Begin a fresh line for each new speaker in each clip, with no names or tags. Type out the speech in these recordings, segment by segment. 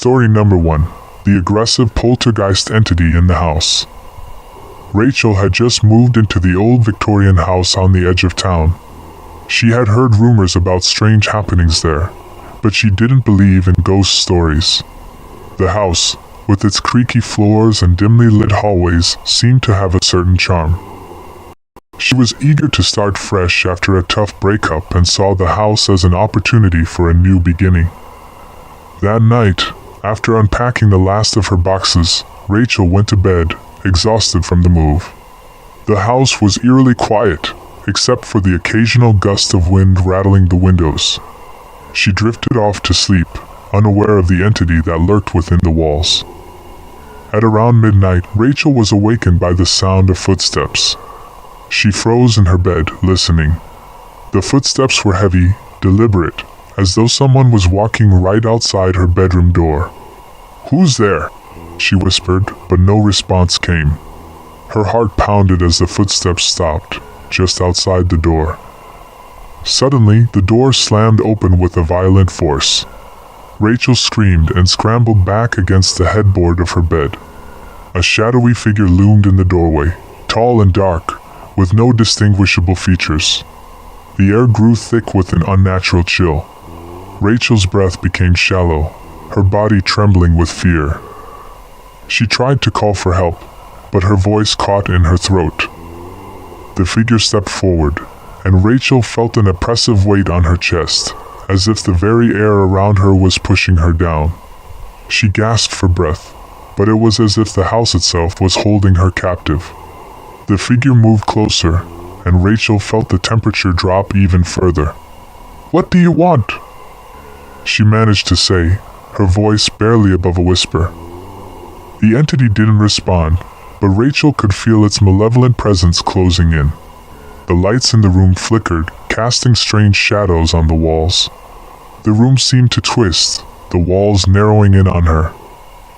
Story number 1. The aggressive poltergeist entity in the house. Rachel had just moved into the old Victorian house on the edge of town. She had heard rumors about strange happenings there, but she didn't believe in ghost stories. The house, with its creaky floors and dimly lit hallways, seemed to have a certain charm. She was eager to start fresh after a tough breakup and saw the house as an opportunity for a new beginning. That night, after unpacking the last of her boxes, Rachel went to bed, exhausted from the move. The house was eerily quiet, except for the occasional gust of wind rattling the windows. She drifted off to sleep, unaware of the entity that lurked within the walls. At around midnight, Rachel was awakened by the sound of footsteps. She froze in her bed, listening. The footsteps were heavy, deliberate, as though someone was walking right outside her bedroom door. "Who's there?" she whispered, but no response came. Her heart pounded as the footsteps stopped, just outside the door. Suddenly, the door slammed open with a violent force. Rachel screamed and scrambled back against the headboard of her bed. A shadowy figure loomed in the doorway, tall and dark, with no distinguishable features. The air grew thick with an unnatural chill. Rachel's breath became shallow, her body trembling with fear. She tried to call for help, but her voice caught in her throat. The figure stepped forward, and Rachel felt an oppressive weight on her chest, as if the very air around her was pushing her down. She gasped for breath, but it was as if the house itself was holding her captive. The figure moved closer, and Rachel felt the temperature drop even further. "What do you want?" she managed to say, her voice barely above a whisper. The entity didn't respond, but Rachel could feel its malevolent presence closing in. The lights in the room flickered, casting strange shadows on the walls. The room seemed to twist, the walls narrowing in on her.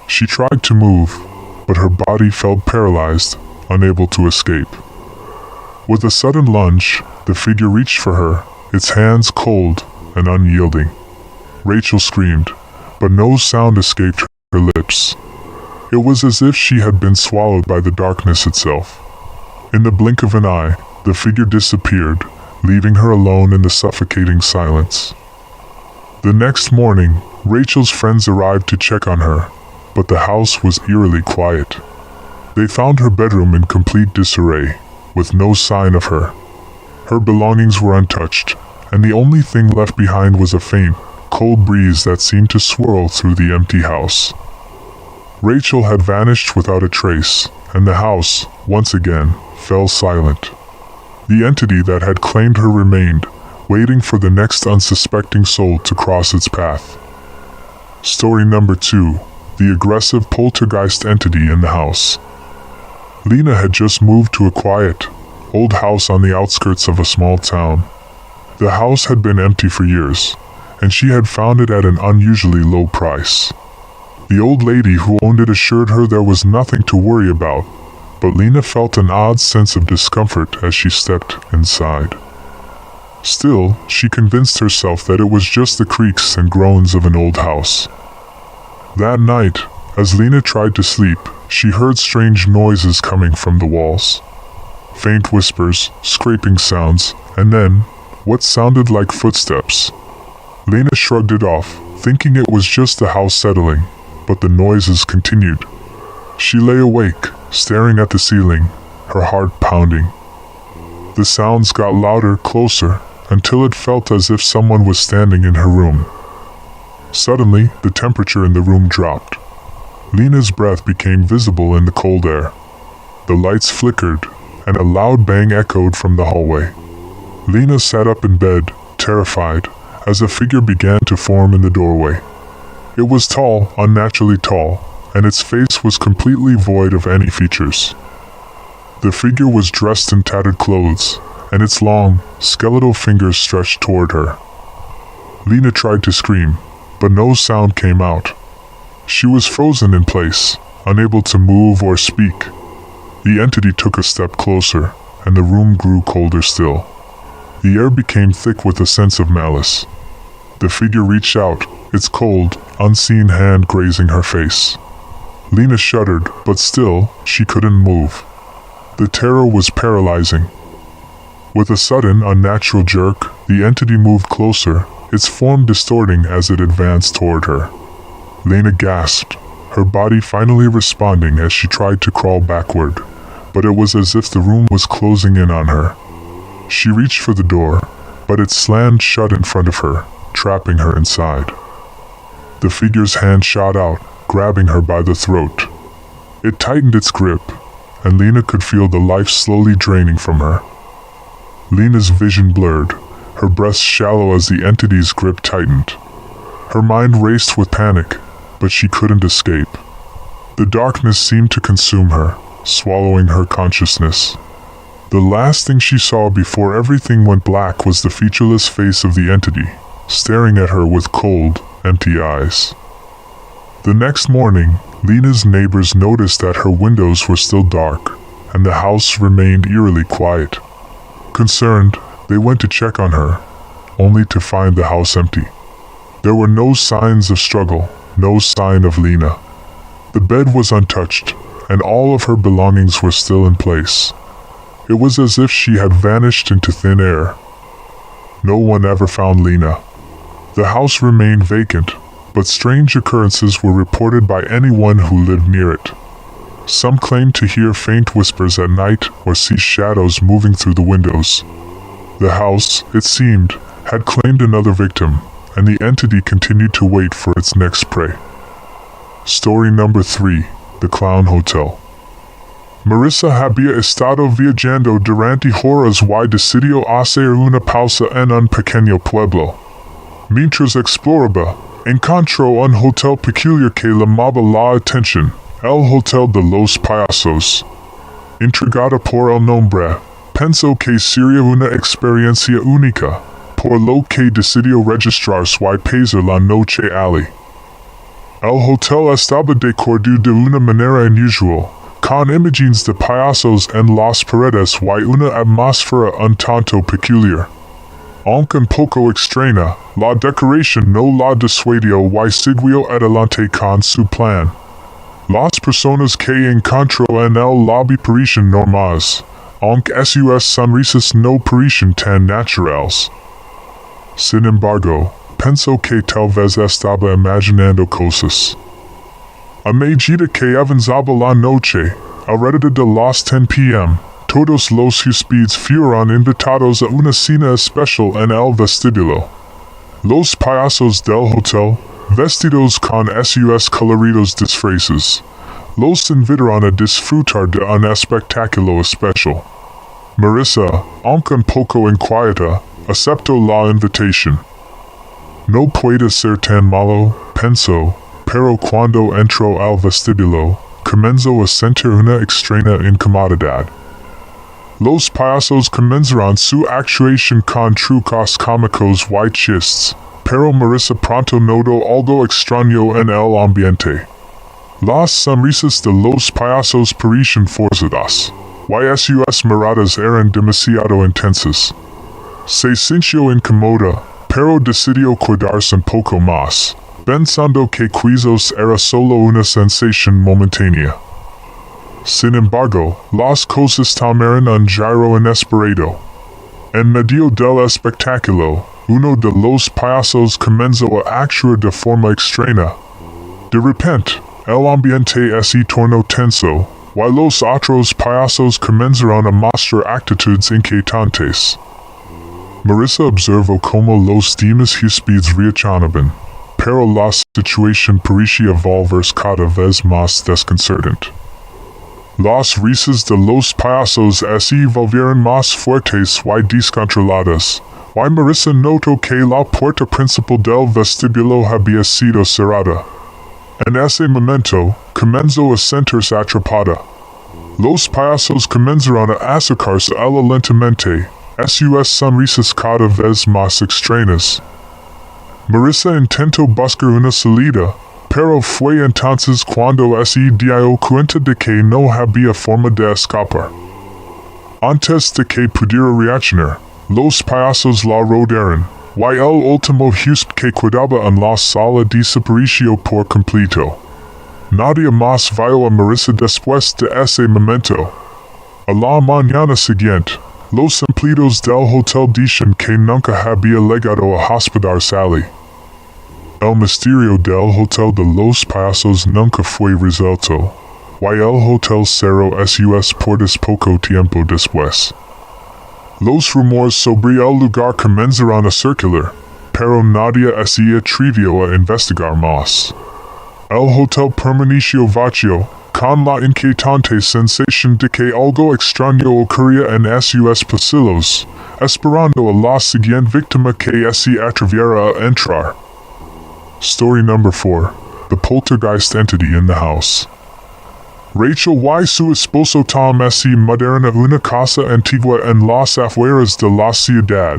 She tried to move, but her body felt paralyzed, unable to escape. With a sudden lunge, the figure reached for her, its hands cold and unyielding. Rachel screamed, but no sound escaped her lips. It was as if she had been swallowed by the darkness itself. In the blink of an eye, the figure disappeared, leaving her alone in the suffocating silence. The next morning, Rachel's friends arrived to check on her, but the house was eerily quiet. They found her bedroom in complete disarray, with no sign of her. Her belongings were untouched, and the only thing left behind was a faint, cold breeze that seemed to swirl through the empty house. Rachel had vanished without a trace, and the house, once again, fell silent. The entity that had claimed her remained, waiting for the next unsuspecting soul to cross its path. Story number 2. The aggressive poltergeist entity in the house. Lena had just moved to a quiet, old house on the outskirts of a small town. The house had been empty for years, and she had found it at an unusually low price. The old lady who owned it assured her there was nothing to worry about, but Lena felt an odd sense of discomfort as she stepped inside. Still, she convinced herself that it was just the creaks and groans of an old house. That night, as Lena tried to sleep, she heard strange noises coming from the walls. Faint whispers, scraping sounds, and then, what sounded like footsteps. Lena shrugged it off, thinking it was just the house settling, but the noises continued. She lay awake, staring at the ceiling, her heart pounding. The sounds got louder, closer, until it felt as if someone was standing in her room. Suddenly, the temperature in the room dropped. Lena's breath became visible in the cold air. The lights flickered, and a loud bang echoed from the hallway. Lena sat up in bed, terrified, as a figure began to form in the doorway. It was tall, unnaturally tall, and its face was completely void of any features. The figure was dressed in tattered clothes, and its long, skeletal fingers stretched toward her. Lena tried to scream, but no sound came out. She was frozen in place, unable to move or speak. The entity took a step closer, and the room grew colder still. The air became thick with a sense of malice. The figure reached out, its cold, unseen hand grazing her face. Lena shuddered, but still, she couldn't move. The terror was paralyzing. With a sudden, unnatural jerk, the entity moved closer, its form distorting as it advanced toward her. Lena gasped, her body finally responding as she tried to crawl backward, but it was as if the room was closing in on her. She reached for the door, but it slammed shut in front of her, trapping her inside. The figure's hand shot out, grabbing her by the throat. It tightened its grip, and Lena could feel the life slowly draining from her. Lena's vision blurred, her breath shallow as the entity's grip tightened. Her mind raced with panic, but she couldn't escape. The darkness seemed to consume her, swallowing her consciousness. The last thing she saw before everything went black was the featureless face of the entity, staring at her with cold, empty eyes. The next morning, Lena's neighbors noticed that her windows were still dark, and the house remained eerily quiet. Concerned, they went to check on her, only to find the house empty. There were no signs of struggle, no sign of Lena. The bed was untouched, and all of her belongings were still in place. It was as if she had vanished into thin air. No one ever found Lena. The house remained vacant, but strange occurrences were reported by anyone who lived near it. Some claimed to hear faint whispers at night or see shadows moving through the windows. The house, it seemed, had claimed another victim, and the entity continued to wait for its next prey. Story number 3, The Clown Hotel. Marissa había estado viajando durante horas y decidió hacer una pausa en un pequeño pueblo. Mientras exploraba, encontró un hotel peculiar que llamaba la atención, el Hotel de los Payasos. Intrigada por el nombre, pensó que sería una experiencia única, por lo que decidió registrarse y pasar la noche allí. El hotel estaba decorado de una manera inusual, con imágenes de payasos en las paredes y una atmósfera un tanto peculiar. Aunque un poco extraña, la decoración no la disuadió y siguió adelante con su plan. Las personas que encontró en el lobby parecían normales, aunque sus sonrisas no parecían tan naturales. Sin embargo, pensó que tal vez estaba imaginando cosas. A medida que avanzaba la noche, alrededor de las 10 p.m., todos los huéspedes fueron invitados a una cena especial en el vestíbulo. Los payasos del hotel, vestidos con sus coloridos disfraces, los invitaron a disfrutar de un espectáculo especial. Marissa, aunque un poco inquieta, aceptó la invitación. No puede ser tan malo, pensó, pero cuando entró al vestíbulo, comenzó a sentir una extraña incomodidad. Los payasos comenzaron su actuación con trucos cómicos y chistes, pero Marissa pronto notó algo extraño en el ambiente. Las sonrisas de los payasos parecían forzadas, y sus miradas eran demasiado intensas. Se sintió incómoda, pero decidió cuidarse un poco más, pensando que quizás era solo una sensación momentánea. Sin embargo, las cosas tomaron un giro inesperado. En medio del espectáculo, uno de los payasos comenzó a actuar de forma extraña. De repente, el ambiente se tornó tenso, y los otros payasos comenzaron a mostrar actitudes inquietantes. Marissa observó cómo los demás huéspedes reaccionaban, pero la situación parecía volverse cada vez más desconcertante. Las risas de los payasos se volvieron más fuertes y descontroladas, y Marissa notó que la puerta principal del vestíbulo había sido cerrada. En ese momento, comenzó a sentirse atrapada. Los payasos comenzaron a acercarse a ella lentamente, sus sonrisas cada vez más extrañas. Marissa intentó buscar una salida, pero fue entonces cuando se dio cuenta de que no había forma de escapar. Antes de que pudiera reaccionar, los payasos la rodearon, Y el último Just que quedaba en la sala desapareció por completo. Nadie más vio a Marissa después de ese momento. A la mañana siguiente, los empleados del hotel dicen que nunca había llegado a hospedar Sally. El misterio del hotel de los payasos nunca fue resuelto. Y el hotel cerró sus puertas poco tiempo después. Los rumores sobre el lugar comenzaron a circular, pero nadie se atrevió a investigar más. El hotel permaneció vacío, con la inquietante sensación de que algo extraño ocurría en sus pasillos, esperando a la siguiente víctima que se atreviera a entrar. Story number 4. The poltergeist entity in the house. Rachel y su esposo Tom se mudaron a una casa antigua en las afueras de la ciudad,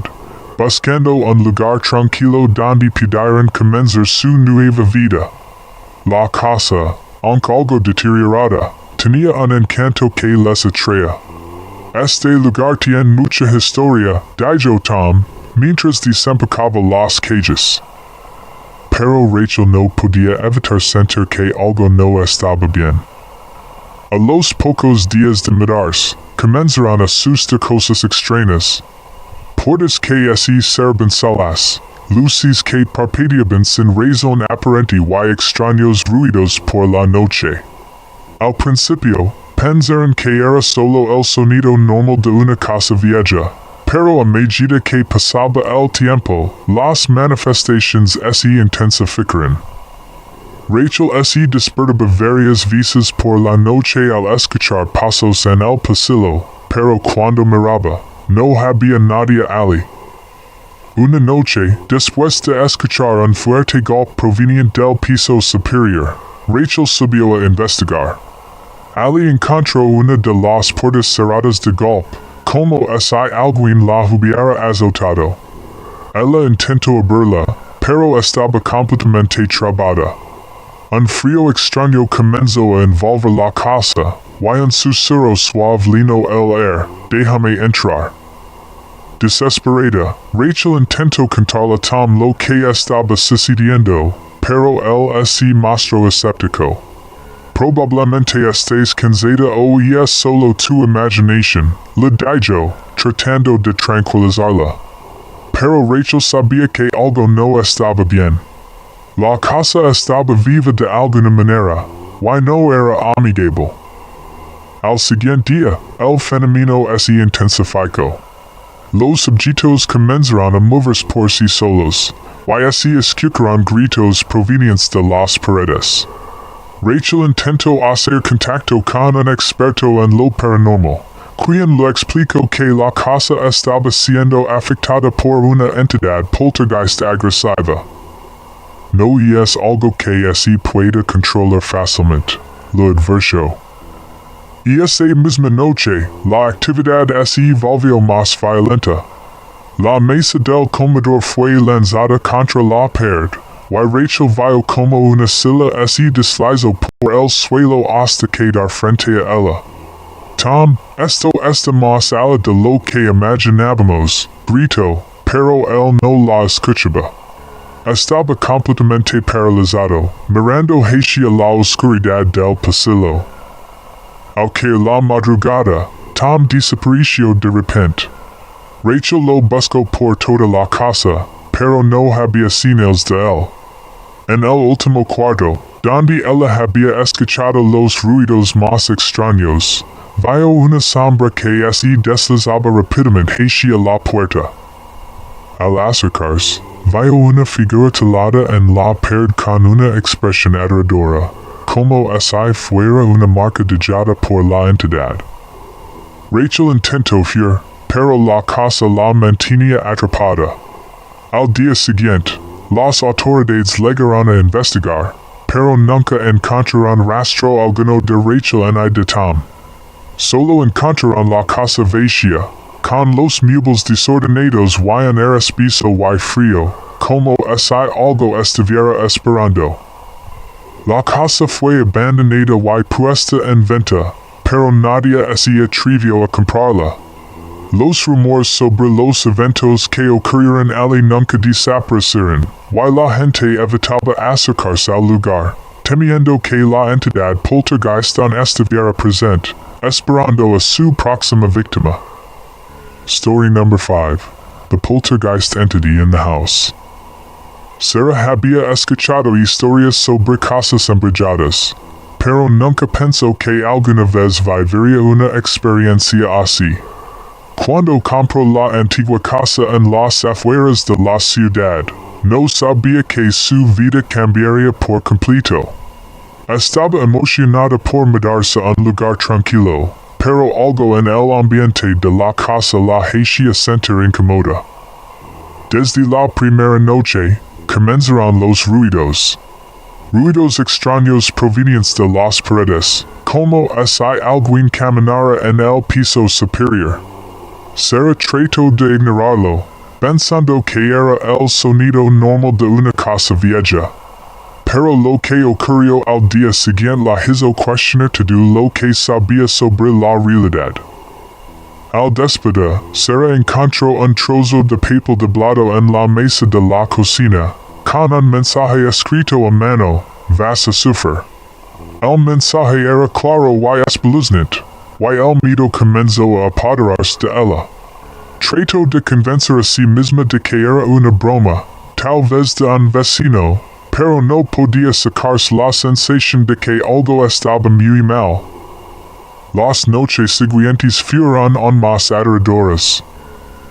buscando un lugar tranquilo donde pudieran comenzar su nueva vida. La casa, aunque algo deteriorada, tenía un encanto que les atraía. Este lugar tiene mucha historia, dijo Tom, mientras desempacaba las cajas. Pero Rachel no podía evitar sentir que algo no estaba bien. A los pocos días de mudarse, comenzaron a suceder cosas extrañas. Puertas que se cerraban solas, luces que parpadeaban sin razón aparente y extraños ruidos por la noche. Al principio, pensaron que era solo el sonido normal de una casa vieja, pero a medida que pasaba el tiempo, las manifestaciones se intensificaron. Rachel se despertaba varias veces por la noche al escuchar pasos en el pasillo, pero cuando miraba, no había nadie allí. Una noche, después de escuchar un fuerte golpe proveniente del piso superior, Rachel subió a investigar. Allí encontró una de las puertas cerradas de golpe, como si alguien la hubiera azotado. Ella intentó abrirla, pero estaba completamente trabada. Un frío extraño comenzó a envolver la casa, y un susurro suave llenó el aire. Déjame entrar. Desesperada, Rachel intentó contarle a Tom lo que estaba sucediendo, pero él se mostró escéptico. Probablemente estés cansada o es solo tu imaginación, le dijo, tratando de tranquilizarla. Pero Rachel sabía que algo no estaba bien. La casa estaba viva de alguna manera, y no era amigable. Al siguiente día, el fenómeno se intensificó. Los objetos comenzaron a moverse por sí solos, y se escucharon gritos provenientes de las paredes. Rachel intentó hacer contacto con un experto en lo paranormal, quien le explicó que la casa estaba siendo afectada por una entidad poltergeist agresiva. No es algo que se pueda controlar fácilmente, lo advirtió. Y esa misma noche, la actividad se volvió más violenta. La mesa del comedor fue lanzada contra la pared, y Rachel vio como una silla se deslizó por el suelo hasta quedar frente a ella. Tom, esto está más allá de lo que imaginábamos, gritó, pero él no la escuchaba. Estaba completamente paralizado, mirando hacia la oscuridad del pasillo. Al caer la madrugada, Tom desapareció de repente. Rachel lo buscó por toda la casa, pero no había señales de él. En el último cuarto, donde ella había escuchado los ruidos más extraños, vio una sombra que se deslizaba rápidamente hacia la puerta. Al acercarse, vio una figura talada en la pared con una expresión aterradora, como si fuera una marca dejada por la entidad. Rachel intentó huir, pero la casa la mantenía atrapada. Al día siguiente, las autoridades llegaron a investigar, pero nunca encontraron rastro alguno de Rachel ni de Tom. Solo encontraron la casa vacía, con los muebles desordenados y un aire espeso y frío, como si algo estuviera esperando. La casa fue abandonada y puesta en venta, pero nadie se atrevió a comprarla. Los rumores sobre los eventos que ocurrieron allí nunca desaparecieron, y la gente evitaba acercarse al lugar, temiendo que la entidad poltergeist aún estuviera presente, esperando a su próxima víctima. Story number 5. The poltergeist entity in the house. Sarah había escuchado historias sobre casas embrujadas, pero nunca pensó que alguna vez viviría una experiencia así. Cuando compró la antigua casa en las afueras de la ciudad, no sabía que su vida cambiaría por completo. Estaba emocionada por mudarse a un lugar tranquilo, pero algo en el ambiente de la casa la hacía sentir incómoda. Desde la primera noche, comenzaron los ruidos. Ruidos extraños provenientes de las paredes, como si alguien caminara en el piso superior. Sarah trató de ignorarlo, pensando que era el sonido normal de una casa vieja. Pero lo que ocurrió al día siguiente la hizo cuestionar todo lo que sabía sobre la realidad. Al despertar, Sarah encontró un trozo de papel doblado en la mesa de la cocina, con un mensaje escrito a mano: vas a sufrir. El mensaje era claro y espeluznante, y el miedo comenzó a apoderarse de ella. Trató de convencer a sí misma de que era una broma, tal vez de un vecino, pero no podía sacarse la sensación de que algo estaba muy mal. Las noches siguientes fueron aún más aterradoras.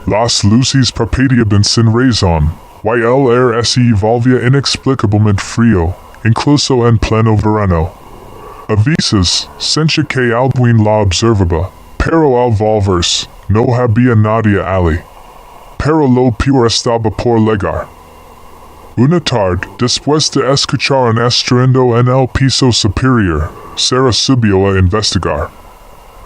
Las luces parpadeaban sin razón, y el aire se volvía inexplicablemente frío, incluso en pleno verano. A veces, sentía que alguien la observaba, pero al volverse, no había nadie allí. Pero lo peor estaba por llegar. Una tarde, después de escuchar un estruendo en el piso superior, Sarah subió a investigar.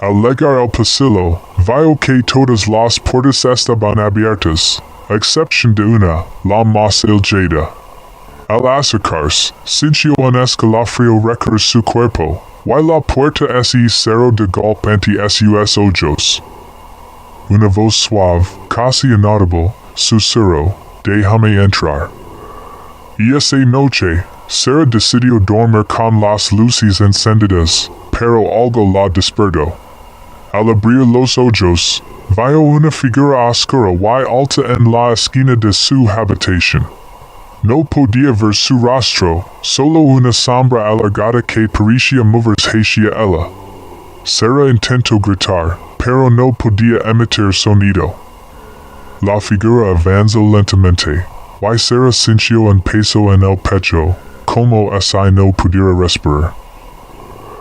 Al llegar al pasillo, vio que todas las puertas estaban abiertas, a excepción de una, la más elevada. Al acercarse, sintió un escalofrío recorrer su cuerpo, y la puerta se cerró de golpe ante sus ojos. Una voz suave, casi inaudible, susurró: déjame entrar. Y esa noche, Sarah decidió dormir con las luces encendidas, pero algo la despertó. Al abrir los ojos, vio una figura oscura y alta en la esquina de su habitación. No podía ver su rostro, solo una sombra alargada que parecía moverse hacia ella. Sarah intentó gritar, pero no podía emitir sonido. La figura avanzó lentamente, y Sarah sintió un peso en el pecho, como si no pudiera respirar.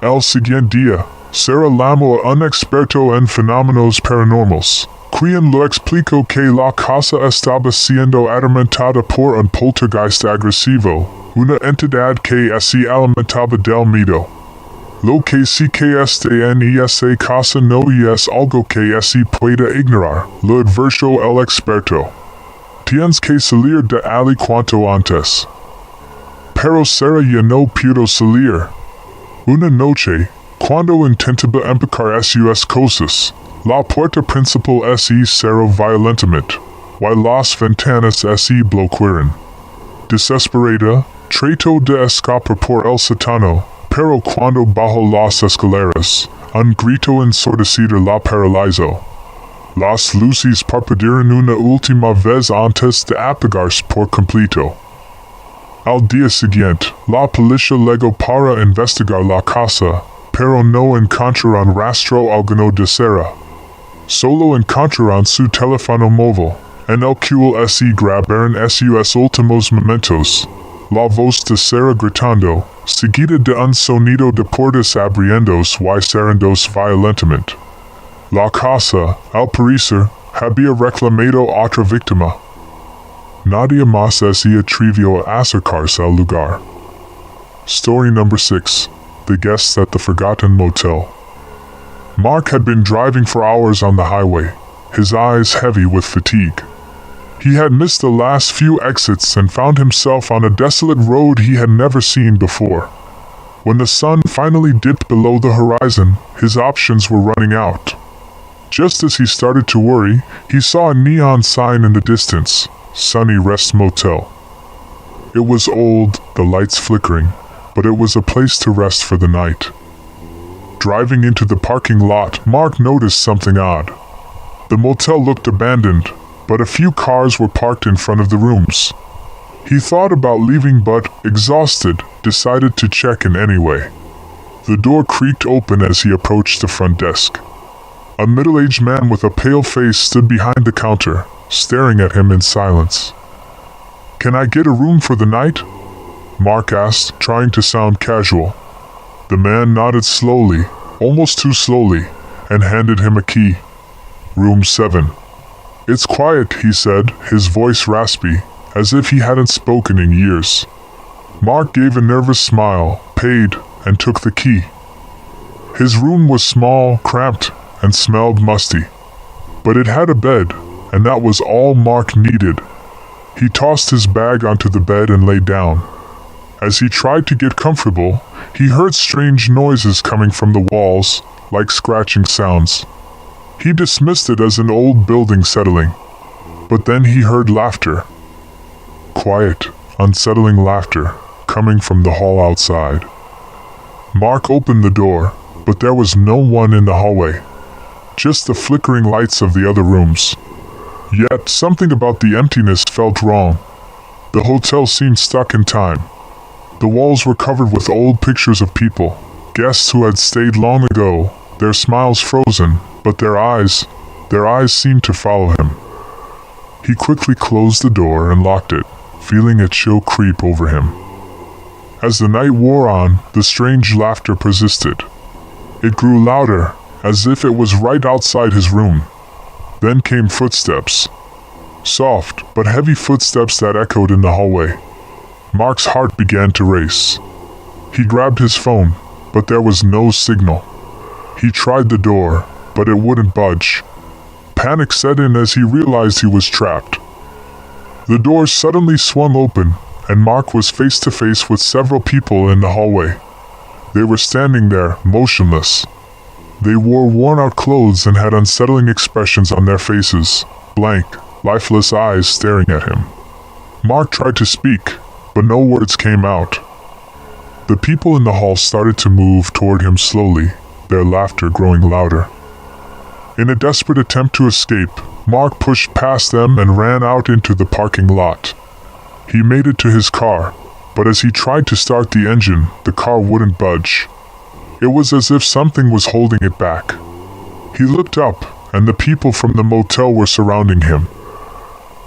El siguiente día, Sarah llamó a un experto en fenómenos paranormales, quien le explicó que la casa estaba siendo atormentada por un poltergeist agresivo, una entidad que se alimentaba del miedo. Lo que sí que está en esa casa no es algo que se pueda ignorar, le advirtió el experto. Tienes que salir de allí cuanto antes. Pero Sarah ya no pudo salir. Una noche, cuando intentaba empacar sus cosas, la puerta principal se cerró violentamente, y las ventanas se bloquearon. Desesperada, trató de escapar por el sótano, pero cuando bajó las escaleras, un grito ensordecido la paralizó. Las luces parpadearon una última vez antes de apagarse por completo. Al día siguiente, la policía llegó para investigar la casa, pero no encontraron rastro alguno de Sarah. Solo encontraron su teléfono móvil, en el cual se grabaron sus últimos momentos. La voz de Sarah gritando, seguida de un sonido de puertas abriéndose y cerrándose violentamente. La casa, al parecer, había reclamado otra víctima. Nadie más se atrevió a acercarse al lugar. Story number 6. The Guests at the Forgotten Motel. Mark had been driving for hours on the highway, his eyes heavy with fatigue. He had missed the last few exits and found himself on a desolate road he had never seen before. When the sun finally dipped below the horizon, his options were running out. Just as he started to worry, he saw a neon sign in the distance, Sunny Rest Motel. It was old, the lights flickering, but it was a place to rest for the night. Driving into the parking lot, Mark noticed something odd. The motel looked abandoned, but a few cars were parked in front of the rooms. He thought about leaving but, exhausted, decided to check in anyway. The door creaked open as he approached the front desk. A middle-aged man with a pale face stood behind the counter, staring at him in silence. "Can I get a room for the night?" Mark asked, trying to sound casual. The man nodded slowly, almost too slowly, and handed him a key. "Room 7. "It's quiet," he said, his voice raspy, as if he hadn't spoken in years. Mark gave a nervous smile, paid, and took the key. His room was small, cramped, and smelled musty. But it had a bed, and that was all Mark needed. He tossed his bag onto the bed and lay down. As he tried to get comfortable, he heard strange noises coming from the walls, like scratching sounds. He dismissed it as an old building settling. But then he heard laughter. Quiet, unsettling laughter, coming from the hall outside. Mark opened the door, but there was no one in the hallway. Just the flickering lights of the other rooms. Yet, something about the emptiness felt wrong. The hotel seemed stuck in time. The walls were covered with old pictures of people, guests who had stayed long ago, their smiles frozen, but their eyes seemed to follow him. He quickly closed the door and locked it, feeling a chill creep over him. As the night wore on, the strange laughter persisted. It grew louder, as if it was right outside his room. Then came footsteps. Soft, but heavy footsteps that echoed in the hallway. Mark's heart began to race. He grabbed his phone, but there was no signal. He tried the door, but it wouldn't budge. Panic set in as he realized he was trapped. The door suddenly swung open, and Mark was face to face with several people in the hallway. They were standing there, motionless. They wore worn-out clothes and had unsettling expressions on their faces, blank, lifeless eyes staring at him. Mark tried to speak, but no words came out. The people in the hall started to move toward him slowly, their laughter growing louder. In a desperate attempt to escape, Mark pushed past them and ran out into the parking lot. He made it to his car, but as he tried to start the engine, the car wouldn't budge. It was as if something was holding it back. He looked up, and the people from the motel were surrounding him.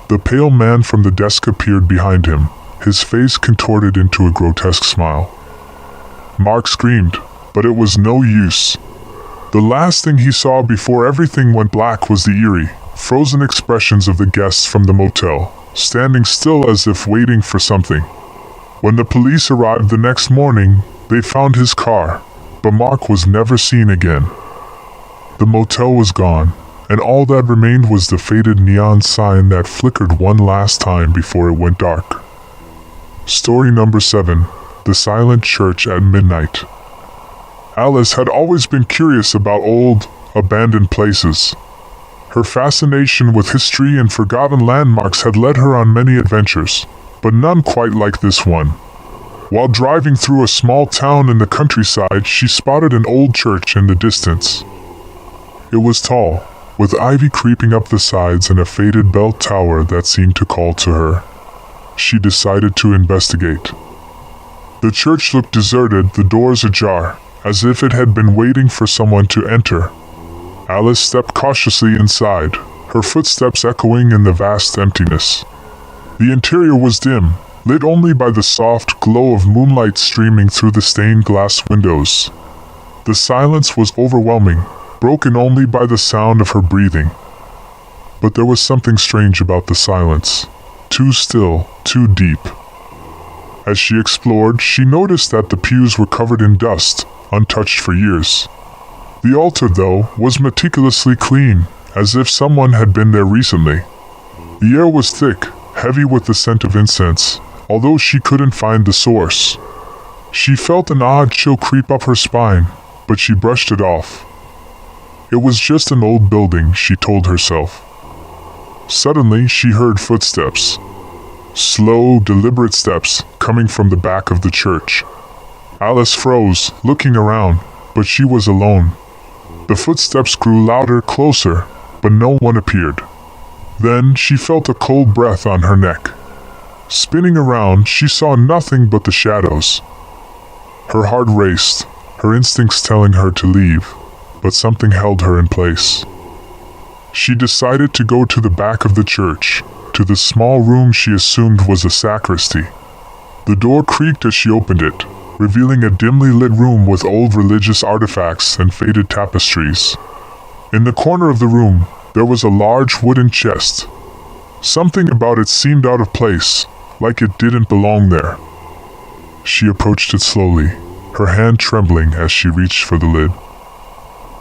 The pale man from the desk appeared behind him, his face contorted into a grotesque smile. Mark screamed, but it was no use. The last thing he saw before everything went black was the eerie, frozen expressions of the guests from the motel, standing still as if waiting for something. When the police arrived the next morning, they found his car, but Mark was never seen again. The motel was gone, and all that remained was the faded neon sign that flickered one last time before it went dark. Story number 7. The Silent Church at Midnight. Alice had always been curious about old, abandoned places. Her fascination with history and forgotten landmarks had led her on many adventures, but none quite like this one. While driving through a small town in the countryside, she spotted an old church in the distance. It was tall, with ivy creeping up the sides and a faded bell tower that seemed to call to her. She decided to investigate. The church looked deserted, the doors ajar, as if it had been waiting for someone to enter. Alice stepped cautiously inside, her footsteps echoing in the vast emptiness. The interior was dim, lit only by the soft glow of moonlight streaming through the stained glass windows. The silence was overwhelming, broken only by the sound of her breathing. But there was something strange about the silence. Too still, too deep. As she explored, she noticed that the pews were covered in dust, untouched for years. The altar, though, was meticulously clean, as if someone had been there recently. The air was thick, heavy with the scent of incense, although she couldn't find the source. She felt an odd chill creep up her spine, but she brushed it off. It was just an old building, she told herself. Suddenly, she heard footsteps. Slow, deliberate steps coming from the back of the church. Alice froze, looking around, but she was alone. The footsteps grew louder, closer, but no one appeared. Then she felt a cold breath on her neck. Spinning around, she saw nothing but the shadows. Her heart raced, her instincts telling her to leave, but something held her in place. She decided to go to the back of the church, to the small room she assumed was a sacristy. The door creaked as she opened it, revealing a dimly lit room with old religious artifacts and faded tapestries. In the corner of the room, there was a large wooden chest. Something about it seemed out of place, like it didn't belong there. She approached it slowly, her hand trembling as she reached for the lid.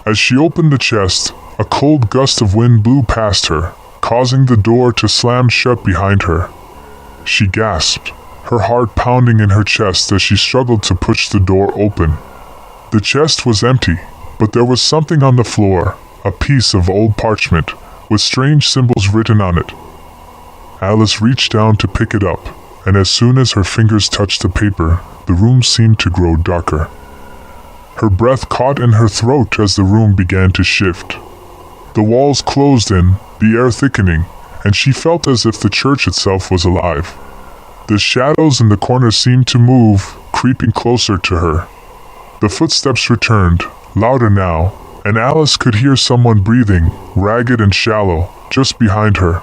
As she opened the chest, a cold gust of wind blew past her, causing the door to slam shut behind her. She gasped, her heart pounding in her chest as she struggled to push the door open. The chest was empty, but there was something on the floor, a piece of old parchment, with strange symbols written on it. Alice reached down to pick it up, and as soon as her fingers touched the paper, the room seemed to grow darker. Her breath caught in her throat as the room began to shift. The walls closed in, the air thickening, and she felt as if the church itself was alive. The shadows in the corner seemed to move, creeping closer to her. The footsteps returned, louder now, and Alice could hear someone breathing, ragged and shallow, just behind her.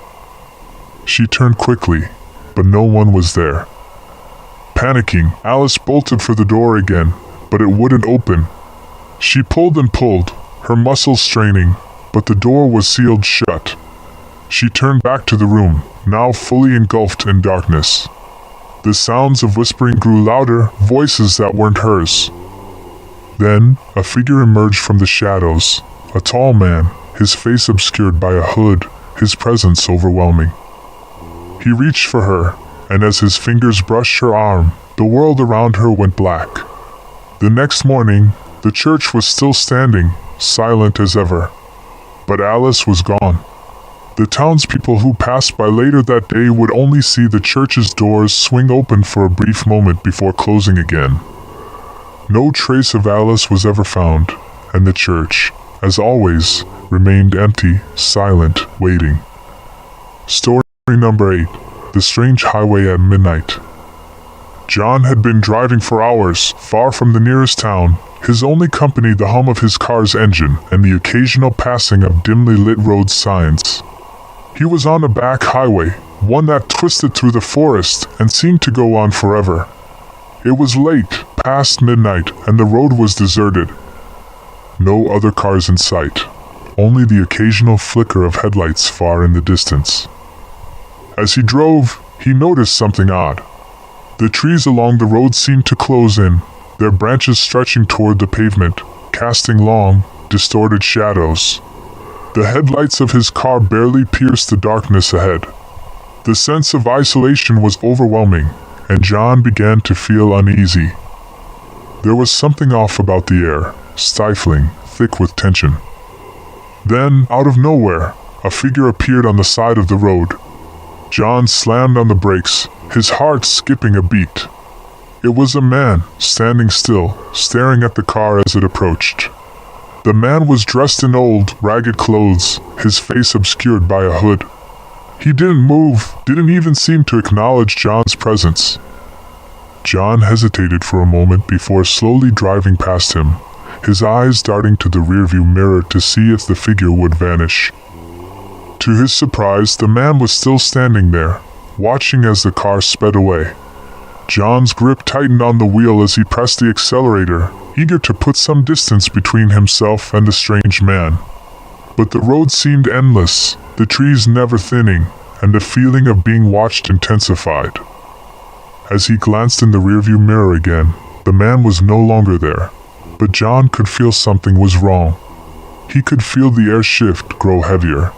She turned quickly, but no one was there. Panicking, Alice bolted for the door again, but it wouldn't open. She pulled and pulled, her muscles straining, but the door was sealed shut. She turned back to the room, now fully engulfed in darkness. The sounds of whispering grew louder, voices that weren't hers. Then, a figure emerged from the shadows, a tall man, his face obscured by a hood, his presence overwhelming. He reached for her, and as his fingers brushed her arm, the world around her went black. The next morning, the church was still standing, silent as ever. But Alice was gone. The townspeople who passed by later that day would only see the church's doors swing open for a brief moment before closing again. No trace of Alice was ever found, and the church, as always, remained empty, silent, waiting. Story number 8. The Strange Highway at Midnight. John had been driving for hours, far from the nearest town, his only company the hum of his car's engine and the occasional passing of dimly lit road signs. He was on a back highway, one that twisted through the forest and seemed to go on forever. It was late, past midnight, and the road was deserted. No other cars in sight, only the occasional flicker of headlights far in the distance. As he drove, he noticed something odd. The trees along the road seemed to close in, their branches stretching toward the pavement, casting long, distorted shadows. The headlights of his car barely pierced the darkness ahead. The sense of isolation was overwhelming, and John began to feel uneasy. There was something off about the air, stifling, thick with tension. Then, out of nowhere, a figure appeared on the side of the road. John slammed on the brakes, his heart skipping a beat. It was a man, standing still, staring at the car as it approached. The man was dressed in old, ragged clothes, his face obscured by a hood. He didn't move, didn't even seem to acknowledge John's presence. John hesitated for a moment before slowly driving past him, his eyes darting to the rearview mirror to see if the figure would vanish. To his surprise, the man was still standing there, watching as the car sped away. John's grip tightened on the wheel as he pressed the accelerator, eager to put some distance between himself and the strange man. But the road seemed endless, the trees never thinning, and the feeling of being watched intensified. As he glanced in the rearview mirror again, the man was no longer there, but John could feel something was wrong. He could feel the air shift, grow heavier.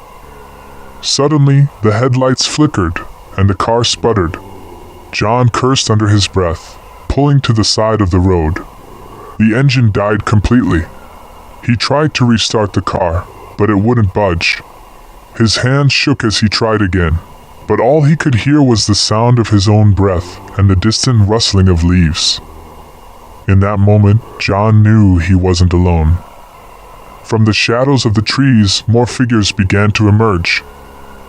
Suddenly, the headlights flickered, and the car sputtered. John cursed under his breath, pulling to the side of the road. The engine died completely. He tried to restart the car, but it wouldn't budge. His hands shook as he tried again, but all he could hear was the sound of his own breath and the distant rustling of leaves. In that moment, John knew he wasn't alone. From the shadows of the trees, more figures began to emerge.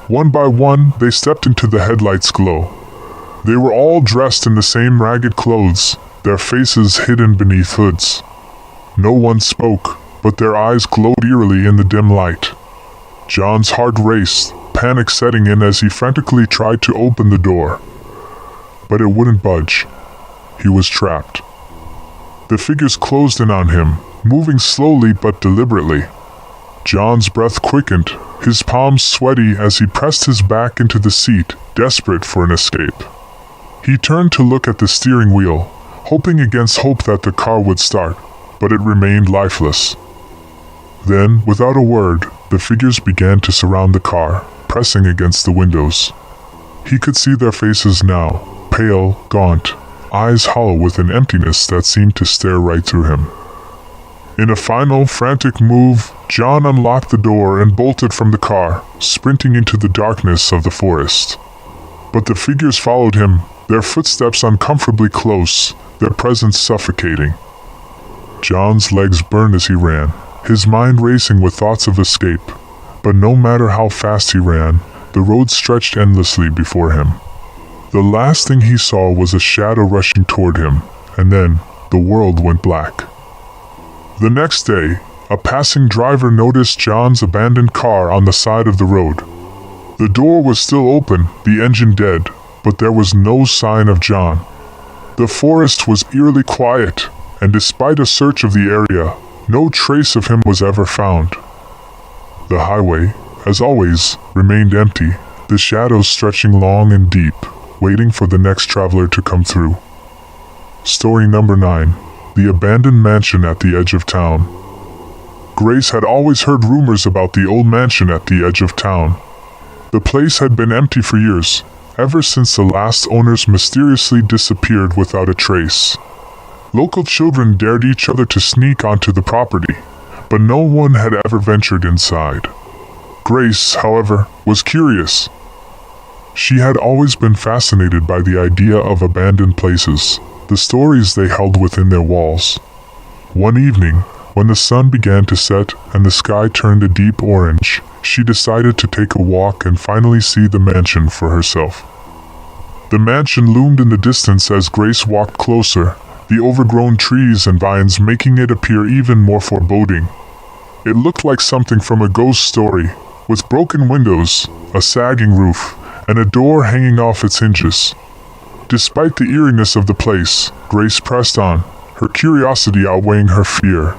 One by one, they stepped into the headlights' glow. They were all dressed in the same ragged clothes, their faces hidden beneath hoods. No one spoke, but their eyes glowed eerily in the dim light. John's heart raced, panic setting in as he frantically tried to open the door. But it wouldn't budge. He was trapped. The figures closed in on him, moving slowly but deliberately. John's breath quickened, his palms sweaty as he pressed his back into the seat, desperate for an escape. He turned to look at the steering wheel, hoping against hope that the car would start, but it remained lifeless. Then, without a word, the figures began to surround the car, pressing against the windows. He could see their faces now, pale, gaunt, eyes hollow with an emptiness that seemed to stare right through him. In a final, frantic move, John unlocked the door and bolted from the car, sprinting into the darkness of the forest. But the figures followed him, their footsteps uncomfortably close, their presence suffocating. John's legs burned as he ran, his mind racing with thoughts of escape. But no matter how fast he ran, the road stretched endlessly before him. The last thing he saw was a shadow rushing toward him, and then the world went black. The next day, a passing driver noticed John's abandoned car on the side of the road. The door was still open, the engine dead, but there was no sign of John. The forest was eerily quiet, and despite a search of the area, no trace of him was ever found. The highway, as always, remained empty, the shadows stretching long and deep, waiting for the next traveler to come through. Story number 9. The abandoned mansion at the edge of town. Grace had always heard rumors about the old mansion at the edge of town. The place had been empty for years, ever since the last owners mysteriously disappeared without a trace. Local children dared each other to sneak onto the property, but no one had ever ventured inside. Grace, however, was curious. She had always been fascinated by the idea of abandoned places, the stories they held within their walls. One evening, when the sun began to set and the sky turned a deep orange, she decided to take a walk and finally see the mansion for herself. The mansion loomed in the distance as Grace walked closer, the overgrown trees and vines making it appear even more foreboding. It looked like something from a ghost story, with broken windows, a sagging roof, and a door hanging off its hinges. Despite the eeriness of the place, Grace pressed on, her curiosity outweighing her fear.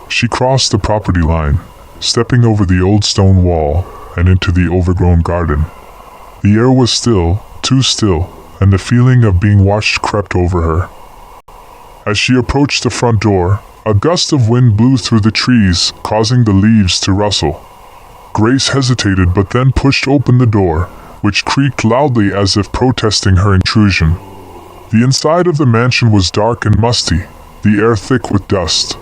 She crossed the property line, stepping over the old stone wall and into the overgrown garden. The air was still, too still, and the feeling of being watched crept over her. As she approached the front door, a gust of wind blew through the trees, causing the leaves to rustle. Grace hesitated but then pushed open the door, which creaked loudly as if protesting her intrusion. The inside of the mansion was dark and musty, the air thick with dust.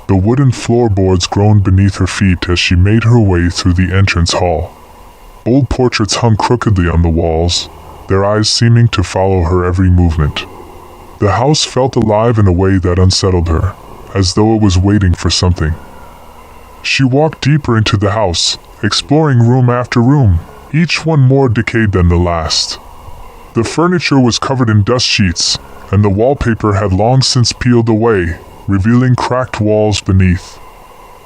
The wooden floorboards groaned beneath her feet as she made her way through the entrance hall. Old portraits hung crookedly on the walls, their eyes seeming to follow her every movement. The house felt alive in a way that unsettled her, as though it was waiting for something. She walked deeper into the house, exploring room after room, each one more decayed than the last. The furniture was covered in dust sheets, and the wallpaper had long since peeled away, revealing cracked walls beneath.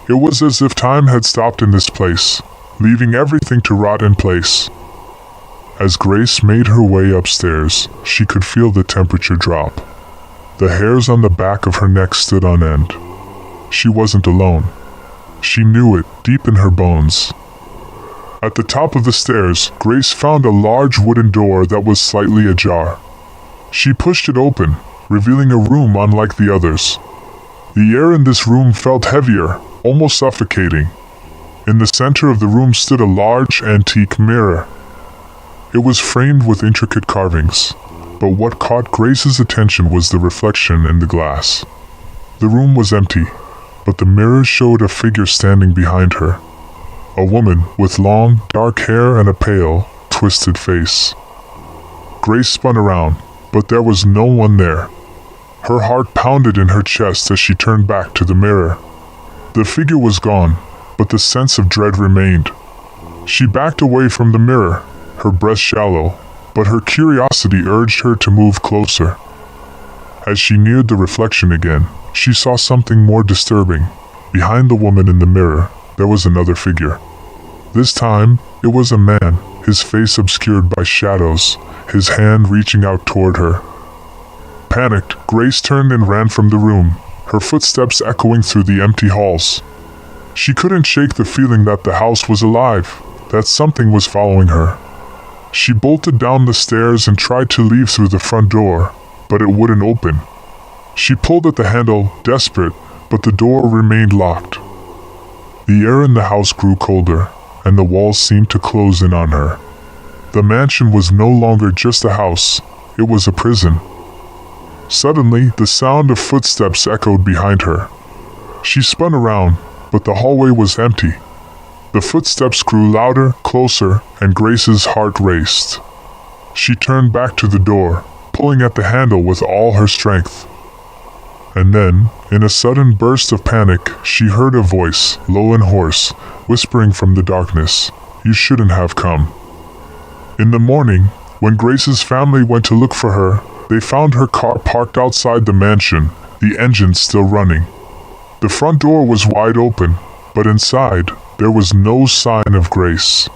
It was as if time had stopped in this place, leaving everything to rot in place. As Grace made her way upstairs, she could feel the temperature drop. The hairs on the back of her neck stood on end. She wasn't alone. She knew it, deep in her bones. At the top of the stairs, Grace found a large wooden door that was slightly ajar. She pushed it open, revealing a room unlike the others. The air in this room felt heavier, almost suffocating. In the center of the room stood a large, antique mirror. It was framed with intricate carvings, but what caught Grace's attention was the reflection in the glass. The room was empty, but the mirror showed a figure standing behind her. A woman with long, dark hair and a pale, twisted face. Grace spun around, but there was no one there. Her heart pounded in her chest as she turned back to the mirror. The figure was gone, but the sense of dread remained. She backed away from the mirror, her breath shallow, but her curiosity urged her to move closer. As she neared the reflection again, she saw something more disturbing. Behind the woman in the mirror, there was another figure. This time, it was a man, his face obscured by shadows, his hand reaching out toward her. Panicked, Grace turned and ran from the room, her footsteps echoing through the empty halls. She couldn't shake the feeling that the house was alive, that something was following her. She bolted down the stairs and tried to leave through the front door, but it wouldn't open. She pulled at the handle, desperate, but the door remained locked. The air in the house grew colder, and the walls seemed to close in on her. The mansion was no longer just a house, it was a prison. Suddenly, the sound of footsteps echoed behind her. She spun around, but the hallway was empty. The footsteps grew louder, closer, and Grace's heart raced. She turned back to the door, pulling at the handle with all her strength. And then, in a sudden burst of panic, she heard a voice, low and hoarse, whispering from the darkness, "You shouldn't have come." In the morning, when Grace's family went to look for her, they found her car parked outside the mansion, the engine still running. The front door was wide open, but inside, there was no sign of Grace.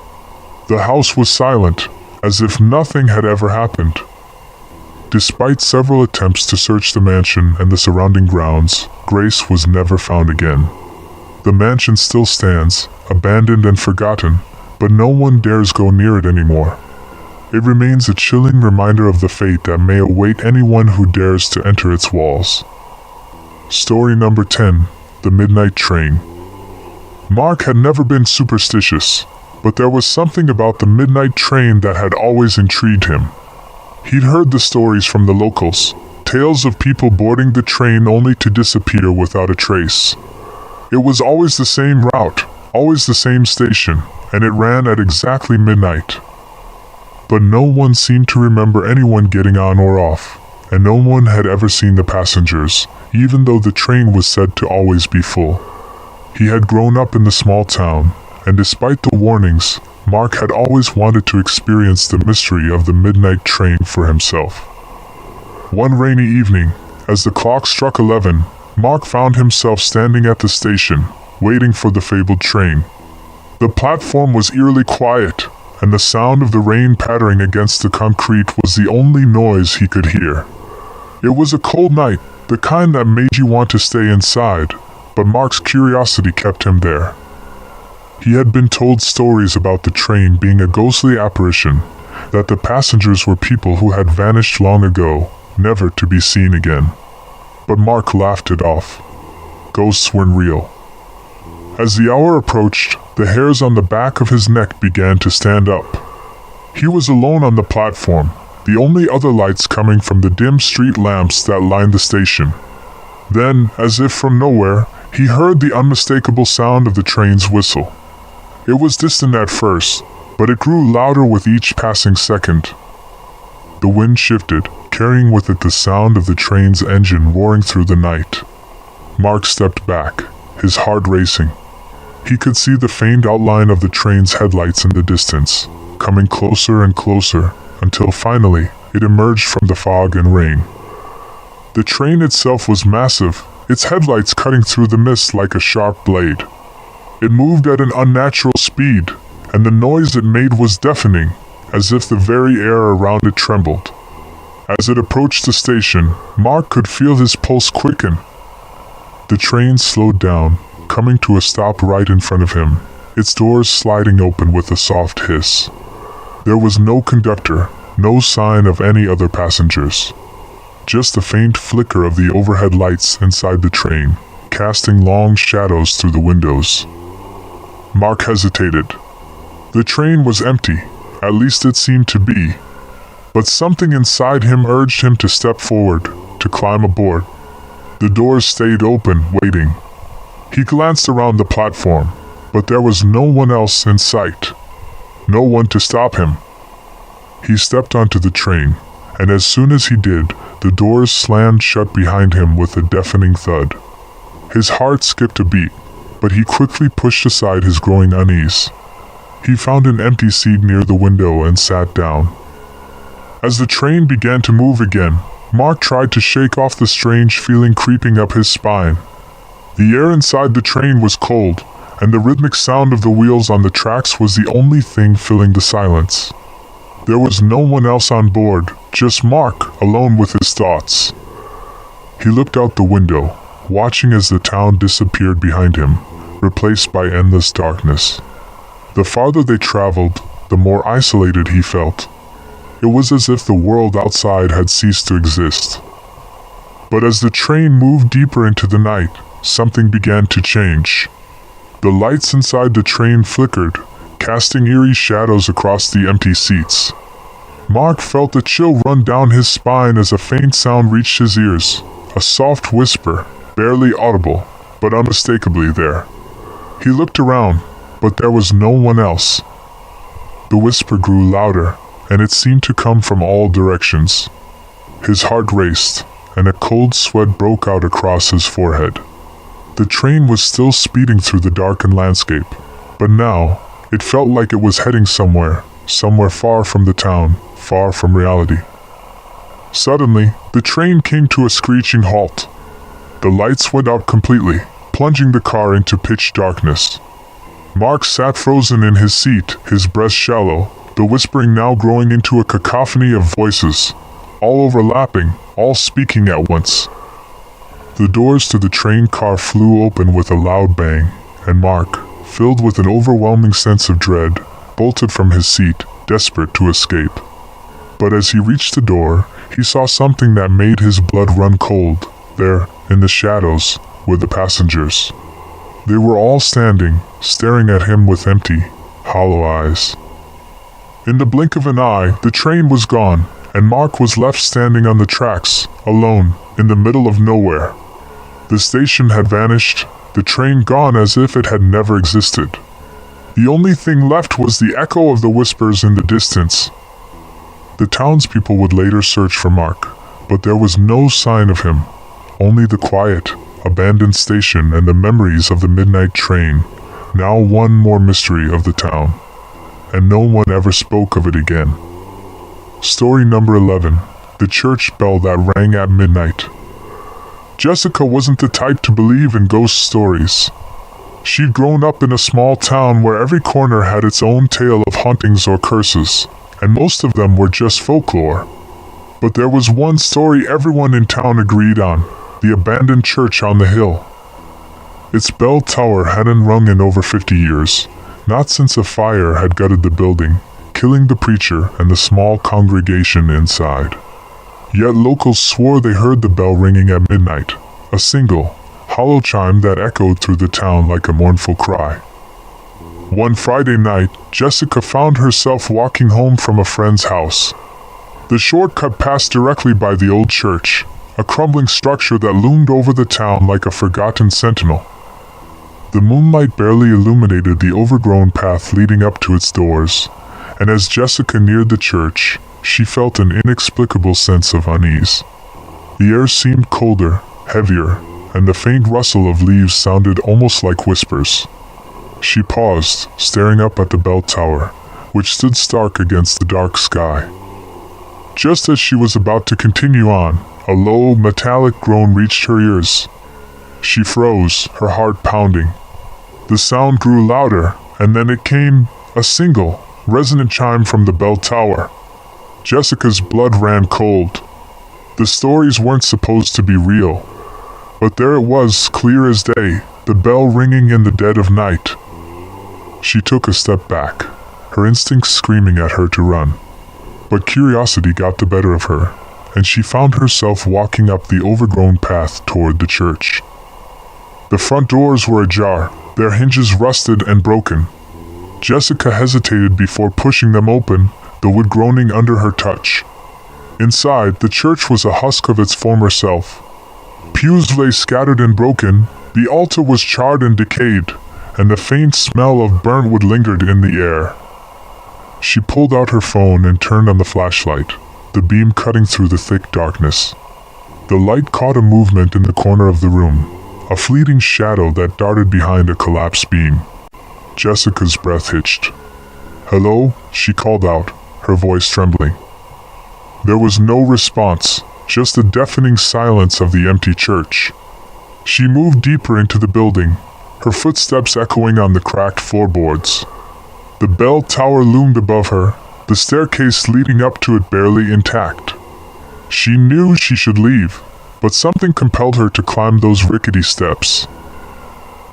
The house was silent, as if nothing had ever happened. Despite several attempts to search the mansion and the surrounding grounds, Grace was never found again. The mansion still stands, abandoned and forgotten, but no one dares go near it anymore. It remains a chilling reminder of the fate that may await anyone who dares to enter its walls. Story number 10, The Midnight Train. Mark had never been superstitious, but there was something about the midnight train that had always intrigued him. He'd heard the stories from the locals, tales of people boarding the train only to disappear without a trace. It was always the same route, always the same station, and it ran at exactly midnight. But no one seemed to remember anyone getting on or off, and no one had ever seen the passengers, even though the train was said to always be full. He had grown up in the small town, and despite the warnings, Mark had always wanted to experience the mystery of the midnight train for himself. One rainy evening, as the clock struck 11, Mark found himself standing at the station, waiting for the fabled train. The platform was eerily quiet, and the sound of the rain pattering against the concrete was the only noise he could hear. It was a cold night, the kind that made you want to stay inside, but Mark's curiosity kept him there. He had been told stories about the train being a ghostly apparition, that the passengers were people who had vanished long ago, never to be seen again. But Mark laughed it off. Ghosts weren't real. As the hour approached, the hairs on the back of his neck began to stand up. He was alone on the platform, the only other lights coming from the dim street lamps that lined the station. Then, as if from nowhere, he heard the unmistakable sound of the train's whistle. It was distant at first, but it grew louder with each passing second. The wind shifted, carrying with it the sound of the train's engine roaring through the night. Mark stepped back, his heart racing. He could see the faint outline of the train's headlights in the distance, coming closer and closer, until finally it emerged from the fog and rain. The train itself was massive, its headlights cutting through the mist like a sharp blade. It moved at an unnatural speed, and the noise it made was deafening, as if the very air around it trembled. As it approached the station, Mark could feel his pulse quicken. The train slowed down, coming to a stop right in front of him, its doors sliding open with a soft hiss. There was no conductor, no sign of any other passengers. Just the faint flicker of the overhead lights inside the train, casting long shadows through the windows. Mark hesitated. The train was empty, at least it seemed to be. But something inside him urged him to step forward, to climb aboard. The doors stayed open, waiting. He glanced around the platform, but there was no one else in sight. No one to stop him. He stepped onto the train, and as soon as he did, the doors slammed shut behind him with a deafening thud. His heart skipped a beat, but he quickly pushed aside his growing unease. He found an empty seat near the window and sat down. As the train began to move again, Mark tried to shake off the strange feeling creeping up his spine. The air inside the train was cold, and the rhythmic sound of the wheels on the tracks was the only thing filling the silence. There was no one else on board, just Mark, alone with his thoughts. He looked out the window, watching as the town disappeared behind him, replaced by endless darkness. The farther they traveled, the more isolated he felt. It was as if the world outside had ceased to exist. But as the train moved deeper into the night, something began to change. The lights inside the train flickered, casting eerie shadows across the empty seats. Mark felt a chill run down his spine as a faint sound reached his ears, a soft whisper, barely audible, but unmistakably there. He looked around, but there was no one else. The whisper grew louder, and it seemed to come from all directions. His heart raced, and a cold sweat broke out across his forehead. The train was still speeding through the darkened landscape, but now, it felt like it was heading somewhere far from the town, far from reality. Suddenly, the train came to a screeching halt. The lights went out completely, plunging the car into pitch darkness. Mark sat frozen in his seat, his breath shallow, the whispering now growing into a cacophony of voices, all overlapping, all speaking at once. The doors to the train car flew open with a loud bang, and Mark, filled with an overwhelming sense of dread, bolted from his seat, desperate to escape. But as he reached the door, he saw something that made his blood run cold. There, in the shadows, were the passengers. They were all standing, staring at him with empty, hollow eyes. In the blink of an eye, the train was gone, and Mark was left standing on the tracks, alone, in the middle of nowhere. The station had vanished, the train gone as if it had never existed. The only thing left was the echo of the whispers in the distance. The townspeople would later search for Mark, but there was no sign of him, only the quiet, abandoned station and the memories of the midnight train, now one more mystery of the town. And no one ever spoke of it again. Story number 11. The church bell that rang at midnight. Jessica wasn't the type to believe in ghost stories. She'd grown up in a small town where every corner had its own tale of hauntings or curses, and most of them were just folklore. But there was one story everyone in town agreed on, the abandoned church on the hill. Its bell tower hadn't rung in over 50 years. Not since a fire had gutted the building, killing the preacher and the small congregation inside. Yet locals swore they heard the bell ringing at midnight, a single, hollow chime that echoed through the town like a mournful cry. One Friday night, Jessica found herself walking home from a friend's house. The shortcut passed directly by the old church, a crumbling structure that loomed over the town like a forgotten sentinel. The moonlight barely illuminated the overgrown path leading up to its doors, and as Jessica neared the church, she felt an inexplicable sense of unease. The air seemed colder, heavier, and the faint rustle of leaves sounded almost like whispers. She paused, staring up at the bell tower, which stood stark against the dark sky. Just as she was about to continue on, a low, metallic groan reached her ears. She froze, her heart pounding. The sound grew louder, and then it came, a single, resonant chime from the bell tower. Jessica's blood ran cold. The stories weren't supposed to be real. But there it was, clear as day, the bell ringing in the dead of night. She took a step back, her instincts screaming at her to run. But curiosity got the better of her, and she found herself walking up the overgrown path toward the church. The front doors were ajar, their hinges rusted and broken. Jessica hesitated before pushing them open, the wood groaning under her touch. Inside, the church was a husk of its former self. Pews lay scattered and broken, The altar was charred and decayed, and the faint smell of burnt wood lingered in the air. She pulled out her phone and turned on the flashlight, the beam cutting through the thick darkness. The light caught a movement in the corner of the room, a fleeting shadow that darted behind a collapsed beam. Jessica's breath hitched. "Hello?" she called out, her voice trembling. There was no response, just the deafening silence of the empty church. She moved deeper into the building, her footsteps echoing on the cracked floorboards. The bell tower loomed above her, the staircase leading up to it barely intact. She knew she should leave, but something compelled her to climb those rickety steps.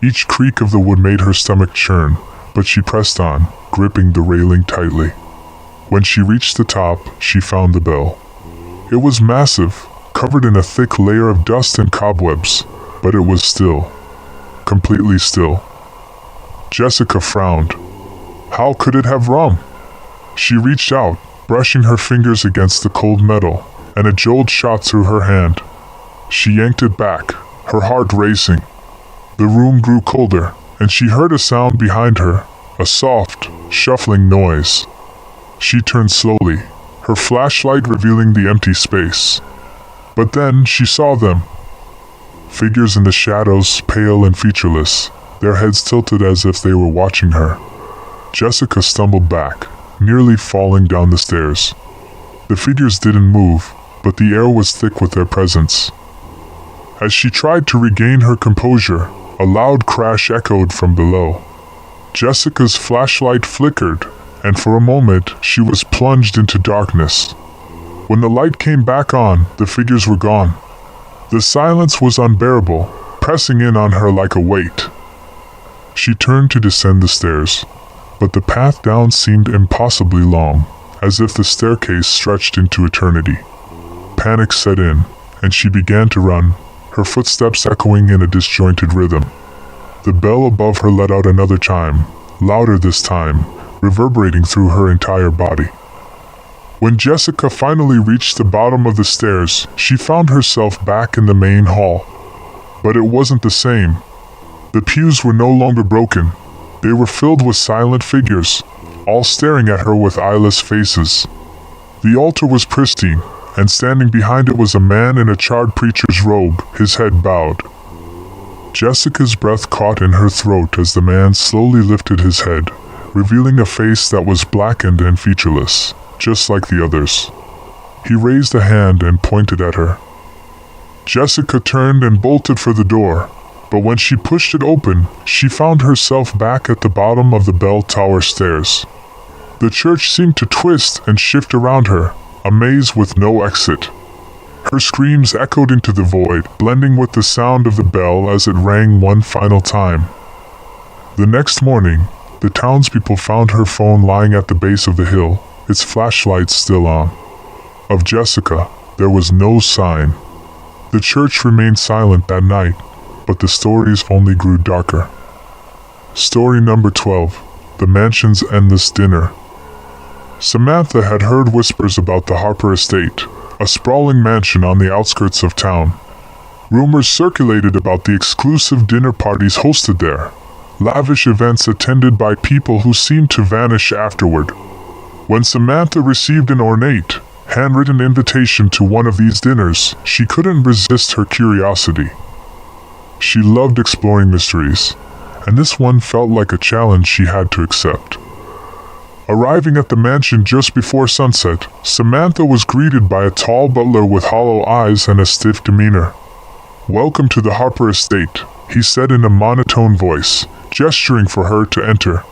Each creak of the wood made her stomach churn, but she pressed on, gripping the railing tightly. When she reached the top, she found the bell. It was massive, covered in a thick layer of dust and cobwebs, but it was still. Completely still. Jessica frowned. How could it have rung? She reached out, brushing her fingers against the cold metal, and a jolt shot through her hand. She yanked it back, her heart racing. The room grew colder, and she heard a sound behind her, a soft, shuffling noise. She turned slowly, her flashlight revealing the empty space. But then she saw them. Figures in the shadows, pale and featureless, their heads tilted as if they were watching her. Jessica stumbled back, nearly falling down the stairs. The figures didn't move, but the air was thick with their presence. As she tried to regain her composure, a loud crash echoed from below. Jessica's flashlight flickered, and for a moment she was plunged into darkness. When the light came back on, the figures were gone. The silence was unbearable, pressing in on her like a weight. She turned to descend the stairs, but the path down seemed impossibly long, as if the staircase stretched into eternity. Panic set in, and she began to run, her footsteps echoing in a disjointed rhythm. The bell above her let out another chime, louder this time, reverberating through her entire body. When Jessica finally reached the bottom of the stairs, she found herself back in the main hall. But it wasn't the same. The pews were no longer broken. They were filled with silent figures, all staring at her with eyeless faces. The altar was pristine, and standing behind it was a man in a charred preacher's robe, his head bowed. Jessica's breath caught in her throat as the man slowly lifted his head, revealing a face that was blackened and featureless, just like the others. He raised a hand and pointed at her. Jessica turned and bolted for the door, but when she pushed it open, she found herself back at the bottom of the bell tower stairs. The church seemed to twist and shift around her, a maze with no exit. Her screams echoed into the void, blending with the sound of the bell as it rang one final time. The next morning, the townspeople found her phone lying at the base of the hill, its flashlight still on. Of Jessica, there was no sign. The church remained silent that night, but the stories only grew darker. Story number 12, The Mansion's Endless Dinner. Samantha had heard whispers about the Harper estate, a sprawling mansion on the outskirts of town. Rumors circulated about the exclusive dinner parties hosted there, lavish events attended by people who seemed to vanish afterward. When Samantha received an ornate, handwritten invitation to one of these dinners, she couldn't resist her curiosity. She loved exploring mysteries, and this one felt like a challenge she had to accept. Arriving at the mansion just before sunset, Samantha was greeted by a tall butler with hollow eyes and a stiff demeanor. "Welcome to the Harper estate," he said in a monotone voice, gesturing for her to enter.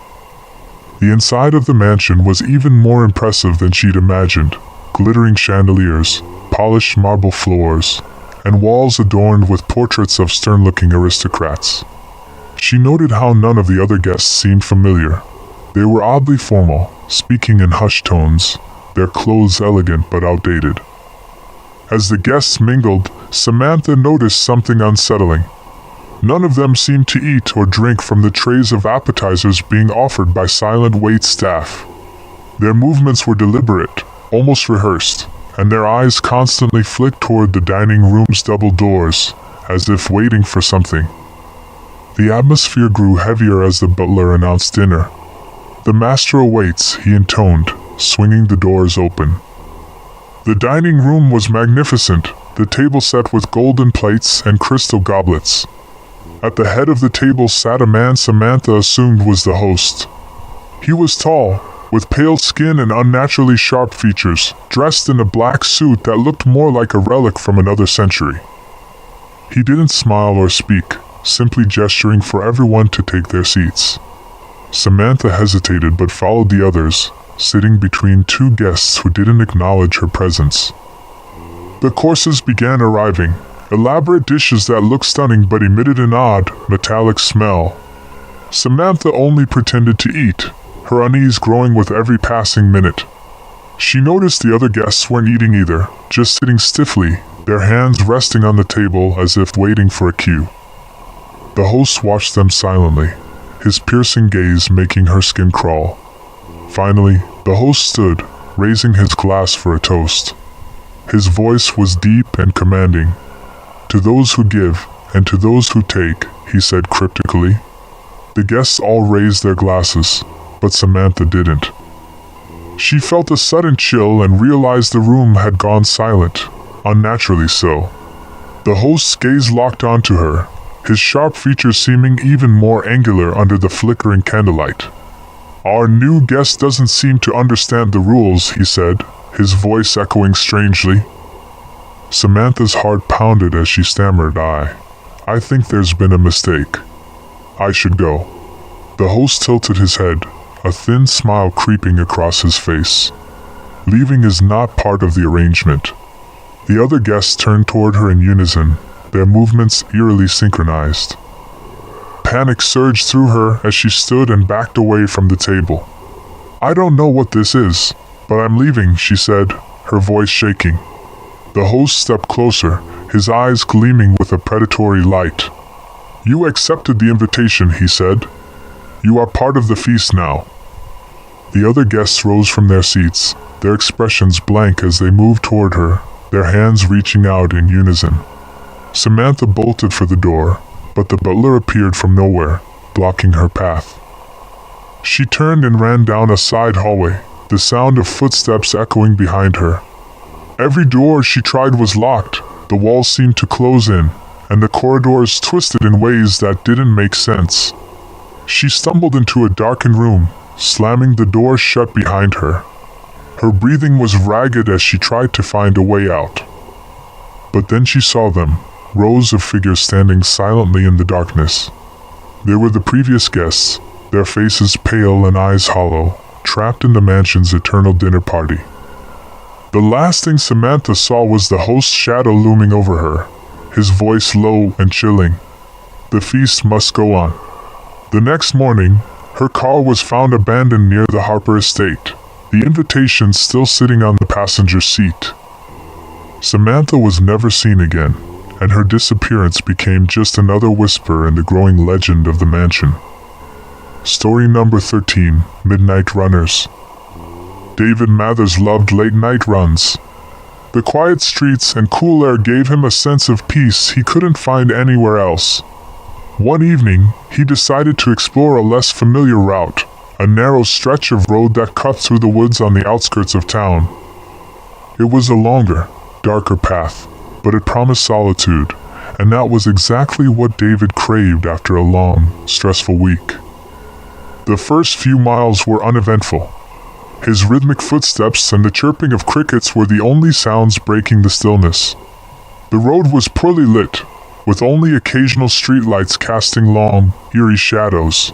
The inside of the mansion was even more impressive than she'd imagined. Glittering chandeliers, polished marble floors, and walls adorned with portraits of stern-looking aristocrats. She noted how none of the other guests seemed familiar. They were oddly formal, speaking in hushed tones, their clothes elegant but outdated. As the guests mingled, Samantha noticed something unsettling. None of them seemed to eat or drink from the trays of appetizers being offered by silent wait staff. Their movements were deliberate, almost rehearsed, and their eyes constantly flicked toward the dining room's double doors, as if waiting for something. The atmosphere grew heavier as the butler announced dinner. "The master awaits," he intoned, swinging the doors open. The dining room was magnificent, the table set with golden plates and crystal goblets. At the head of the table sat a man Samantha assumed was the host. He was tall, with pale skin and unnaturally sharp features, dressed in a black suit that looked more like a relic from another century. He didn't smile or speak, simply gesturing for everyone to take their seats. Samantha hesitated but followed the others, sitting between two guests who didn't acknowledge her presence. The courses began arriving, elaborate dishes that looked stunning but emitted an odd, metallic smell. Samantha only pretended to eat, her unease growing with every passing minute. She noticed the other guests weren't eating either, just sitting stiffly, their hands resting on the table as if waiting for a cue. The host watched them silently, his piercing gaze making her skin crawl. Finally, the host stood, raising his glass for a toast. His voice was deep and commanding. "To those who give, and to those who take," he said cryptically. The guests all raised their glasses, but Samantha didn't. She felt a sudden chill and realized the room had gone silent, unnaturally so. The host's gaze locked onto her, his sharp features seeming even more angular under the flickering candlelight. "Our new guest doesn't seem to understand the rules," he said, his voice echoing strangely. Samantha's heart pounded as she stammered, I think there's been a mistake. I should go." The host tilted his head, a thin smile creeping across his face. "Leaving is not part of the arrangement." The other guests turned toward her in unison, their movements eerily synchronized. Panic surged through her as she stood and backed away from the table. "I don't know what this is, but I'm leaving," she said, her voice shaking. The host stepped closer, his eyes gleaming with a predatory light. "You accepted the invitation," he said. "You are part of the feast now." The other guests rose from their seats, their expressions blank as they moved toward her, their hands reaching out in unison. Samantha bolted for the door, but the butler appeared from nowhere, blocking her path. She turned and ran down a side hallway, the sound of footsteps echoing behind her. Every door she tried was locked, the walls seemed to close in, and the corridors twisted in ways that didn't make sense. She stumbled into a darkened room, slamming the door shut behind her. Her breathing was ragged as she tried to find a way out. But then she saw them, rows of figures standing silently in the darkness. They were the previous guests, their faces pale and eyes hollow, trapped in the mansion's eternal dinner party. The last thing Samantha saw was the host's shadow looming over her, his voice low and chilling. The feast must go on. The next morning, her car was found abandoned near the Harper estate, the invitation still sitting on the passenger seat. Samantha was never seen again, and her disappearance became just another whisper in the growing legend of the mansion. Story number 13, Midnight Runners. David Mathers loved late-night runs. The quiet streets and cool air gave him a sense of peace he couldn't find anywhere else. One evening, he decided to explore a less familiar route, a narrow stretch of road that cut through the woods on the outskirts of town. It was a longer, darker path, but it promised solitude, and that was exactly what David craved after a long, stressful week. The first few miles were uneventful. His rhythmic footsteps and the chirping of crickets were the only sounds breaking the stillness. The road was poorly lit, with only occasional streetlights casting long, eerie shadows.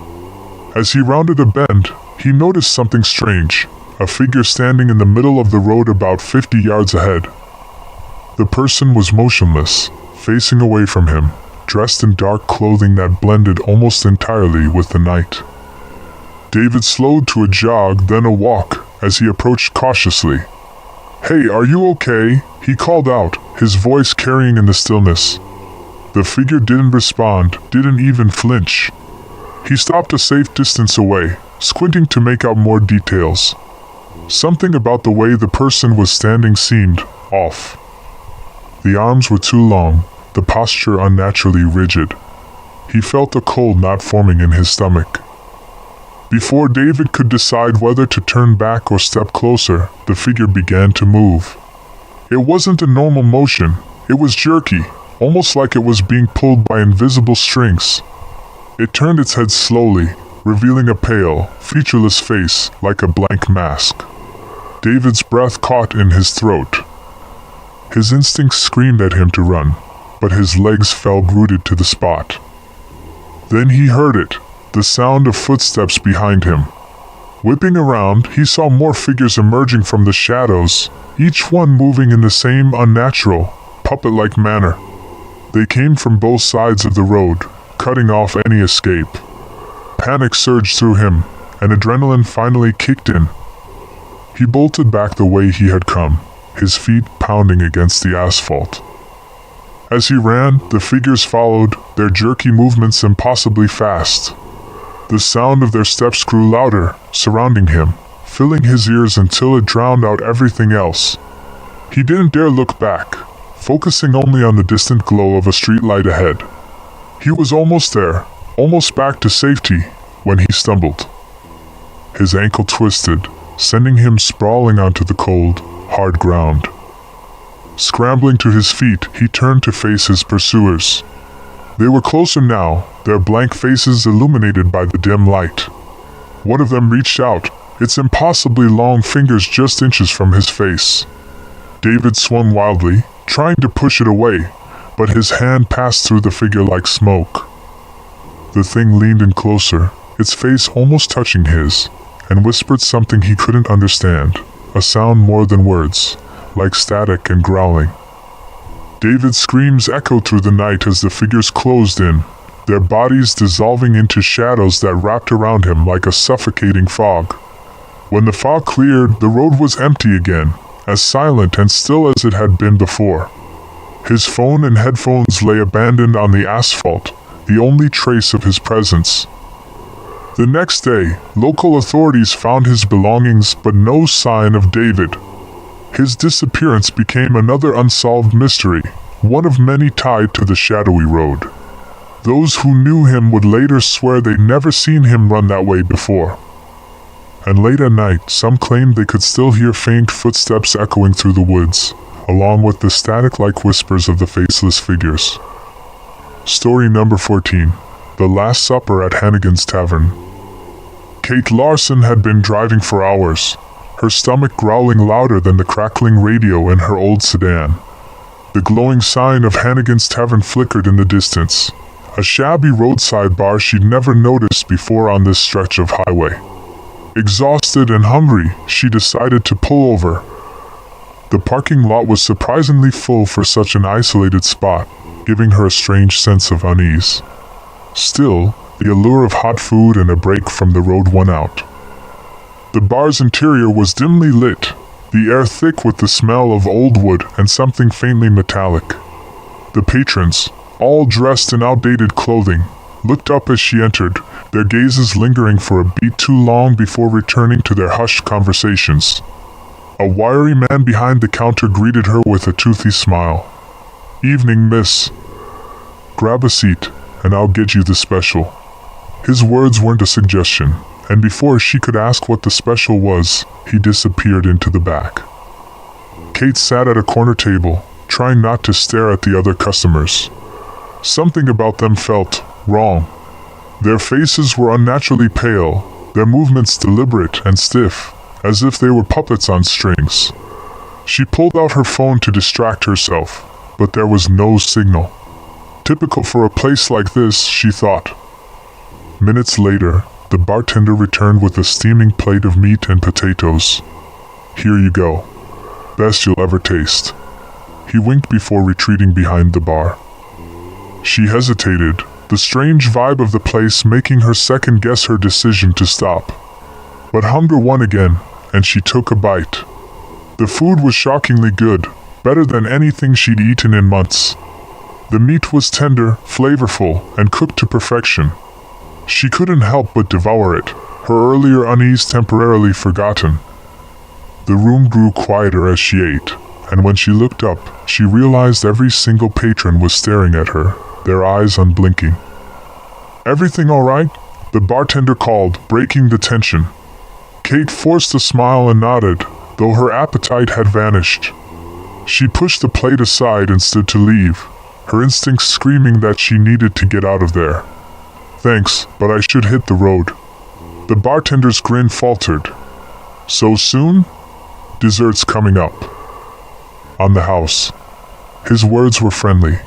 As he rounded a bend, he noticed something strange, a figure standing in the middle of the road about 50 yards ahead. The person was motionless, facing away from him, dressed in dark clothing that blended almost entirely with the night. David slowed to a jog, then a walk, as he approached cautiously. "Hey, are you okay?" he called out, his voice carrying in the stillness. The figure didn't respond, didn't even flinch. He stopped a safe distance away, squinting to make out more details. Something about the way the person was standing seemed off. The arms were too long, the posture unnaturally rigid. he felt a cold knot forming in his stomach. Before David could decide whether to turn back or step closer, the figure began to move. It wasn't a normal motion, it was jerky, almost like it was being pulled by invisible strings. It turned its head slowly, revealing a pale, featureless face like a blank mask. David's breath caught in his throat. His instincts screamed at him to run, but his legs fell rooted to the spot. Then he heard it, the sound of footsteps behind him. Whipping around, he saw more figures emerging from the shadows, each one moving in the same unnatural, puppet-like manner. They came from both sides of the road, cutting off any escape. Panic surged through him, and adrenaline finally kicked in. He bolted back the way he had come, his feet pounding against the asphalt. As he ran, the figures followed, their jerky movements impossibly fast. The sound of their steps grew louder, surrounding him, filling his ears until it drowned out everything else. He didn't dare look back, focusing only on the distant glow of a streetlight ahead. He was almost there, almost back to safety, when he stumbled. His ankle twisted, sending him sprawling onto the cold, hard ground. Scrambling to his feet, he turned to face his pursuers. They were closer now, their blank faces illuminated by the dim light. One of them reached out, its impossibly long fingers just inches from his face. David swung wildly, trying to push it away, but his hand passed through the figure like smoke. The thing leaned in closer, its face almost touching his, and whispered something he couldn't understand, a sound more than words, like static and growling. David's screams echoed through the night as the figures closed in, their bodies dissolving into shadows that wrapped around him like a suffocating fog. When the fog cleared, the road was empty again, as silent and still as it had been before. His phone and headphones lay abandoned on the asphalt, the only trace of his presence. The next day, local authorities found his belongings but no sign of David. His disappearance became another unsolved mystery, one of many tied to the shadowy road. Those who knew him would later swear they'd never seen him run that way before. And late at night, some claimed they could still hear faint footsteps echoing through the woods, along with the static-like whispers of the faceless figures. Story number 14. The Last Supper at Hannigan's Tavern. Kate Larson had been driving for hours, her stomach growling louder than the crackling radio in her old sedan. The glowing sign of Hannigan's Tavern flickered in the distance, a shabby roadside bar she'd never noticed before on this stretch of highway. Exhausted and hungry, she decided to pull over. The parking lot was surprisingly full for such an isolated spot, giving her a strange sense of unease. Still, the allure of hot food and a break from the road won out. The bar's interior was dimly lit, the air thick with the smell of old wood and something faintly metallic. The patrons, all dressed in outdated clothing, looked up as she entered, their gazes lingering for a beat too long before returning to their hushed conversations. A wiry man behind the counter greeted her with a toothy smile. "Evening, miss. Grab a seat, and I'll get you the special." His words weren't a suggestion, and before she could ask what the special was, he disappeared into the back. Kate sat at a corner table, trying not to stare at the other customers. Something about them felt wrong. Their faces were unnaturally pale, their movements deliberate and stiff, as if they were puppets on strings. She pulled out her phone to distract herself, but there was no signal. Typical for a place like this, she thought. Minutes later, the bartender returned with a steaming plate of meat and potatoes. "Here you go. Best you'll ever taste." He winked before retreating behind the bar. She hesitated, the strange vibe of the place making her second-guess her decision to stop. But hunger won again, and she took a bite. The food was shockingly good, better than anything she'd eaten in months. The meat was tender, flavorful, and cooked to perfection. She couldn't help but devour it, her earlier unease temporarily forgotten. The room grew quieter as she ate, and when she looked up, she realized every single patron was staring at her, their eyes unblinking. Everything all right? The bartender called, breaking the tension. Kate forced a smile and nodded, though her appetite had vanished. She pushed the plate aside and stood to leave, her instincts screaming that she needed to get out of there. Thanks, but I should hit the road. The bartender's grin faltered. So soon? Dessert's coming up. On the house. His words were friendly,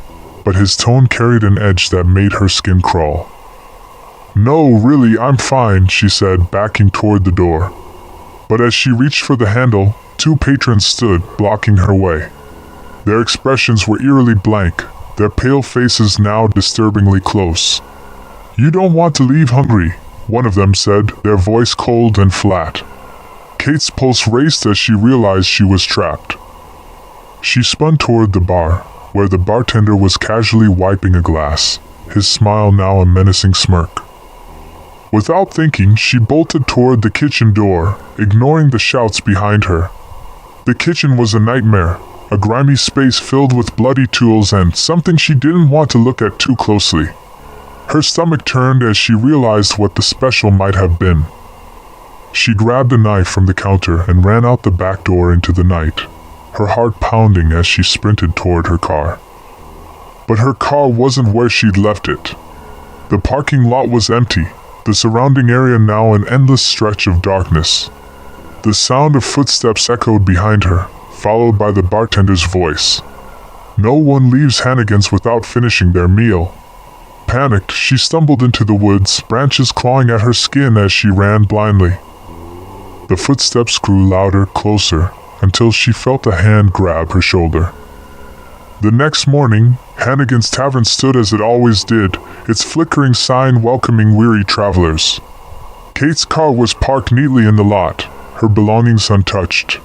but his tone carried an edge that made her skin crawl. No, really, I'm fine, she said, backing toward the door. But as she reached for the handle, 2 patrons stood, blocking her way. Their expressions were eerily blank, their pale faces now disturbingly close. You don't want to leave hungry, one of them said, their voice cold and flat. Kate's pulse raced as she realized she was trapped. She spun toward the bar, where the bartender was casually wiping a glass, his smile now a menacing smirk. Without thinking, she bolted toward the kitchen door, ignoring the shouts behind her. The kitchen was a nightmare, a grimy space filled with bloody tools and something she didn't want to look at too closely. Her stomach turned as she realized what the special might have been. She grabbed a knife from the counter and ran out the back door into the night, her heart pounding as she sprinted toward her car. But her car wasn't where she'd left it. The parking lot was empty, the surrounding area now an endless stretch of darkness. The sound of footsteps echoed behind her, followed by the bartender's voice. No one leaves Hannigan's without finishing their meal. Panicked, she stumbled into the woods, branches clawing at her skin as she ran blindly. The footsteps grew louder, closer, until she felt a hand grab her shoulder. The next morning, Hannigan's Tavern stood as it always did, its flickering sign welcoming weary travelers. Kate's car was parked neatly in the lot, her belongings untouched.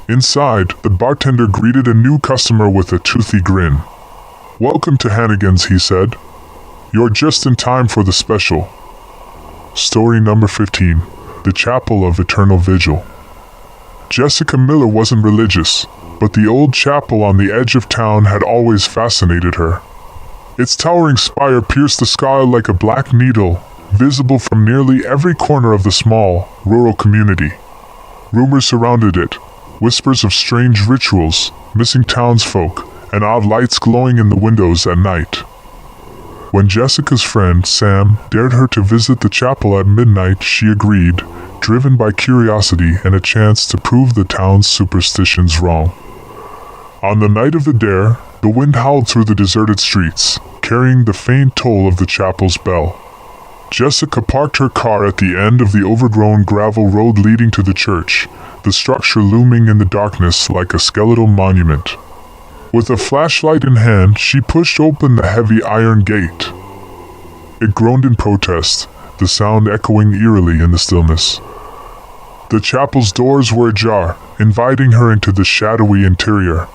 Inside, the bartender greeted a new customer with a toothy grin. "Welcome to Hannigan's," he said. "You're just in time for the special." Story number 15. The Chapel of Eternal Vigil. Jessica Miller wasn't religious, but the old chapel on the edge of town had always fascinated her. Its towering spire pierced the sky like a black needle, visible from nearly every corner of the small, rural community. Rumors surrounded it, whispers of strange rituals, missing townsfolk, and odd lights glowing in the windows at night. When Jessica's friend, Sam, dared her to visit the chapel at midnight, she agreed, driven by curiosity and a chance to prove the town's superstitions wrong. On the night of the dare, the wind howled through the deserted streets, carrying the faint toll of the chapel's bell. Jessica parked her car at the end of the overgrown gravel road leading to the church, the structure looming in the darkness like a skeletal monument. With a flashlight in hand, she pushed open the heavy iron gate. It groaned in protest, the sound echoing eerily in the stillness. The chapel's doors were ajar, inviting her into the shadowy interior.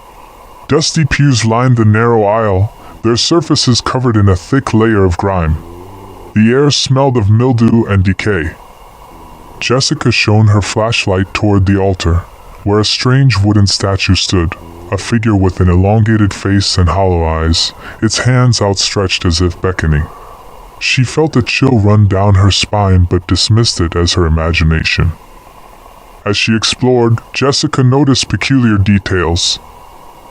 Dusty pews lined the narrow aisle, their surfaces covered in a thick layer of grime. The air smelled of mildew and decay. Jessica shone her flashlight toward the altar, where a strange wooden statue stood, a figure with an elongated face and hollow eyes, its hands outstretched as if beckoning. She felt a chill run down her spine but dismissed it as her imagination. As she explored, Jessica noticed peculiar details.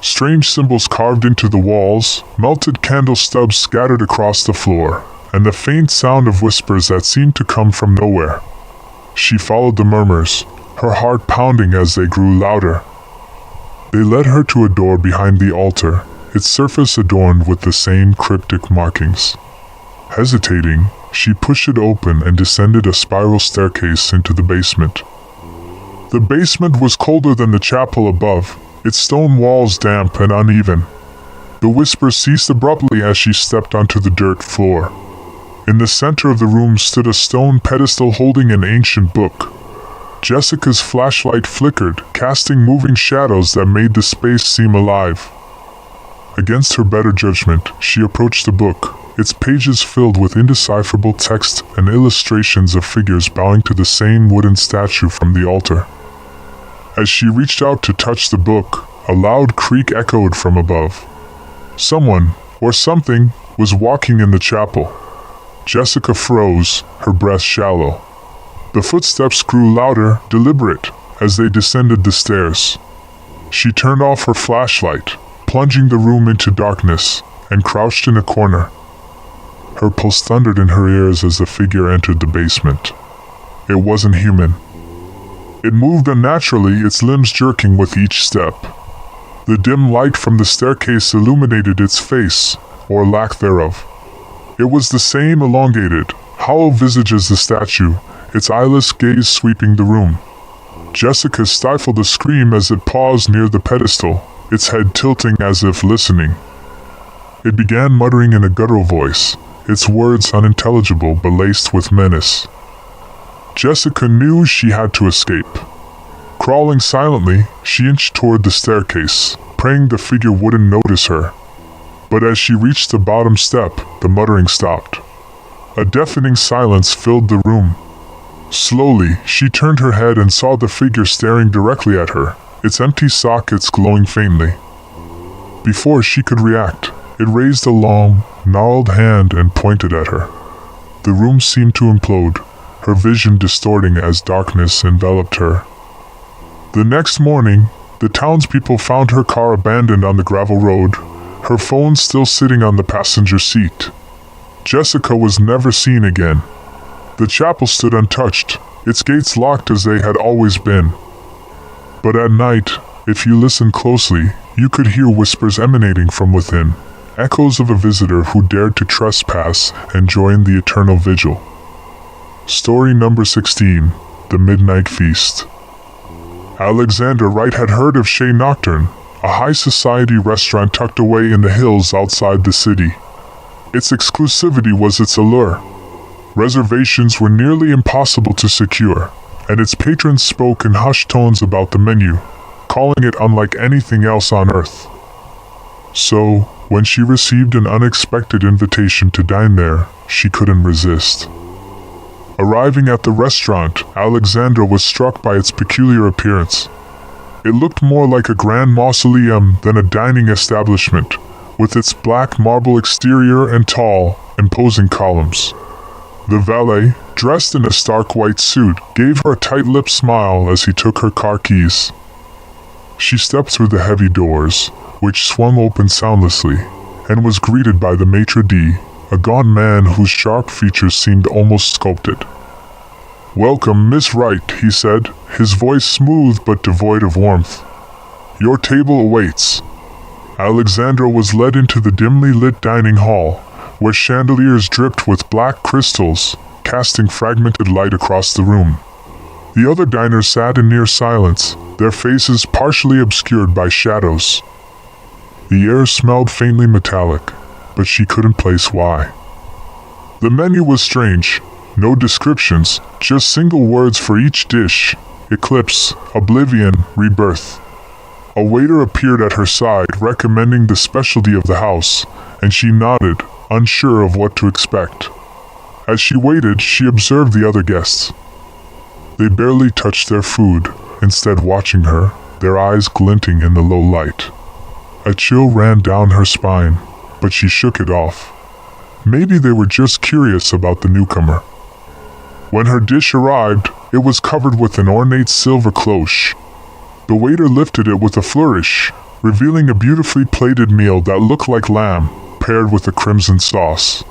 Strange symbols carved into the walls, melted candle stubs scattered across the floor, and the faint sound of whispers that seemed to come from nowhere. She followed the murmurs, her heart pounding as they grew louder. They led her to a door behind the altar, its surface adorned with the same cryptic markings. Hesitating, she pushed it open and descended a spiral staircase into the basement. The basement was colder than the chapel above, its stone walls damp and uneven. The whispers ceased abruptly as she stepped onto the dirt floor. In the center of the room stood a stone pedestal holding an ancient book. Jessica's flashlight flickered, casting moving shadows that made the space seem alive. Against her better judgment, she approached the book, its pages filled with indecipherable text and illustrations of figures bowing to the same wooden statue from the altar. As she reached out to touch the book, a loud creak echoed from above. Someone, or something, was walking in the chapel. Jessica froze, her breath shallow. The footsteps grew louder, deliberate, as they descended the stairs. She turned off her flashlight, plunging the room into darkness, and crouched in a corner. Her pulse thundered in her ears as the figure entered the basement. It wasn't human. It moved unnaturally, its limbs jerking with each step. The dim light from the staircase illuminated its face, or lack thereof. It was the same elongated, hollow visage as the statue, its eyeless gaze sweeping the room. Jessica stifled a scream as it paused near the pedestal, its head tilting as if listening. It began muttering in a guttural voice, its words unintelligible but laced with menace. Jessica knew she had to escape. Crawling silently, she inched toward the staircase, praying the figure wouldn't notice her. But as she reached the bottom step, the muttering stopped. A deafening silence filled the room. Slowly, she turned her head and saw the figure staring directly at her, its empty sockets glowing faintly. Before she could react, it raised a long, gnarled hand and pointed at her. The room seemed to implode, her vision distorting as darkness enveloped her. The next morning, the townspeople found her car abandoned on the gravel road, her phone still sitting on the passenger seat. Jessica was never seen again. The chapel stood untouched, its gates locked as they had always been. But at night, if you listened closely, you could hear whispers emanating from within, echoes of a visitor who dared to trespass and join the eternal vigil. Story number 16, The Midnight Feast. Alexandra Wright had heard of Chez Nocturne, a high-society restaurant tucked away in the hills outside the city. Its exclusivity was its allure. Reservations were nearly impossible to secure, and its patrons spoke in hushed tones about the menu, calling it unlike anything else on earth. So, when she received an unexpected invitation to dine there, she couldn't resist. Arriving at the restaurant, Alexandra was struck by its peculiar appearance. It looked more like a grand mausoleum than a dining establishment, with its black marble exterior and tall, imposing columns. The valet, dressed in a stark white suit, gave her a tight-lipped smile as he took her car keys. She stepped through the heavy doors, which swung open soundlessly, and was greeted by the maitre d', a gaunt man whose sharp features seemed almost sculpted. "Welcome, Miss Wright," he said, his voice smooth but devoid of warmth. "Your table awaits." Alexandra was led into the dimly lit dining hall, where chandeliers dripped with black crystals, casting fragmented light across the room. The other diners sat in near silence, their faces partially obscured by shadows. The air smelled faintly metallic, but she couldn't place why. The menu was strange. No descriptions, just single words for each dish: eclipse, oblivion, rebirth. A waiter appeared at her side recommending the specialty of the house, and she nodded, unsure of what to expect. As she waited, she observed the other guests. They barely touched their food, instead watching her, their eyes glinting in the low light. A chill ran down her spine, but she shook it off. Maybe they were just curious about the newcomer. When her dish arrived, it was covered with an ornate silver cloche. The waiter lifted it with a flourish, revealing a beautifully plated meal that looked like lamb, paired with a crimson sauce.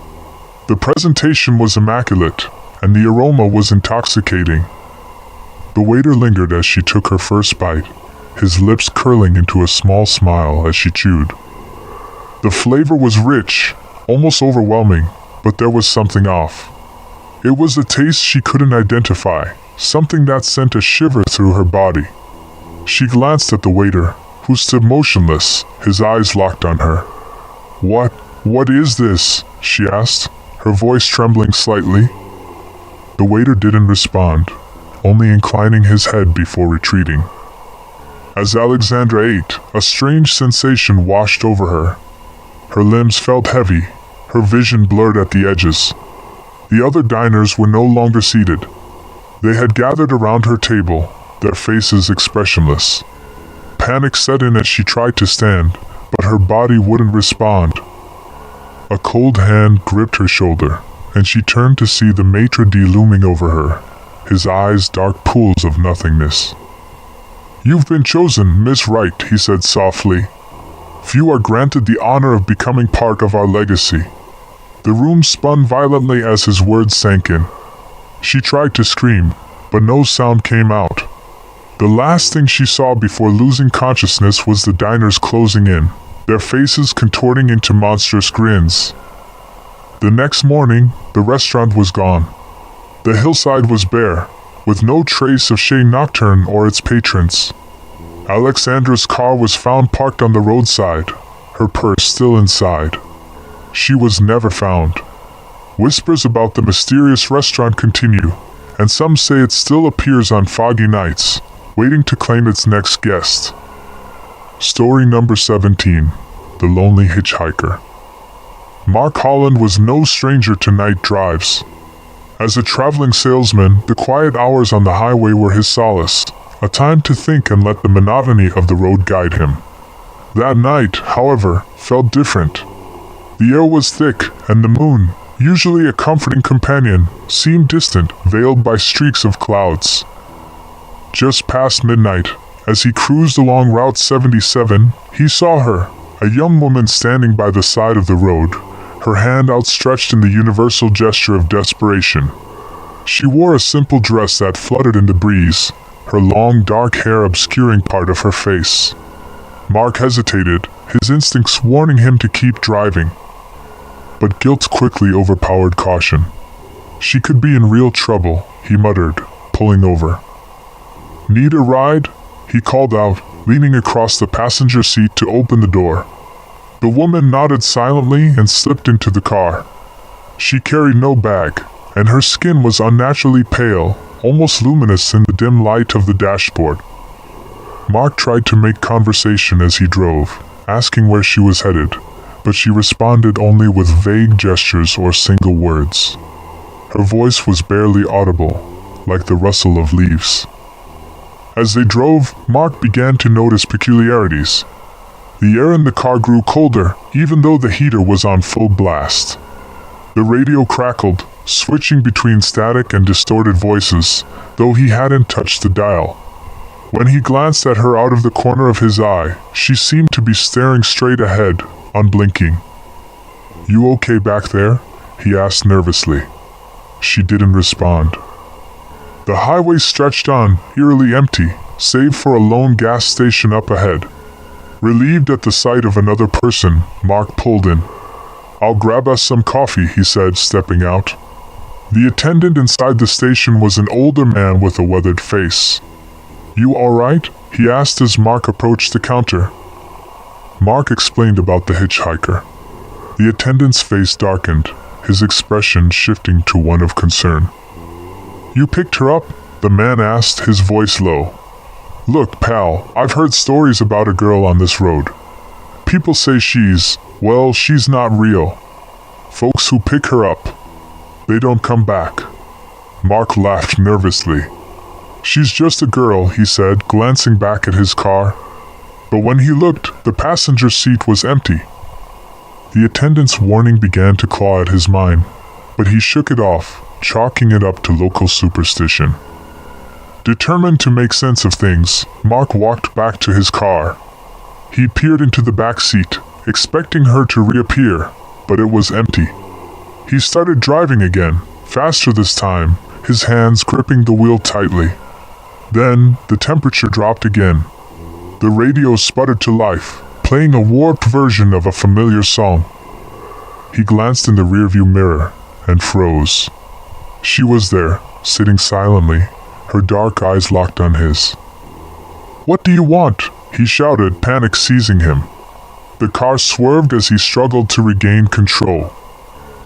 The presentation was immaculate, and the aroma was intoxicating. The waiter lingered as she took her first bite, his lips curling into a small smile as she chewed. The flavor was rich, almost overwhelming, but there was something off. It was a taste she couldn't identify, something that sent a shiver through her body. She glanced at the waiter, who stood motionless, his eyes locked on her. What is this?" she asked, her voice trembling slightly. The waiter didn't respond, only inclining his head before retreating. As Alexandra ate, a strange sensation washed over her. Her limbs felt heavy, her vision blurred at the edges. The other diners were no longer seated. They had gathered around her table, their faces expressionless. Panic set in as she tried to stand, but her body wouldn't respond. A cold hand gripped her shoulder, and she turned to see the maitre d' looming over her, his eyes dark pools of nothingness. "You've been chosen, Miss Wright," he said softly. "Few are granted the honor of becoming part of our legacy." The room spun violently as his words sank in. She tried to scream, but no sound came out. The last thing she saw before losing consciousness was the diners closing in, their faces contorting into monstrous grins. The next morning, the restaurant was gone. The hillside was bare, with no trace of Chez Nocturne or its patrons. Alexandra's car was found parked on the roadside, her purse still inside. She was never found. Whispers about the mysterious restaurant continue, and some say it still appears on foggy nights, waiting to claim its next guest. Story number 17. The Lonely Hitchhiker. Mark Holland was no stranger to night drives. As a traveling salesman, the quiet hours on the highway were his solace, a time to think and let the monotony of the road guide him. That night, however, felt different. The air was thick, and the moon, usually a comforting companion, seemed distant, veiled by streaks of clouds. Just past midnight, as he cruised along Route 77, he saw her, a young woman standing by the side of the road, her hand outstretched in the universal gesture of desperation. She wore a simple dress that fluttered in the breeze, her long dark hair obscuring part of her face. Mark hesitated, his instincts warning him to keep driving. But guilt quickly overpowered caution. She could be in real trouble, he muttered, pulling over. "Need a ride?" he called out, leaning across the passenger seat to open the door. The woman nodded silently and slipped into the car. She carried no bag, and her skin was unnaturally pale, almost luminous in the dim light of the dashboard. Mark tried to make conversation as he drove, asking where she was headed, but she responded only with vague gestures or single words. Her voice was barely audible, like the rustle of leaves. As they drove, Mark began to notice peculiarities. The air in the car grew colder, even though the heater was on full blast. The radio crackled, switching between static and distorted voices, though he hadn't touched the dial. When he glanced at her out of the corner of his eye, she seemed to be staring straight ahead, unblinking. "You okay back there?" he asked nervously. She didn't respond. The highway stretched on, eerily empty, save for a lone gas station up ahead. Relieved at the sight of another person, Mark pulled in. "I'll grab us some coffee," he said, stepping out. The attendant inside the station was an older man with a weathered face. "You all right?" he asked as Mark approached the counter. Mark explained about the hitchhiker. The attendant's face darkened, his expression shifting to one of concern. "You picked her up?" the man asked, his voice low. "Look, pal, I've heard stories about a girl on this road. People say she's not real. Folks who pick her up, they don't come back." Mark laughed nervously. "She's just a girl," he said, glancing back at his car. But when he looked, the passenger seat was empty. The attendant's warning began to claw at his mind, but he shook it off, chalking it up to local superstition. Determined to make sense of things, Mark walked back to his car. He peered into the back seat, expecting her to reappear, but it was empty. He started driving again, faster this time, his hands gripping the wheel tightly. Then, the temperature dropped again. The radio sputtered to life, playing a warped version of a familiar song. He glanced in the rearview mirror, and froze. She was there, sitting silently, her dark eyes locked on his. "What do you want?" he shouted, panic seizing him. The car swerved as he struggled to regain control.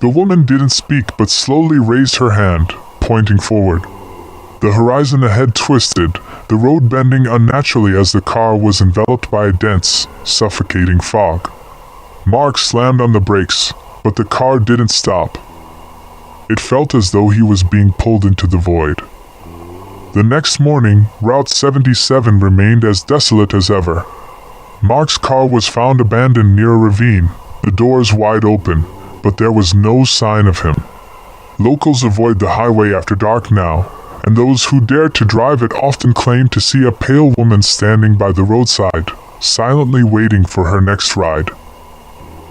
The woman didn't speak but slowly raised her hand, pointing forward. The horizon ahead twisted, the road bending unnaturally as the car was enveloped by a dense, suffocating fog. Mark slammed on the brakes, but the car didn't stop. It felt as though he was being pulled into the void. The next morning, Route 77 remained as desolate as ever. Mark's car was found abandoned near a ravine, the doors wide open, but there was no sign of him. Locals avoid the highway after dark now, and those who dare to drive it often claim to see a pale woman standing by the roadside, silently waiting for her next ride.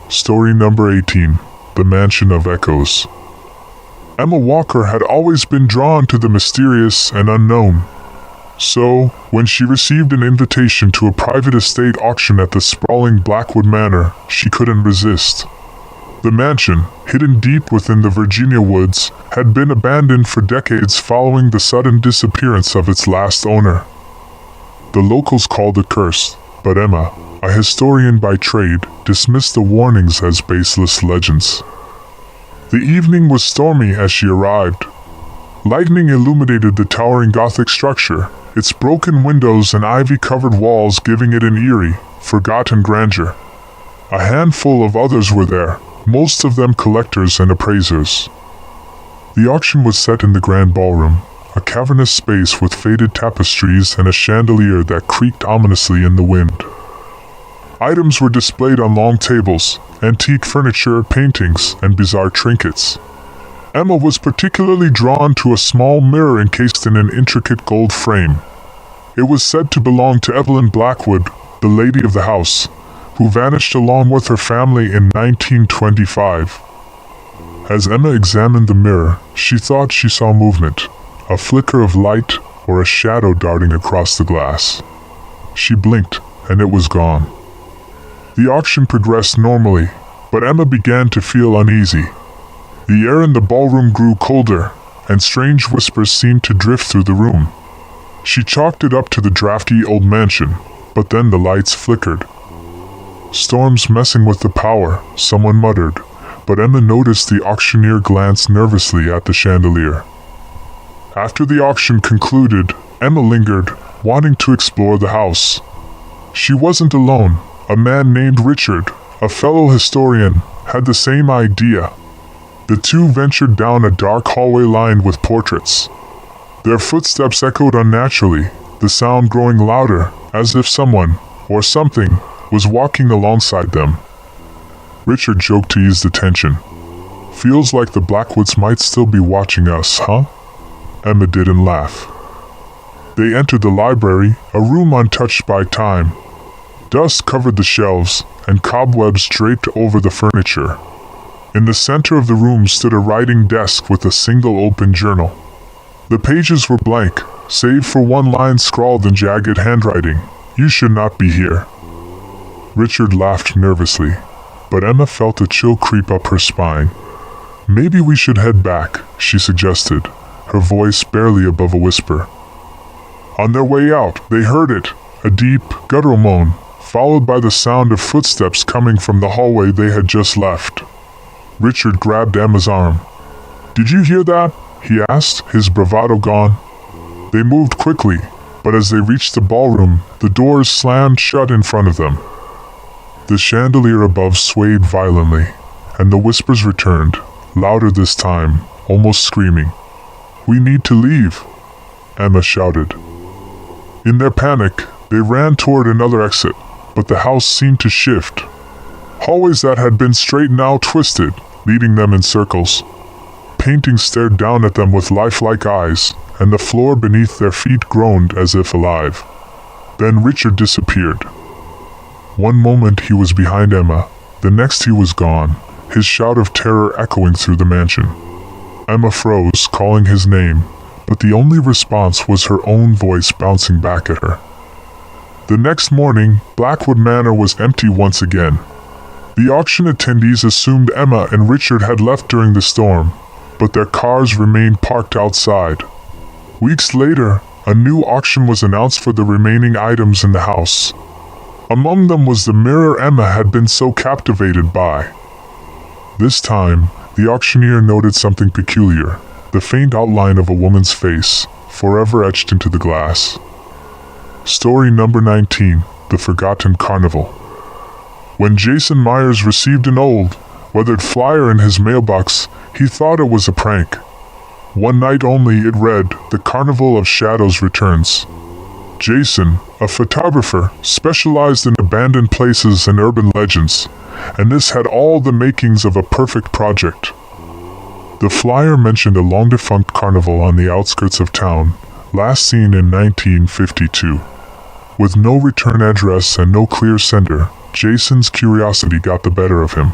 Story number 18. The Mansion of Echoes. Emma Walker had always been drawn to the mysterious and unknown. So, when she received an invitation to a private estate auction at the sprawling Blackwood Manor, she couldn't resist. The mansion, hidden deep within the Virginia woods, had been abandoned for decades following the sudden disappearance of its last owner. The locals called it cursed, but Emma, a historian by trade, dismissed the warnings as baseless legends. The evening was stormy as she arrived. Lightning illuminated the towering Gothic structure, its broken windows and ivy-covered walls giving it an eerie, forgotten grandeur. A handful of others were there, most of them collectors and appraisers. The auction was set in the grand ballroom, a cavernous space with faded tapestries and a chandelier that creaked ominously in the wind. Items were displayed on long tables, antique furniture, paintings, and bizarre trinkets. Emma was particularly drawn to a small mirror encased in an intricate gold frame. It was said to belong to Evelyn Blackwood, the lady of the house, who vanished along with her family in 1925. As Emma examined the mirror, she thought she saw movement, a flicker of light or a shadow darting across the glass. She blinked, and it was gone. The auction progressed normally, but Emma began to feel uneasy. The air in the ballroom grew colder, and strange whispers seemed to drift through the room. She chalked it up to the drafty old mansion, but then the lights flickered. "Storm's messing with the power," someone muttered, but Emma noticed the auctioneer glance nervously at the chandelier. After the auction concluded, Emma lingered, wanting to explore the house. She wasn't alone. A man named Richard, a fellow historian, had the same idea. The two ventured down a dark hallway lined with portraits. Their footsteps echoed unnaturally, the sound growing louder, as if someone, or something, was walking alongside them. Richard joked to ease the tension. "Feels like the Blackwoods might still be watching us, huh?" Emma didn't laugh. They entered the library, a room untouched by time. Dust covered the shelves, and cobwebs draped over the furniture. In the center of the room stood a writing desk with a single open journal. The pages were blank, save for one line scrawled in jagged handwriting: "You should not be here." Richard laughed nervously, but Emma felt a chill creep up her spine. "Maybe we should head back," she suggested, her voice barely above a whisper. On their way out, they heard it, a deep, guttural moan, followed by the sound of footsteps coming from the hallway they had just left. Richard grabbed Emma's arm. "Did you hear that?" he asked, his bravado gone. They moved quickly, but as they reached the ballroom, the doors slammed shut in front of them. The chandelier above swayed violently, and the whispers returned, louder this time, almost screaming. "We need to leave," Emma shouted. In their panic, they ran toward another exit, but the house seemed to shift. Hallways that had been straight now twisted, leading them in circles. Paintings stared down at them with lifelike eyes, and the floor beneath their feet groaned as if alive. Then Richard disappeared. One moment he was behind Emma, the next he was gone, his shout of terror echoing through the mansion. Emma froze, calling his name, but the only response was her own voice bouncing back at her. The next morning, Blackwood Manor was empty once again. The auction attendees assumed Emma and Richard had left during the storm, but their cars remained parked outside. Weeks later, a new auction was announced for the remaining items in the house. Among them was the mirror Emma had been so captivated by. This time, the auctioneer noted something peculiar, the faint outline of a woman's face, forever etched into the glass. Story number 19, The Forgotten Carnival. When Jason Myers received an old, weathered flyer in his mailbox, he thought it was a prank. One night only it read, "The Carnival of Shadows returns." Jason, a photographer, specialized in abandoned places and urban legends, and this had all the makings of a perfect project. The flyer mentioned a long-defunct carnival on the outskirts of town, last seen in 1952. With no return address and no clear sender, Jason's curiosity got the better of him.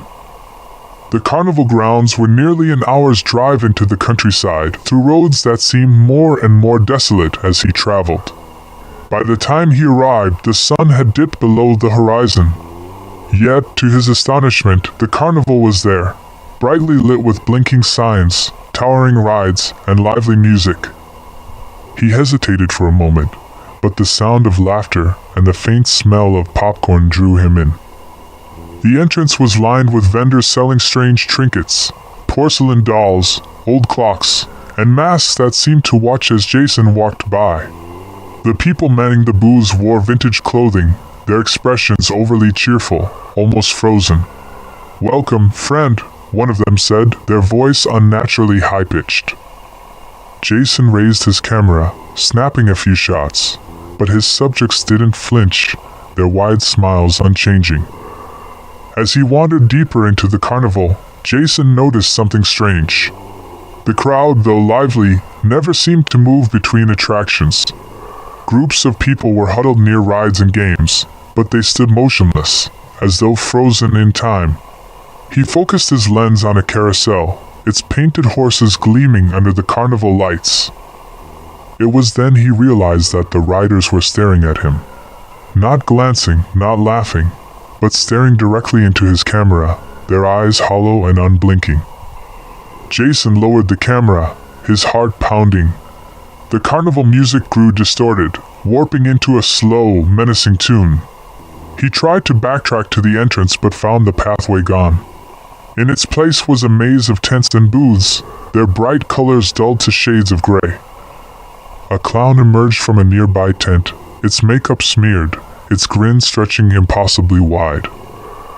The carnival grounds were nearly an hour's drive into the countryside, through roads that seemed more and more desolate as he traveled. By the time he arrived, the sun had dipped below the horizon. Yet, to his astonishment, the carnival was there, brightly lit with blinking signs, towering rides, and lively music. He hesitated for a moment, but the sound of laughter and the faint smell of popcorn drew him in. The entrance was lined with vendors selling strange trinkets, porcelain dolls, old clocks, and masks that seemed to watch as Jason walked by. The people manning the booths wore vintage clothing, their expressions overly cheerful, almost frozen. "Welcome, friend," one of them said, their voice unnaturally high-pitched. Jason raised his camera, snapping a few shots, but his subjects didn't flinch, their wide smiles unchanging. As he wandered deeper into the carnival, Jason noticed something strange. The crowd, though lively, never seemed to move between attractions. Groups of people were huddled near rides and games, but they stood motionless, as though frozen in time. He focused his lens on a carousel, its painted horses gleaming under the carnival lights. It was then he realized that the riders were staring at him. Not glancing, not laughing, but staring directly into his camera, their eyes hollow and unblinking. Jason lowered the camera, his heart pounding. The carnival music grew distorted, warping into a slow, menacing tune. He tried to backtrack to the entrance but found the pathway gone. In its place was a maze of tents and booths, their bright colors dulled to shades of gray. A clown emerged from a nearby tent, its makeup smeared, its grin stretching impossibly wide.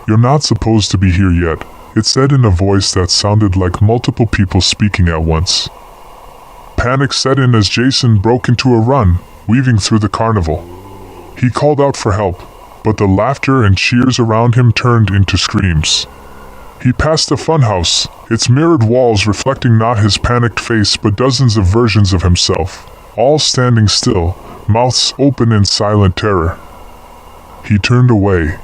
"You're not supposed to be here yet," it said in a voice that sounded like multiple people speaking at once. Panic set in as Jason broke into a run, weaving through the carnival. He called out for help, but the laughter and cheers around him turned into screams. He passed a funhouse, its mirrored walls reflecting not his panicked face but dozens of versions of himself, all standing still, mouths open in silent terror. He turned away,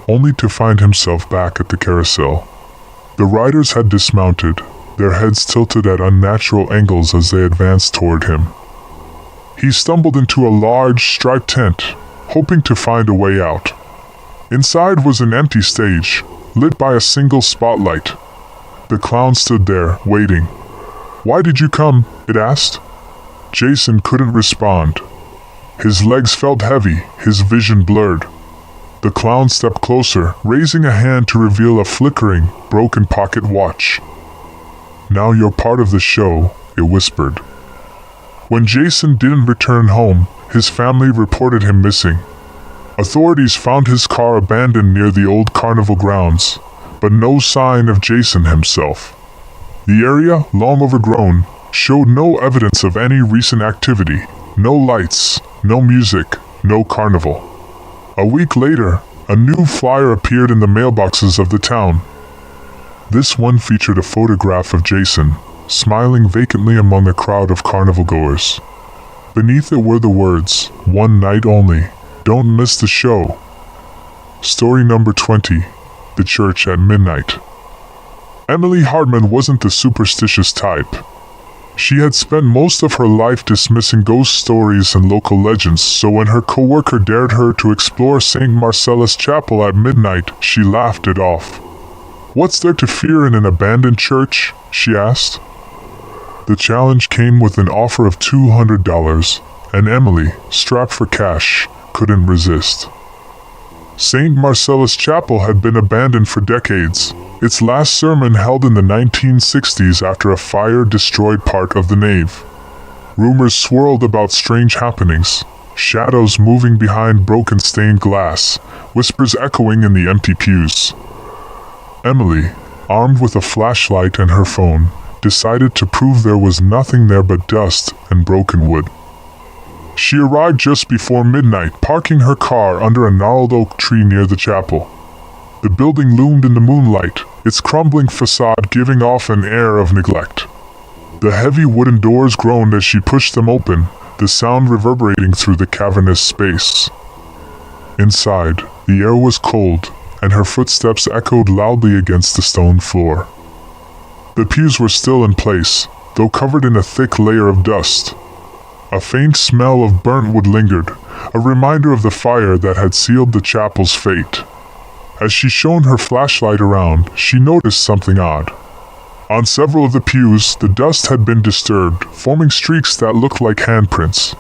only to find himself back at the carousel. The riders had dismounted, their heads tilted at unnatural angles as they advanced toward him. He stumbled into a large, striped tent, hoping to find a way out. Inside was an empty stage, lit by a single spotlight. The clown stood there, waiting. "Why did you come?" it asked. Jason couldn't respond. His legs felt heavy, his vision blurred. The clown stepped closer, raising a hand to reveal a flickering, broken pocket watch. "Now you're part of the show," it whispered. When Jason didn't return home, his family reported him missing. Authorities found his car abandoned near the old carnival grounds, but no sign of Jason himself. The area, long overgrown, showed no evidence of any recent activity. No lights, no music, no carnival. A week later, a new flyer appeared in the mailboxes of the town. This one featured a photograph of Jason, smiling vacantly among a crowd of carnival goers. Beneath it were the words, "One night only. Don't miss the show." Story number 20. The Church at Midnight. Emily Hartman wasn't the superstitious type. She had spent most of her life dismissing ghost stories and local legends, so when her coworker dared her to explore St. Marcellus Chapel at midnight, she laughed it off. "What's there to fear in an abandoned church?" she asked. The challenge came with an offer of $200, and Emily, strapped for cash, couldn't resist. St. Marcellus Chapel had been abandoned for decades, its last sermon held in the 1960s after a fire destroyed part of the nave. Rumors swirled about strange happenings, shadows moving behind broken stained glass, whispers echoing in the empty pews. Emily, armed with a flashlight and her phone, decided to prove there was nothing there but dust and broken wood. She arrived just before midnight, parking her car under a gnarled oak tree near the chapel. The building loomed in the moonlight, its crumbling facade giving off an air of neglect. The heavy wooden doors groaned as she pushed them open, the sound reverberating through the cavernous space. Inside, the air was cold, and her footsteps echoed loudly against the stone floor. The pews were still in place, though covered in a thick layer of dust. A faint smell of burnt wood lingered, a reminder of the fire that had sealed the chapel's fate. As she shone her flashlight around, she noticed something odd. On several of the pews, the dust had been disturbed, forming streaks that looked like handprints.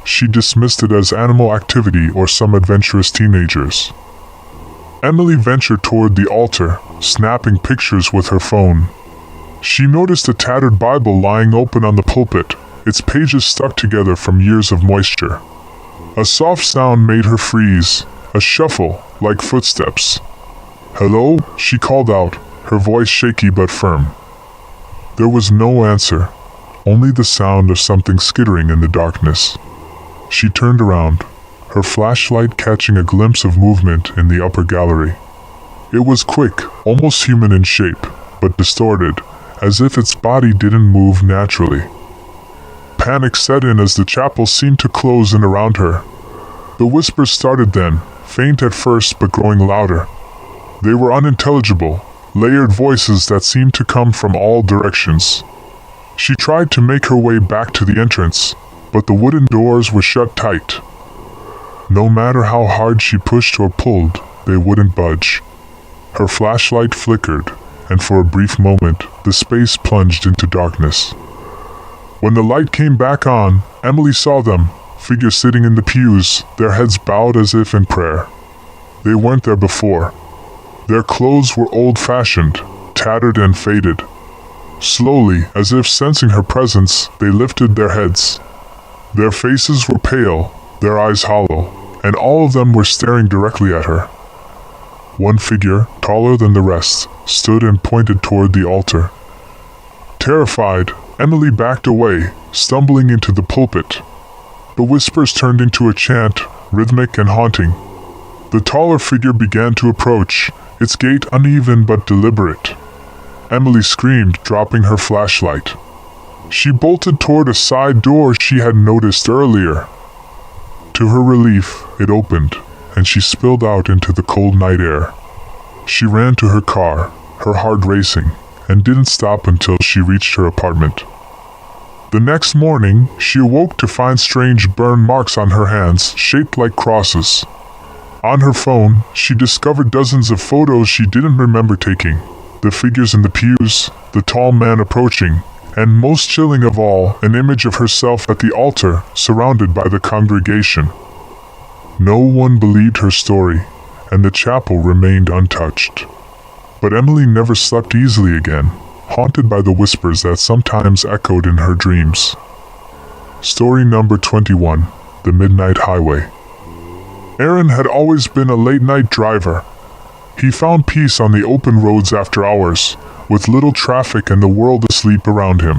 She dismissed it as animal activity or some adventurous teenagers. Emily ventured toward the altar, snapping pictures with her phone. She noticed a tattered Bible lying open on the pulpit, its pages stuck together from years of moisture. A soft sound made her freeze, a shuffle, like footsteps. "Hello?" she called out, her voice shaky but firm. There was no answer, only the sound of something skittering in the darkness. She turned around, her flashlight catching a glimpse of movement in the upper gallery. It was quick, almost human in shape, but distorted, as if its body didn't move naturally. Panic set in as the chapel seemed to close in around her. The whispers started then, faint at first but growing louder. They were unintelligible, layered voices that seemed to come from all directions. She tried to make her way back to the entrance, but the wooden doors were shut tight. No matter how hard she pushed or pulled, they wouldn't budge. Her flashlight flickered, and for a brief moment, the space plunged into darkness. When the light came back on, Emily saw them, figures sitting in the pews, their heads bowed as if in prayer. They weren't there before. Their clothes were old-fashioned, tattered and faded. Slowly, as if sensing her presence, they lifted their heads. Their faces were pale, their eyes hollow, and all of them were staring directly at her. One figure, taller than the rest, stood and pointed toward the altar. Terrified, Emily backed away, stumbling into the pulpit. The whispers turned into a chant, rhythmic and haunting. The taller figure began to approach, its gait uneven but deliberate. Emily screamed, dropping her flashlight. She bolted toward a side door she had noticed earlier. To her relief, it opened, and she spilled out into the cold night air. She ran to her car, her heart racing, and didn't stop until she reached her apartment. The next morning, she awoke to find strange burn marks on her hands, shaped like crosses. On her phone, she discovered dozens of photos she didn't remember taking. The figures in the pews, the tall man approaching, and most chilling of all, an image of herself at the altar, surrounded by the congregation. No one believed her story, and the chapel remained untouched. But Emily never slept easily again, haunted by the whispers that sometimes echoed in her dreams. Story number 21, The Midnight Highway. Aaron had always been a late-night driver. He found peace on the open roads after hours, with little traffic and the world asleep around him.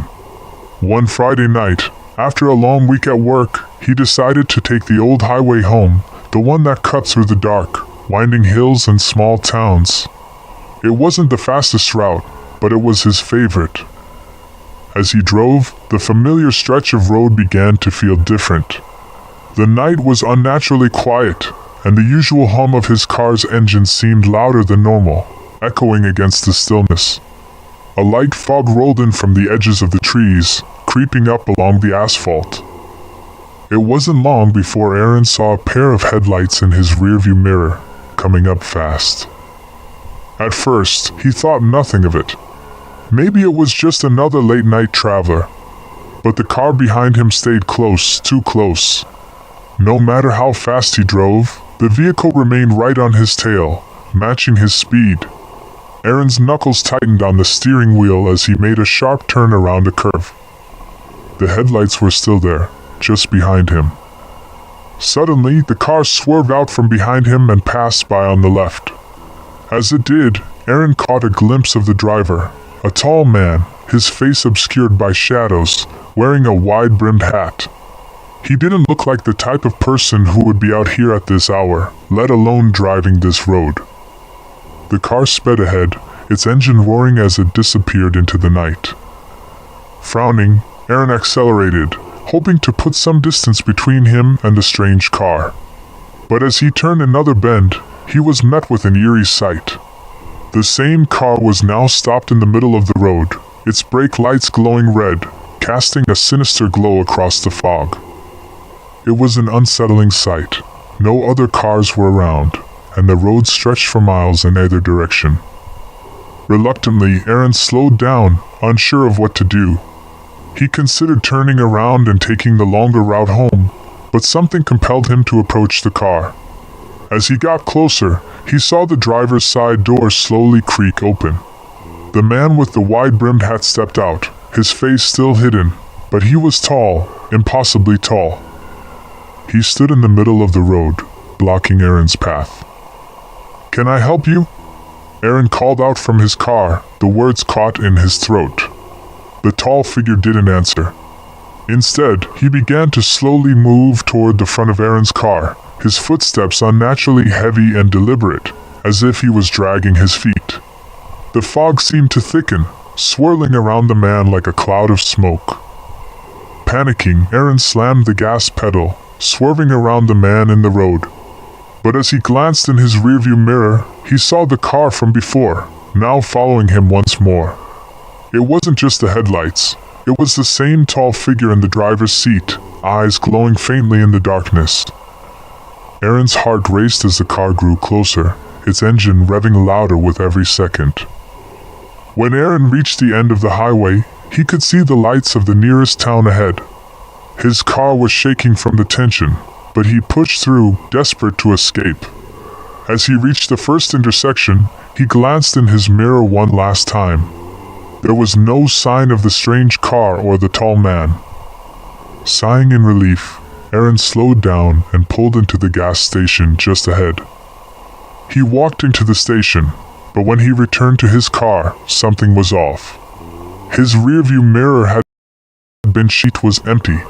One Friday night, after a long week at work, he decided to take the old highway home, the one that cut through the dark, winding hills and small towns. It wasn't the fastest route, but it was his favorite. As he drove, the familiar stretch of road began to feel different. The night was unnaturally quiet, and the usual hum of his car's engine seemed louder than normal, echoing against the stillness. A light fog rolled in from the edges of the trees, creeping up along the asphalt. It wasn't long before Aaron saw a pair of headlights in his rearview mirror, coming up fast. At first, he thought nothing of it. Maybe it was just another late-night traveler. But the car behind him stayed close, too close. No matter how fast he drove, the vehicle remained right on his tail, matching his speed. Aaron's knuckles tightened on the steering wheel as he made a sharp turn around a curve. The headlights were still there, just behind him. Suddenly, the car swerved out from behind him and passed by on the left. As it did, Aaron caught a glimpse of the driver, a tall man, his face obscured by shadows, wearing a wide-brimmed hat. He didn't look like the type of person who would be out here at this hour, let alone driving this road. The car sped ahead, its engine roaring as it disappeared into the night. Frowning, Aaron accelerated, hoping to put some distance between him and the strange car. But as he turned another bend, he was met with an eerie sight. The same car was now stopped in the middle of the road, its brake lights glowing red, casting a sinister glow across the fog. It was an unsettling sight. No other cars were around, and the road stretched for miles in either direction. Reluctantly, Aaron slowed down, unsure of what to do. He considered turning around and taking the longer route home, but something compelled him to approach the car. As he got closer, he saw the driver's side door slowly creak open. The man with the wide-brimmed hat stepped out, his face still hidden, but he was tall, impossibly tall. He stood in the middle of the road, blocking Aaron's path. "Can I help you?" Aaron called out from his car, the words caught in his throat. The tall figure didn't answer. Instead, he began to slowly move toward the front of Aaron's car, his footsteps unnaturally heavy and deliberate, as if he was dragging his feet. The fog seemed to thicken, swirling around the man like a cloud of smoke. Panicking, Aaron slammed the gas pedal, swerving around the man in the road. But as he glanced in his rearview mirror, he saw the car from before, now following him once more. It wasn't just the headlights. It was the same tall figure in the driver's seat, eyes glowing faintly in the darkness. Aaron's heart raced as the car grew closer, its engine revving louder with every second. When Aaron reached the end of the highway, he could see the lights of the nearest town ahead. His car was shaking from the tension, but he pushed through, desperate to escape. As he reached the first intersection, he glanced in his mirror one last time. There was no sign of the strange car or the tall man. Sighing in relief, Aaron slowed down and pulled into the gas station just ahead. He walked into the station, but when he returned to his car, something was off. His rearview mirror had been sheet was empty,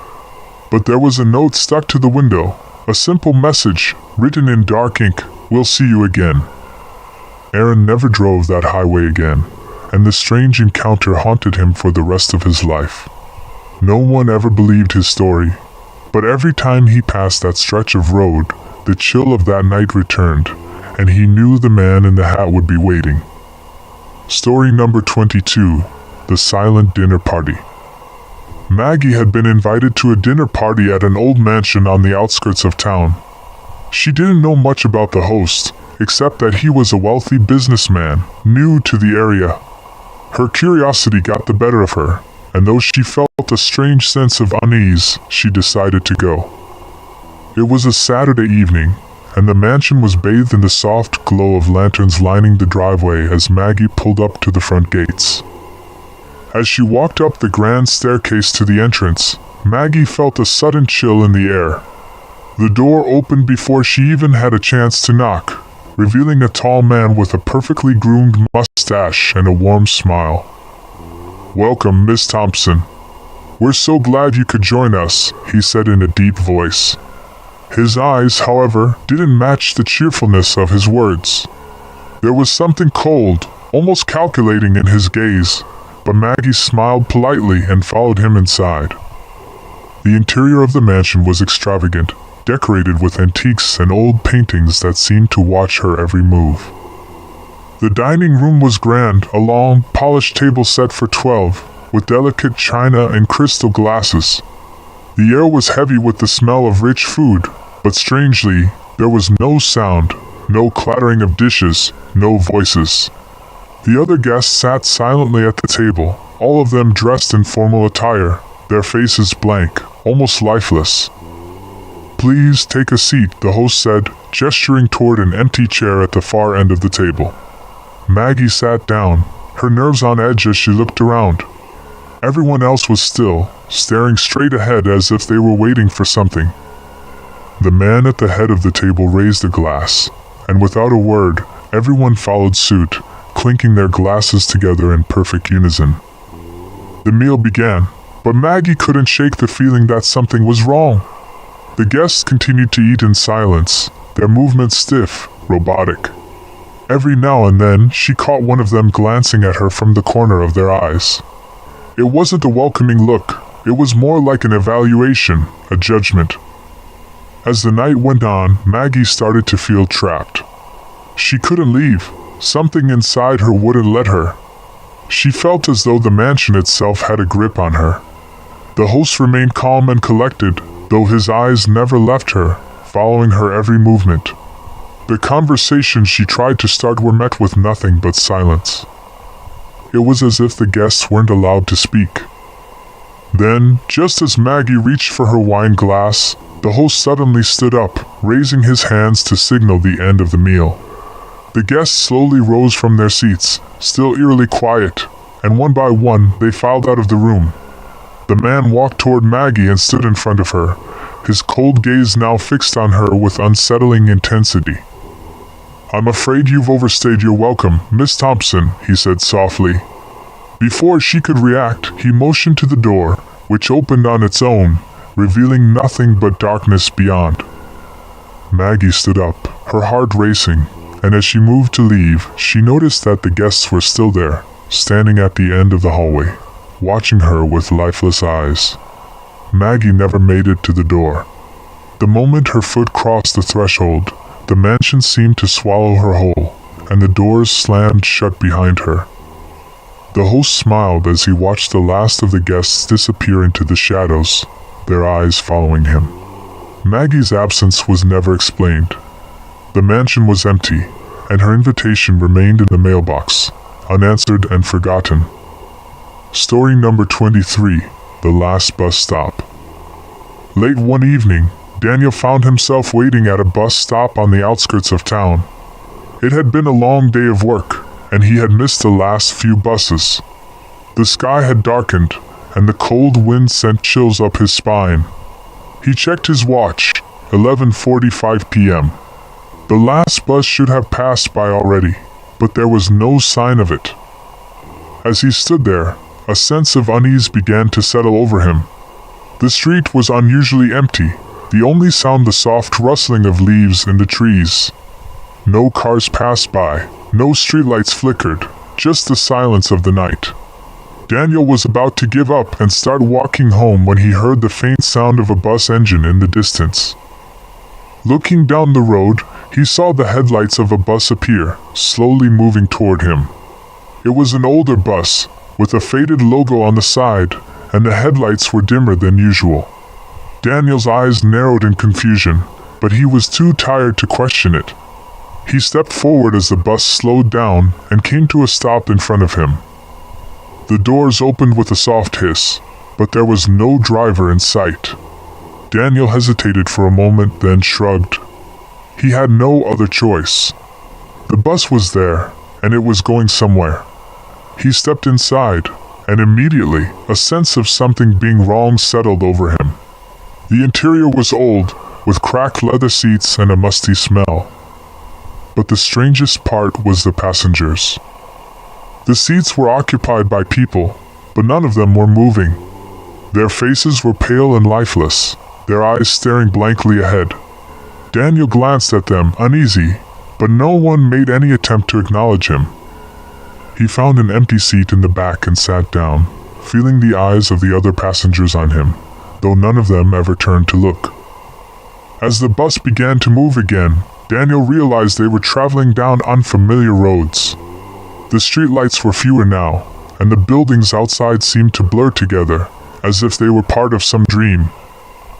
but there was a note stuck to the window, a simple message, written in dark ink, "We'll see you again." Aaron never drove that highway again, and the strange encounter haunted him for the rest of his life. No one ever believed his story, but every time he passed that stretch of road, the chill of that night returned, and he knew the man in the hat would be waiting. Story number 22, The Silent Dinner Party. Maggie had been invited to a dinner party at an old mansion on the outskirts of town. She didn't know much about the host, except that he was a wealthy businessman, new to the area. Her curiosity got the better of her, and though she felt a strange sense of unease, she decided to go. It was a Saturday evening, and the mansion was bathed in the soft glow of lanterns lining the driveway as Maggie pulled up to the front gates. As she walked up the grand staircase to the entrance, Maggie felt a sudden chill in the air. The door opened before she even had a chance to knock, revealing a tall man with a perfectly groomed mustache and a warm smile. "Welcome, Miss Thompson. We're so glad you could join us," he said in a deep voice. His eyes, however, didn't match the cheerfulness of his words. There was something cold, almost calculating in his gaze, but Maggie smiled politely and followed him inside. The interior of the mansion was extravagant, decorated with antiques and old paintings that seemed to watch her every move. The dining room was grand, a long, polished table set for 12, with delicate china and crystal glasses. The air was heavy with the smell of rich food, but strangely, there was no sound, no clattering of dishes, no voices. The other guests sat silently at the table, all of them dressed in formal attire, their faces blank, almost lifeless. "Please take a seat," the host said, gesturing toward an empty chair at the far end of the table. Maggie sat down, her nerves on edge as she looked around. Everyone else was still, staring straight ahead as if they were waiting for something. The man at the head of the table raised a glass, and without a word, everyone followed suit, clinking their glasses together in perfect unison. The meal began, but Maggie couldn't shake the feeling that something was wrong. The guests continued to eat in silence, their movements stiff, robotic. Every now and then, she caught one of them glancing at her from the corner of their eyes. It wasn't a welcoming look, it was more like an evaluation, a judgment. As the night went on, Maggie started to feel trapped. She couldn't leave. Something inside her wouldn't let her. She felt as though the mansion itself had a grip on her. The host remained calm and collected, though his eyes never left her, following her every movement. The conversations she tried to start were met with nothing but silence. It was as if the guests weren't allowed to speak. Then, just as Maggie reached for her wine glass, the host suddenly stood up, raising his hands to signal the end of the meal. The guests slowly rose from their seats, still eerily quiet, and one by one they filed out of the room. The man walked toward Maggie and stood in front of her, his cold gaze now fixed on her with unsettling intensity. "I'm afraid you've overstayed your welcome, Miss Thompson," he said softly. Before she could react, he motioned to the door, which opened on its own, revealing nothing but darkness beyond. Maggie stood up, her heart racing, and as she moved to leave, she noticed that the guests were still there, standing at the end of the hallway, watching her with lifeless eyes. Maggie never made it to the door. The moment her foot crossed the threshold, the mansion seemed to swallow her whole, and the doors slammed shut behind her. The host smiled as he watched the last of the guests disappear into the shadows, their eyes following him. Maggie's absence was never explained. The mansion was empty, and her invitation remained in the mailbox, unanswered and forgotten. Story number 23, The Last Bus Stop. Late one evening, Daniel found himself waiting at a bus stop on the outskirts of town. It had been a long day of work, and he had missed the last few buses. The sky had darkened, and the cold wind sent chills up his spine. He checked his watch, 11:45 p.m. The last bus should have passed by already, but there was no sign of it. As he stood there, a sense of unease began to settle over him. The street was unusually empty, the only sound the soft rustling of leaves in the trees. No cars passed by, no streetlights flickered, just the silence of the night. Daniel was about to give up and start walking home when he heard the faint sound of a bus engine in the distance. Looking down the road, he saw the headlights of a bus appear, slowly moving toward him. It was an older bus, with a faded logo on the side, and the headlights were dimmer than usual. Daniel's eyes narrowed in confusion, but he was too tired to question it. He stepped forward as the bus slowed down and came to a stop in front of him. The doors opened with a soft hiss, but there was no driver in sight. Daniel hesitated for a moment, then shrugged. He had no other choice. The bus was there, and it was going somewhere. He stepped inside, and immediately, a sense of something being wrong settled over him. The interior was old, with cracked leather seats and a musty smell. But the strangest part was the passengers. The seats were occupied by people, but none of them were moving. Their faces were pale and lifeless, their eyes staring blankly ahead. Daniel glanced at them, uneasy, but no one made any attempt to acknowledge him. He found an empty seat in the back and sat down, feeling the eyes of the other passengers on him, though none of them ever turned to look. As the bus began to move again, Daniel realized they were traveling down unfamiliar roads. The streetlights were fewer now, and the buildings outside seemed to blur together, as if they were part of some dream.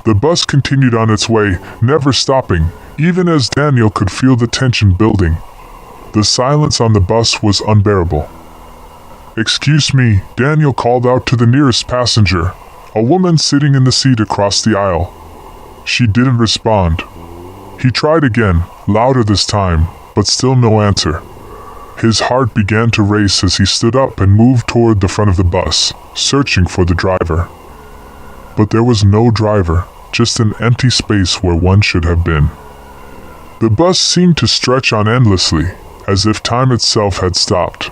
The bus continued on its way, never stopping, even as Daniel could feel the tension building. The silence on the bus was unbearable. "Excuse me," Daniel called out to the nearest passenger, a woman sitting in the seat across the aisle. She didn't respond. He tried again, louder this time, but still no answer. His heart began to race as he stood up and moved toward the front of the bus, searching for the driver. But there was no driver, just an empty space where one should have been. The bus seemed to stretch on endlessly, as if time itself had stopped.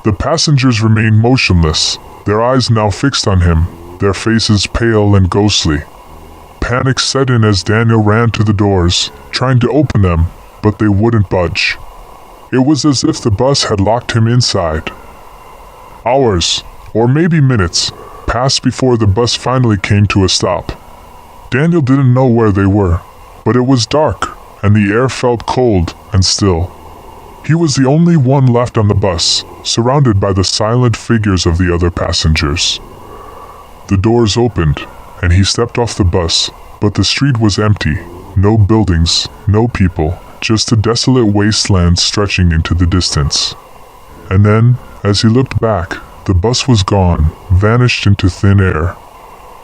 The passengers remained motionless, their eyes now fixed on him, their faces pale and ghostly. Panic set in as Daniel ran to the doors, trying to open them, but they wouldn't budge. It was as if the bus had locked him inside. Hours, or maybe minutes, passed before the bus finally came to a stop. Daniel didn't know where they were, but it was dark, and the air felt cold and still. He was the only one left on the bus, surrounded by the silent figures of the other passengers. The doors opened, and he stepped off the bus, but the street was empty. No buildings, no people, just a desolate wasteland stretching into the distance. And then, as he looked back, the bus was gone, vanished into thin air.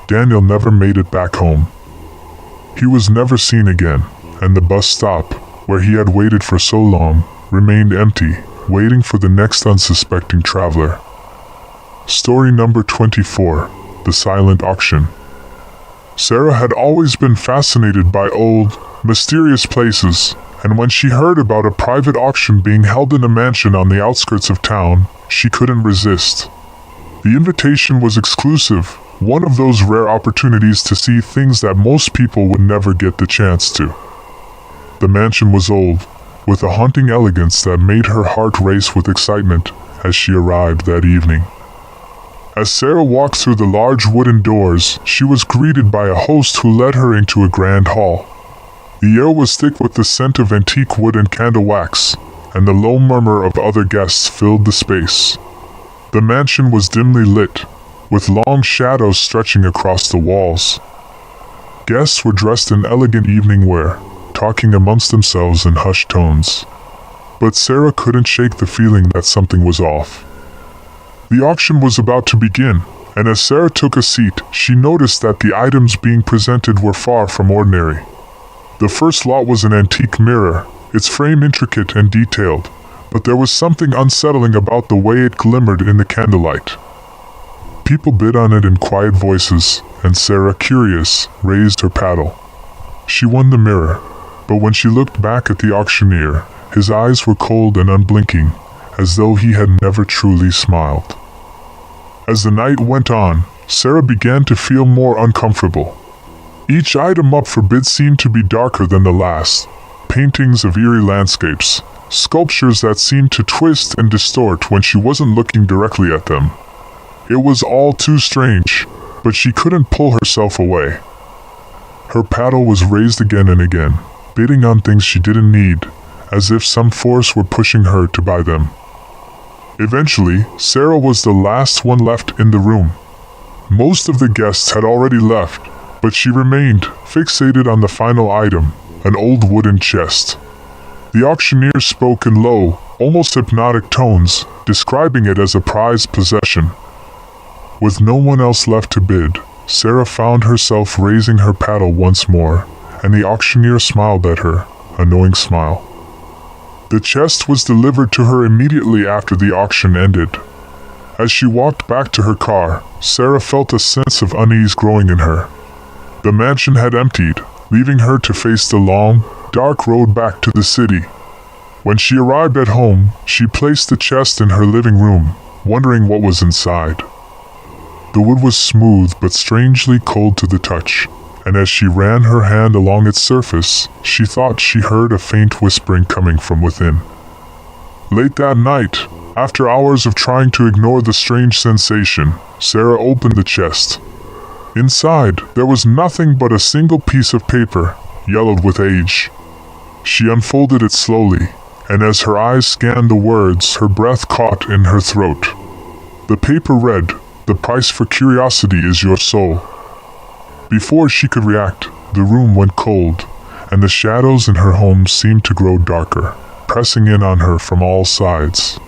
Daniel never made it back home. He was never seen again, and the bus stop, where he had waited for so long, remained empty, waiting for the next unsuspecting traveler. Story number 24, The Silent Auction. Sarah had always been fascinated by old, mysterious places, and when she heard about a private auction being held in a mansion on the outskirts of town, she couldn't resist. The invitation was exclusive, one of those rare opportunities to see things that most people would never get the chance to. The mansion was old, with a haunting elegance that made her heart race with excitement as she arrived that evening. As Sarah walked through the large wooden doors, she was greeted by a host who led her into a grand hall. The air was thick with the scent of antique wood and candle wax, and the low murmur of other guests filled the space. The mansion was dimly lit, with long shadows stretching across the walls. Guests were dressed in elegant evening wear, talking amongst themselves in hushed tones. But Sarah couldn't shake the feeling that something was off. The auction was about to begin, and as Sarah took a seat, she noticed that the items being presented were far from ordinary. The first lot was an antique mirror, its frame intricate and detailed, but there was something unsettling about the way it glimmered in the candlelight. People bid on it in quiet voices, and Sarah, curious, raised her paddle. She won the mirror, but when she looked back at the auctioneer, his eyes were cold and unblinking, as though he had never truly smiled. As the night went on, Sarah began to feel more uncomfortable. Each item up for bid seemed to be darker than the last. Paintings of eerie landscapes, sculptures that seemed to twist and distort when she wasn't looking directly at them. It was all too strange, but she couldn't pull herself away. Her paddle was raised again and again, bidding on things she didn't need, as if some force were pushing her to buy them. Eventually, Sarah was the last one left in the room. Most of the guests had already left, but she remained fixated on the final item, an old wooden chest. The auctioneer spoke in low, almost hypnotic tones, describing it as a prized possession. With no one else left to bid, Sarah found herself raising her paddle once more, and the auctioneer smiled at her, a knowing smile. The chest was delivered to her immediately after the auction ended. As she walked back to her car, Sarah felt a sense of unease growing in her. The mansion had emptied, leaving her to face the long, dark road back to the city. When she arrived at home, she placed the chest in her living room, wondering what was inside. The wood was smooth but strangely cold to the touch, and as she ran her hand along its surface, she thought she heard a faint whispering coming from within. Late that night, after hours of trying to ignore the strange sensation, Sarah opened the chest. Inside, there was nothing but a single piece of paper, yellowed with age. She unfolded it slowly, and as her eyes scanned the words, her breath caught in her throat. The paper read, "The price for curiosity is your soul." Before she could react, the room went cold, and the shadows in her home seemed to grow darker, pressing in on her from all sides.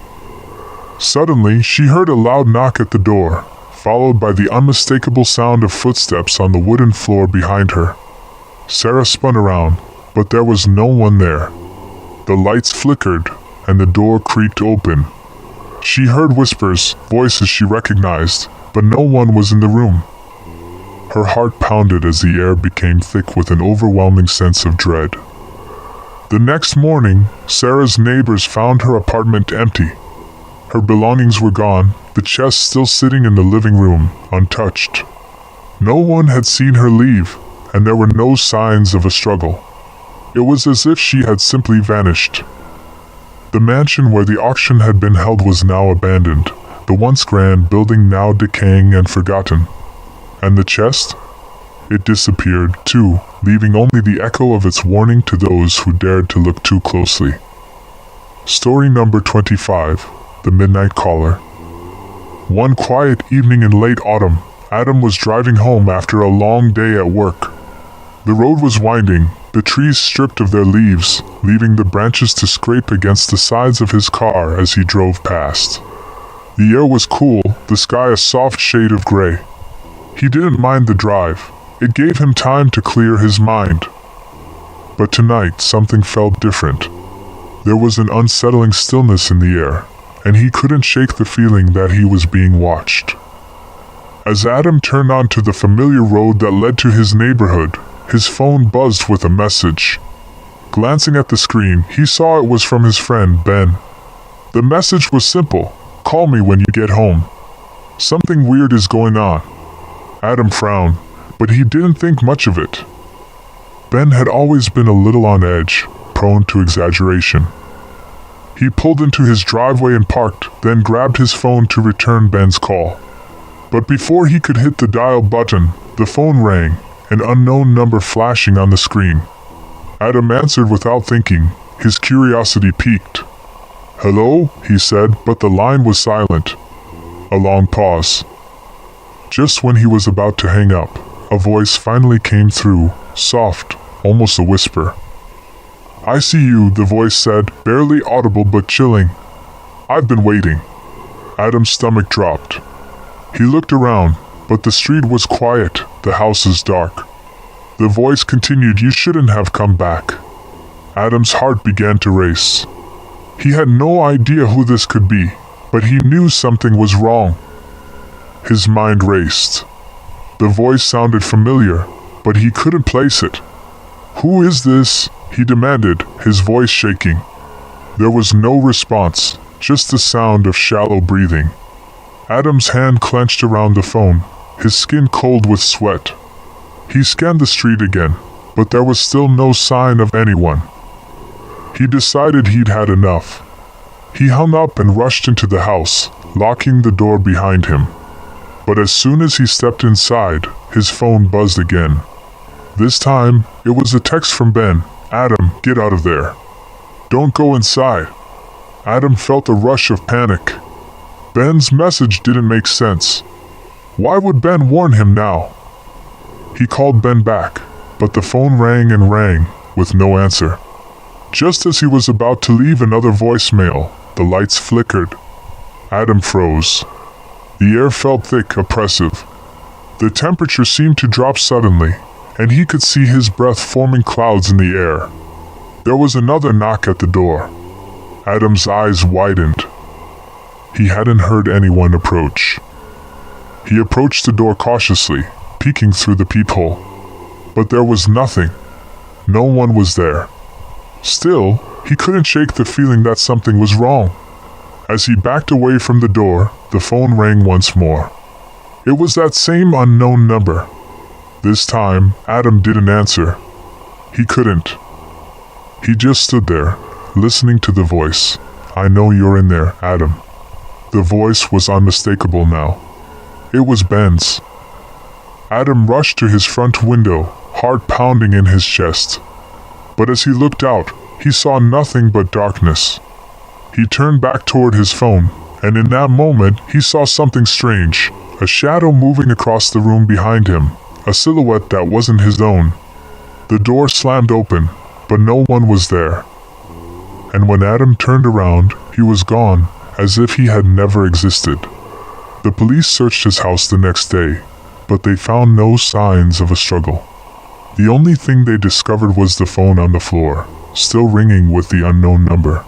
Suddenly, she heard a loud knock at the door, followed by the unmistakable sound of footsteps on the wooden floor behind her. Sarah spun around, but there was no one there. The lights flickered, and the door creaked open. She heard whispers, voices she recognized, but no one was in the room. Her heart pounded as the air became thick with an overwhelming sense of dread. The next morning, Sarah's neighbors found her apartment empty. Her belongings were gone, the chest still sitting in the living room, untouched. No one had seen her leave, and there were no signs of a struggle. It was as if she had simply vanished. The mansion where the auction had been held was now abandoned, the once grand building now decaying and forgotten. And the chest? It disappeared, too, leaving only the echo of its warning to those who dared to look too closely. Story number 25, The Midnight Caller. One quiet evening in late autumn, Adam was driving home after a long day at work. The road was winding, the trees stripped of their leaves, leaving the branches to scrape against the sides of his car as he drove past. The air was cool, the sky a soft shade of gray. He didn't mind the drive. It gave him time to clear his mind. But tonight something felt different. There was an unsettling stillness in the air, and he couldn't shake the feeling that he was being watched. As Adam turned onto the familiar road that led to his neighborhood, his phone buzzed with a message. Glancing at the screen, he saw it was from his friend, Ben. The message was simple: "Call me when you get home. Something weird is going on." Adam frowned, but he didn't think much of it. Ben had always been a little on edge, prone to exaggeration. He pulled into his driveway and parked, then grabbed his phone to return Ben's call. But before he could hit the dial button, the phone rang, an unknown number flashing on the screen. Adam answered without thinking, his curiosity piqued. "Hello?" he said, but the line was silent. A long pause. Just when he was about to hang up, a voice finally came through, soft, almost a whisper. "I see you," the voice said, barely audible but chilling. "I've been waiting." Adam's stomach dropped. He looked around, but the street was quiet, the houses dark. The voice continued, "You shouldn't have come back." Adam's heart began to race. He had no idea who this could be, but he knew something was wrong. His mind raced. The voice sounded familiar, but he couldn't place it. "Who is this?" he demanded, his voice shaking. There was no response, just the sound of shallow breathing. Adam's hand clenched around the phone, his skin cold with sweat. He scanned the street again, but there was still no sign of anyone. He decided he'd had enough. He hung up and rushed into the house, locking the door behind him. But as soon as he stepped inside, his phone buzzed again. This time, it was a text from Ben. "Adam, get out of there. Don't go inside." Adam felt a rush of panic. Ben's message didn't make sense. Why would Ben warn him now? He called Ben back, but the phone rang and rang, with no answer. Just as he was about to leave another voicemail, the lights flickered. Adam froze. The air felt thick, oppressive. The temperature seemed to drop suddenly, and he could see his breath forming clouds in the air. There was another knock at the door. Adam's eyes widened. He hadn't heard anyone approach. He approached the door cautiously, peeking through the peephole. But there was nothing. No one was there. Still, he couldn't shake the feeling that something was wrong. As he backed away from the door, the phone rang once more. It was that same unknown number. This time, Adam didn't answer. He couldn't. He just stood there, listening to the voice. "I know you're in there, Adam." The voice was unmistakable now. It was Ben's. Adam rushed to his front window, heart pounding in his chest. But as he looked out, he saw nothing but darkness. He turned back toward his phone, and in that moment, he saw something strange. A shadow moving across the room behind him, a silhouette that wasn't his own. The door slammed open, but no one was there. And when Adam turned around, he was gone, as if he had never existed. The police searched his house the next day, but they found no signs of a struggle. The only thing they discovered was the phone on the floor, still ringing with the unknown number.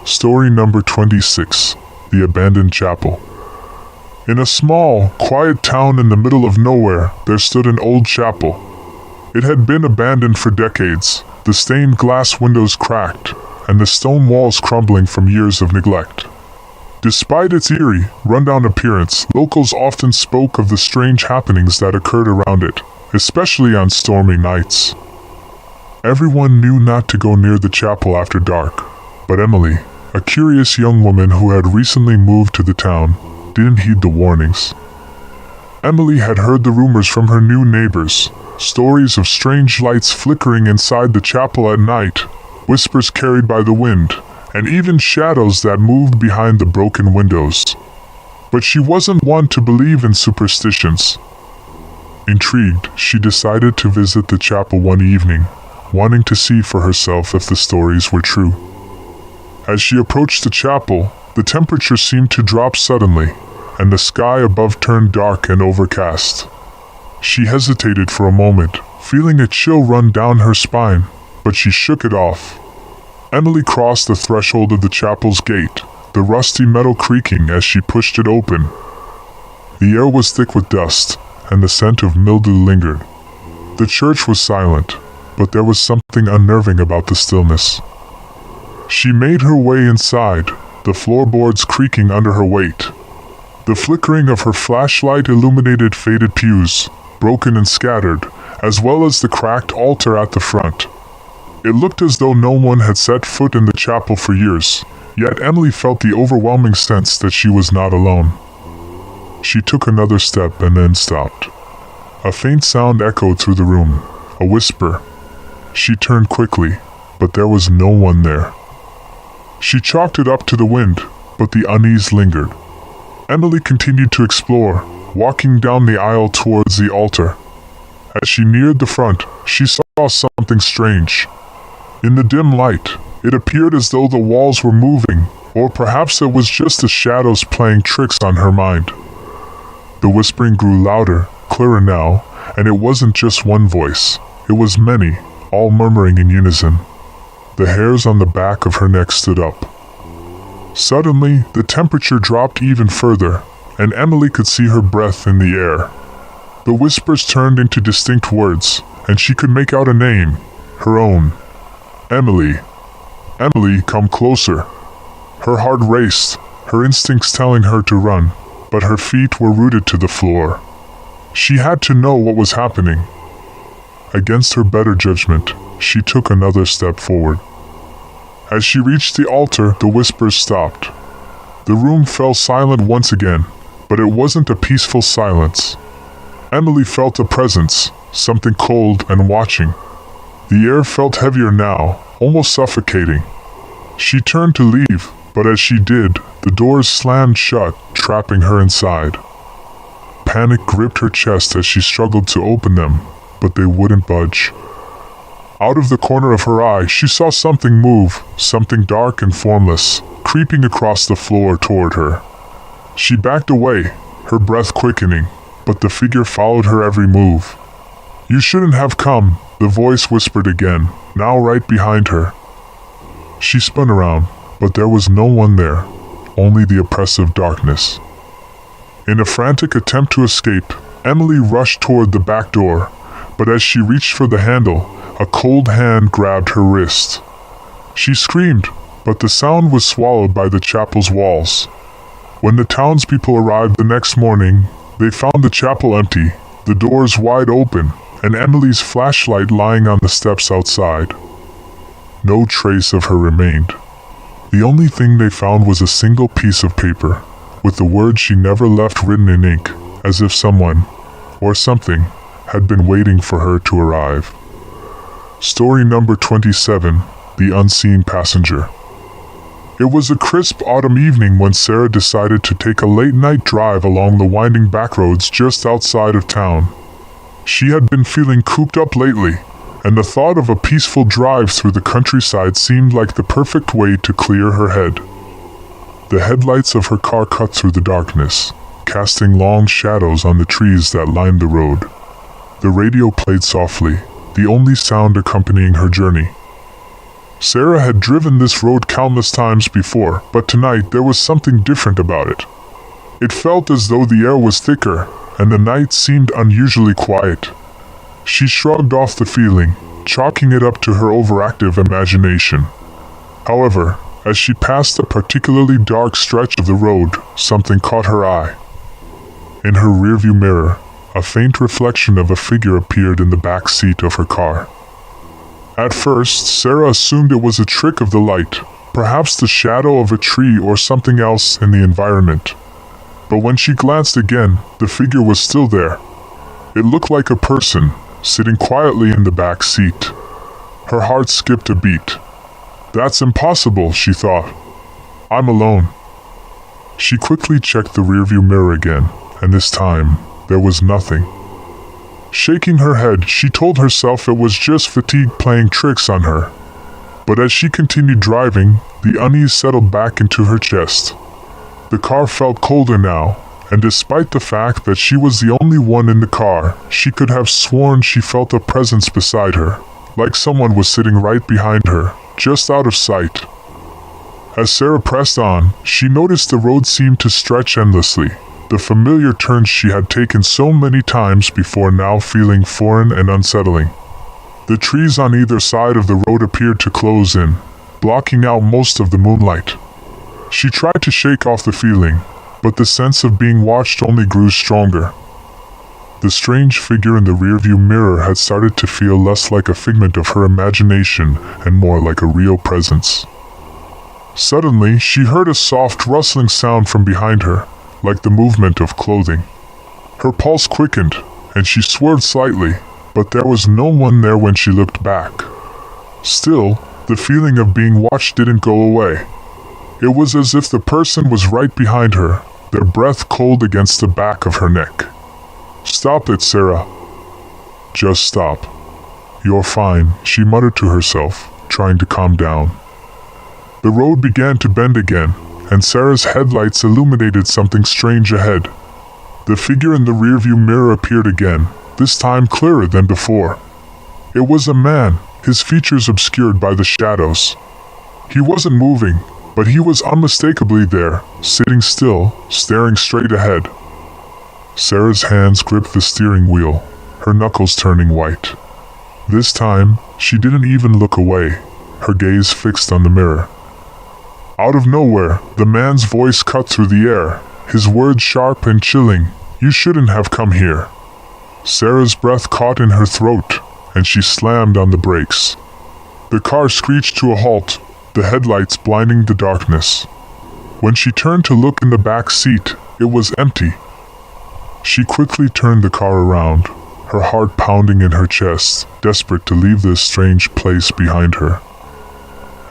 Story number 26, The Abandoned Chapel. In a small, quiet town in the middle of nowhere, there stood an old chapel. It had been abandoned for decades, the stained glass windows cracked, and the stone walls crumbling from years of neglect. Despite its eerie, rundown appearance, locals often spoke of the strange happenings that occurred around it, especially on stormy nights. Everyone knew not to go near the chapel after dark, But Emily, a curious young woman who had recently moved to the town, didn't heed the warnings. Emily had heard the rumors from her new neighbors, stories of strange lights flickering inside the chapel at night, whispers carried by the wind, and even shadows that moved behind the broken windows. But she wasn't one to believe in superstitions. Intrigued, she decided to visit the chapel one evening, wanting to see for herself if the stories were true. As she approached the chapel, the temperature seemed to drop suddenly, and the sky above turned dark and overcast. She hesitated for a moment, feeling a chill run down her spine, but she shook it off. Emily crossed the threshold of the chapel's gate, the rusty metal creaking as she pushed it open. The air was thick with dust, and the scent of mildew lingered. The church was silent, but there was something unnerving about the stillness. She made her way inside, the floorboards creaking under her weight. The flickering of her flashlight illuminated faded pews, broken and scattered, as well as the cracked altar at the front. It looked as though no one had set foot in the chapel for years, yet Emily felt the overwhelming sense that she was not alone. She took another step and then stopped. A faint sound echoed through the room, a whisper. She turned quickly, but there was no one there. She chalked it up to the wind, but the unease lingered. Emily continued to explore, walking down the aisle towards the altar. As she neared the front, she saw something strange. In the dim light, it appeared as though the walls were moving, or perhaps it was just the shadows playing tricks on her mind. The whispering grew louder, clearer now, and it wasn't just one voice. It was many, all murmuring in unison. The hairs on the back of her neck stood up. Suddenly, the temperature dropped even further, and Emily could see her breath in the air. The whispers turned into distinct words, and she could make out a name, her own. Emily. Emily, come closer. Her heart raced, her instincts telling her to run, but her feet were rooted to the floor. She had to know what was happening. Against her better judgment, she took another step forward. As she reached the altar, the whispers stopped. The room fell silent once again, but it wasn't a peaceful silence. Emily felt a presence, something cold and watching. The air felt heavier now, almost suffocating. She turned to leave, but as she did, the doors slammed shut, trapping her inside. Panic gripped her chest as she struggled to open them, but they wouldn't budge. Out of the corner of her eye, she saw something move, something dark and formless, creeping across the floor toward her. She backed away, her breath quickening, but the figure followed her every move. You shouldn't have come, the voice whispered again, now right behind her. She spun around, but there was no one there, only the oppressive darkness. In a frantic attempt to escape, Emily rushed toward the back door, but as she reached for the handle, a cold hand grabbed her wrist. She screamed, but the sound was swallowed by the chapel's walls. When the townspeople arrived the next morning, they found the chapel empty, the doors wide open, and Emily's flashlight lying on the steps outside. No trace of her remained. The only thing they found was a single piece of paper, with the words she never left written in ink, as if someone, or something, had been waiting for her to arrive. Story number 27, The Unseen Passenger. It was a crisp autumn evening when Sarah decided to take a late-night drive along the winding backroads just outside of town. She had been feeling cooped up lately, and the thought of a peaceful drive through the countryside seemed like the perfect way to clear her head. The headlights of her car cut through the darkness, casting long shadows on the trees that lined the road. The radio played softly, the only sound accompanying her journey. Sarah had driven this road countless times before, but tonight there was something different about it. It felt as though the air was thicker, and the night seemed unusually quiet. She shrugged off the feeling, chalking it up to her overactive imagination. However, as she passed a particularly dark stretch of the road, something caught her eye. In her rearview mirror, a faint reflection of a figure appeared in the back seat of her car. At first, Sarah assumed it was a trick of the light, perhaps the shadow of a tree or something else in the environment. But when she glanced again, the figure was still there. It looked like a person, sitting quietly in the back seat. Her heart skipped a beat. That's impossible, she thought. I'm alone. She quickly checked the rearview mirror again, and this time, there was nothing. Shaking her head, she told herself it was just fatigue playing tricks on her. But as she continued driving, the unease settled back into her chest. The car felt colder now, and despite the fact that she was the only one in the car, she could have sworn she felt a presence beside her, like someone was sitting right behind her, just out of sight. As Sarah pressed on, she noticed the road seemed to stretch endlessly, the familiar turns she had taken so many times before now feeling foreign and unsettling. The trees on either side of the road appeared to close in, blocking out most of the moonlight. She tried to shake off the feeling, but the sense of being watched only grew stronger. The strange figure in the rearview mirror had started to feel less like a figment of her imagination and more like a real presence. Suddenly, she heard a soft rustling sound from behind her, like the movement of clothing. Her pulse quickened, and she swerved slightly, but there was no one there when she looked back. Still, the feeling of being watched didn't go away. It was as if the person was right behind her, their breath cold against the back of her neck. Stop it, Sarah. Just stop. You're fine, she muttered to herself, trying to calm down. The road began to bend again, and Sarah's headlights illuminated something strange ahead. The figure in the rearview mirror appeared again, this time clearer than before. It was a man, his features obscured by the shadows. He wasn't moving, but he was unmistakably there, sitting still, staring straight ahead. Sarah's hands gripped the steering wheel, her knuckles turning white. This time, she didn't even look away, her gaze fixed on the mirror. Out of nowhere, the man's voice cut through the air, his words sharp and chilling. You shouldn't have come here. Sarah's breath caught in her throat, and she slammed on the brakes. The car screeched to a halt, the headlights blinding the darkness. When she turned to look in the back seat, it was empty. She quickly turned the car around, her heart pounding in her chest, desperate to leave this strange place behind her.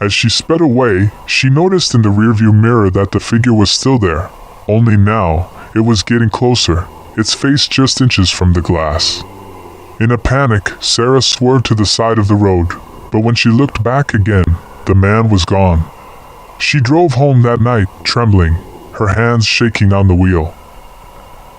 As she sped away, she noticed in the rearview mirror that the figure was still there, only now, it was getting closer, its face just inches from the glass. In a panic, Sarah swerved to the side of the road, but when she looked back again, the man was gone. She drove home that night, trembling, her hands shaking on the wheel.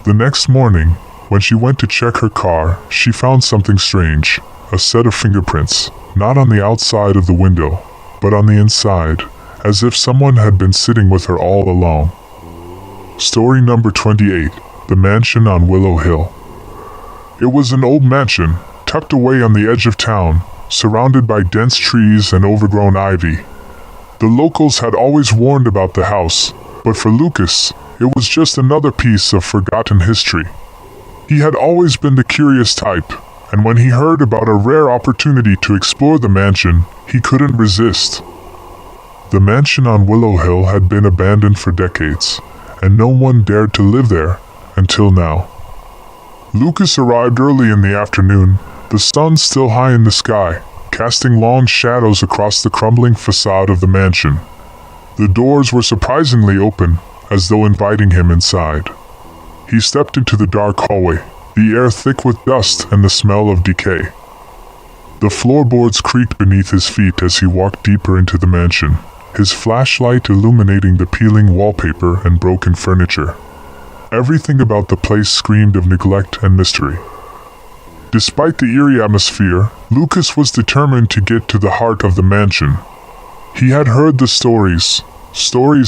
The next morning, when she went to check her car, she found something strange, a set of fingerprints, not on the outside of the window, but on the inside, as if someone had been sitting with her all along. Story number 28, The Mansion on Willow Hill. It was an old mansion, tucked away on the edge of town, surrounded by dense trees and overgrown ivy. The locals had always warned about the house, but for Lucas, it was just another piece of forgotten history. He had always been the curious type, and when he heard about a rare opportunity to explore the mansion, he couldn't resist. The mansion on Willow Hill had been abandoned for decades, and no one dared to live there, until now. Lucas arrived early in the afternoon, the sun still high in the sky, casting long shadows across the crumbling facade of the mansion. The doors were surprisingly open, as though inviting him inside. He stepped into the dark hallway, the air thick with dust and the smell of decay. The floorboards creaked beneath his feet as he walked deeper into the mansion, his flashlight illuminating the peeling wallpaper and broken furniture. Everything about the place screamed of neglect and mystery. Despite the eerie atmosphere, Lucas was determined to get to the heart of the mansion. He had heard the stories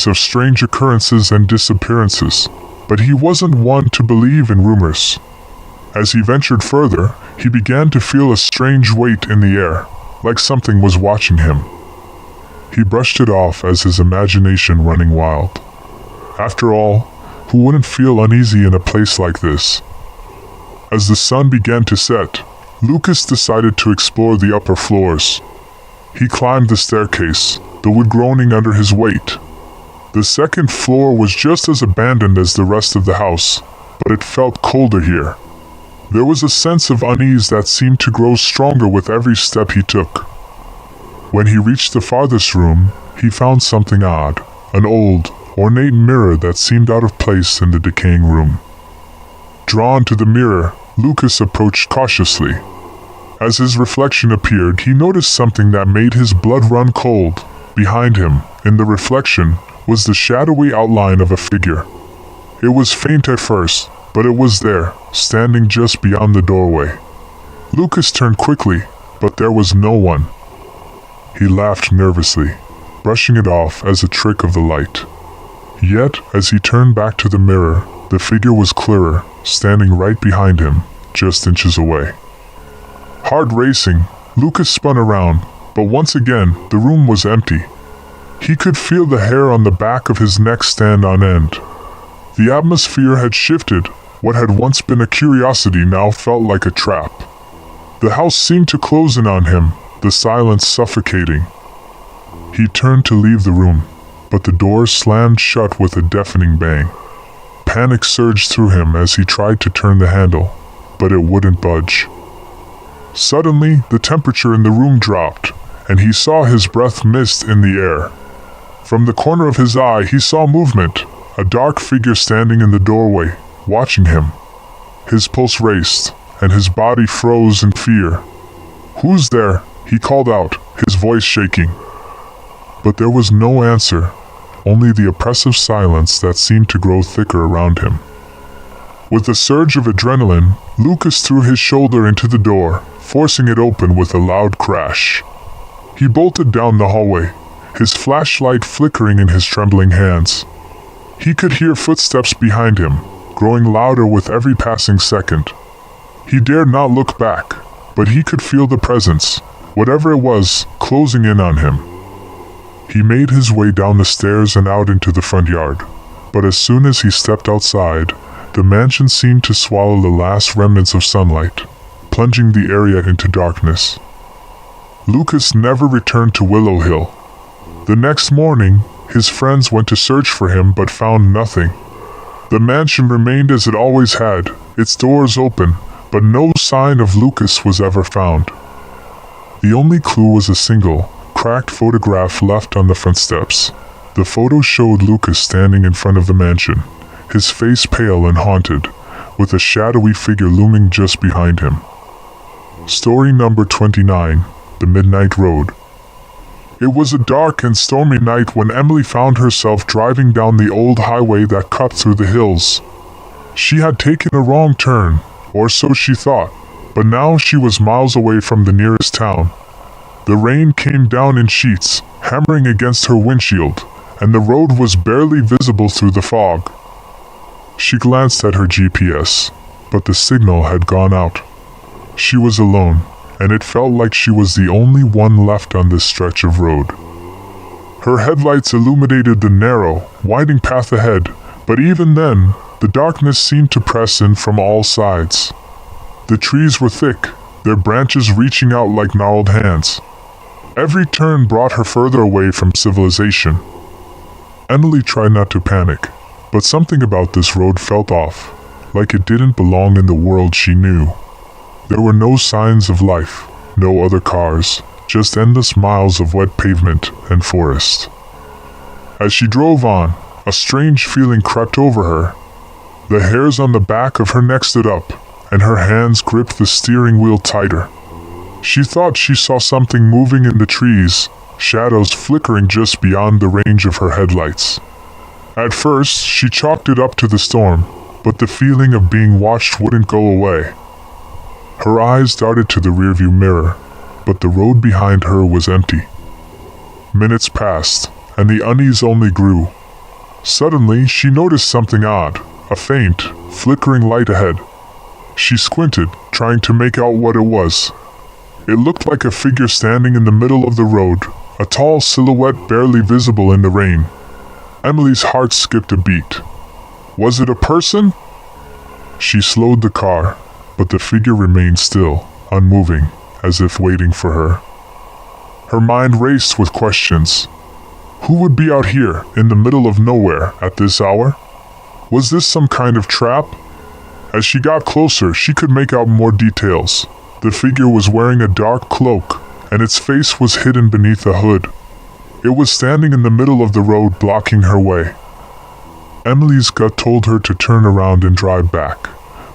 of strange occurrences and disappearances, but he wasn't one to believe in rumors. As he ventured further, he began to feel a strange weight in the air, like something was watching him. He brushed it off as his imagination running wild. After all, who wouldn't feel uneasy in a place like this? As the sun began to set, Lucas decided to explore the upper floors. He climbed the staircase, the wood groaning under his weight. The second floor was just as abandoned as the rest of the house, but it felt colder here. There was a sense of unease that seemed to grow stronger with every step he took. When he reached the farthest room, he found something odd, an old, ornate mirror that seemed out of place in the decaying room. Drawn to the mirror, Lucas approached cautiously. As his reflection appeared, he noticed something that made his blood run cold. Behind him, in the reflection, was the shadowy outline of a figure. It was faint at first, but it was there, standing just beyond the doorway. Lucas turned quickly, but there was no one. He laughed nervously, brushing it off as a trick of the light. Yet, as he turned back to the mirror, the figure was clearer, standing right behind him, just inches away. Heart racing, Lucas spun around, but once again, the room was empty. He could feel the hair on the back of his neck stand on end. The atmosphere had shifted. What had once been a curiosity now felt like a trap. The house seemed to close in on him, the silence suffocating. He turned to leave the room, but the door slammed shut with a deafening bang. Panic surged through him as he tried to turn the handle, but it wouldn't budge. Suddenly, the temperature in the room dropped, and he saw his breath mist in the air. From the corner of his eye, he saw movement, a dark figure standing in the doorway, watching him. His pulse raced, and his body froze in fear. "Who's there?" he called out, his voice shaking. But there was no answer, only the oppressive silence that seemed to grow thicker around him. With a surge of adrenaline, Lucas threw his shoulder into the door, forcing it open with a loud crash. He bolted down the hallway, his flashlight flickering in his trembling hands. He could hear footsteps behind him, growing louder with every passing second. He dared not look back, but he could feel the presence, whatever it was, closing in on him. He made his way down the stairs and out into the front yard, but as soon as he stepped outside, the mansion seemed to swallow the last remnants of sunlight, plunging the area into darkness. Lucas never returned to Willow Hill. The next morning, his friends went to search for him but found nothing. The mansion remained as it always had, its doors open, but no sign of Lucas was ever found. The only clue was a single, cracked photograph left on the front steps. The photo showed Lucas standing in front of the mansion, his face pale and haunted, with a shadowy figure looming just behind him. Story number 29, The Midnight Road. It was a dark and stormy night when Emily found herself driving down the old highway that cut through the hills. She had taken a wrong turn, or so she thought, but now she was miles away from the nearest town. The rain came down in sheets, hammering against her windshield, and the road was barely visible through the fog. She glanced at her GPS, but the signal had gone out. She was alone, and it felt like she was the only one left on this stretch of road. Her headlights illuminated the narrow, winding path ahead, but even then, the darkness seemed to press in from all sides. The trees were thick, their branches reaching out like gnarled hands. Every turn brought her further away from civilization. Emily tried not to panic, but something about this road felt off, like it didn't belong in the world she knew. There were no signs of life, no other cars, just endless miles of wet pavement and forest. As she drove on, a strange feeling crept over her. The hairs on the back of her neck stood up, and her hands gripped the steering wheel tighter. She thought she saw something moving in the trees, shadows flickering just beyond the range of her headlights. At first, she chalked it up to the storm, but the feeling of being watched wouldn't go away. Her eyes darted to the rearview mirror, but the road behind her was empty. Minutes passed, and the unease only grew. Suddenly, she noticed something odd, a faint, flickering light ahead. She squinted, trying to make out what it was. It looked like a figure standing in the middle of the road, a tall silhouette barely visible in the rain. Emily's heart skipped a beat. Was it a person? She slowed the car, but the figure remained still, unmoving, as if waiting for her. Her mind raced with questions. Who would be out here, in the middle of nowhere, at this hour? Was this some kind of trap? As she got closer, she could make out more details. The figure was wearing a dark cloak, and its face was hidden beneath a hood. It was standing in the middle of the road, blocking her way. Emily's gut told her to turn around and drive back,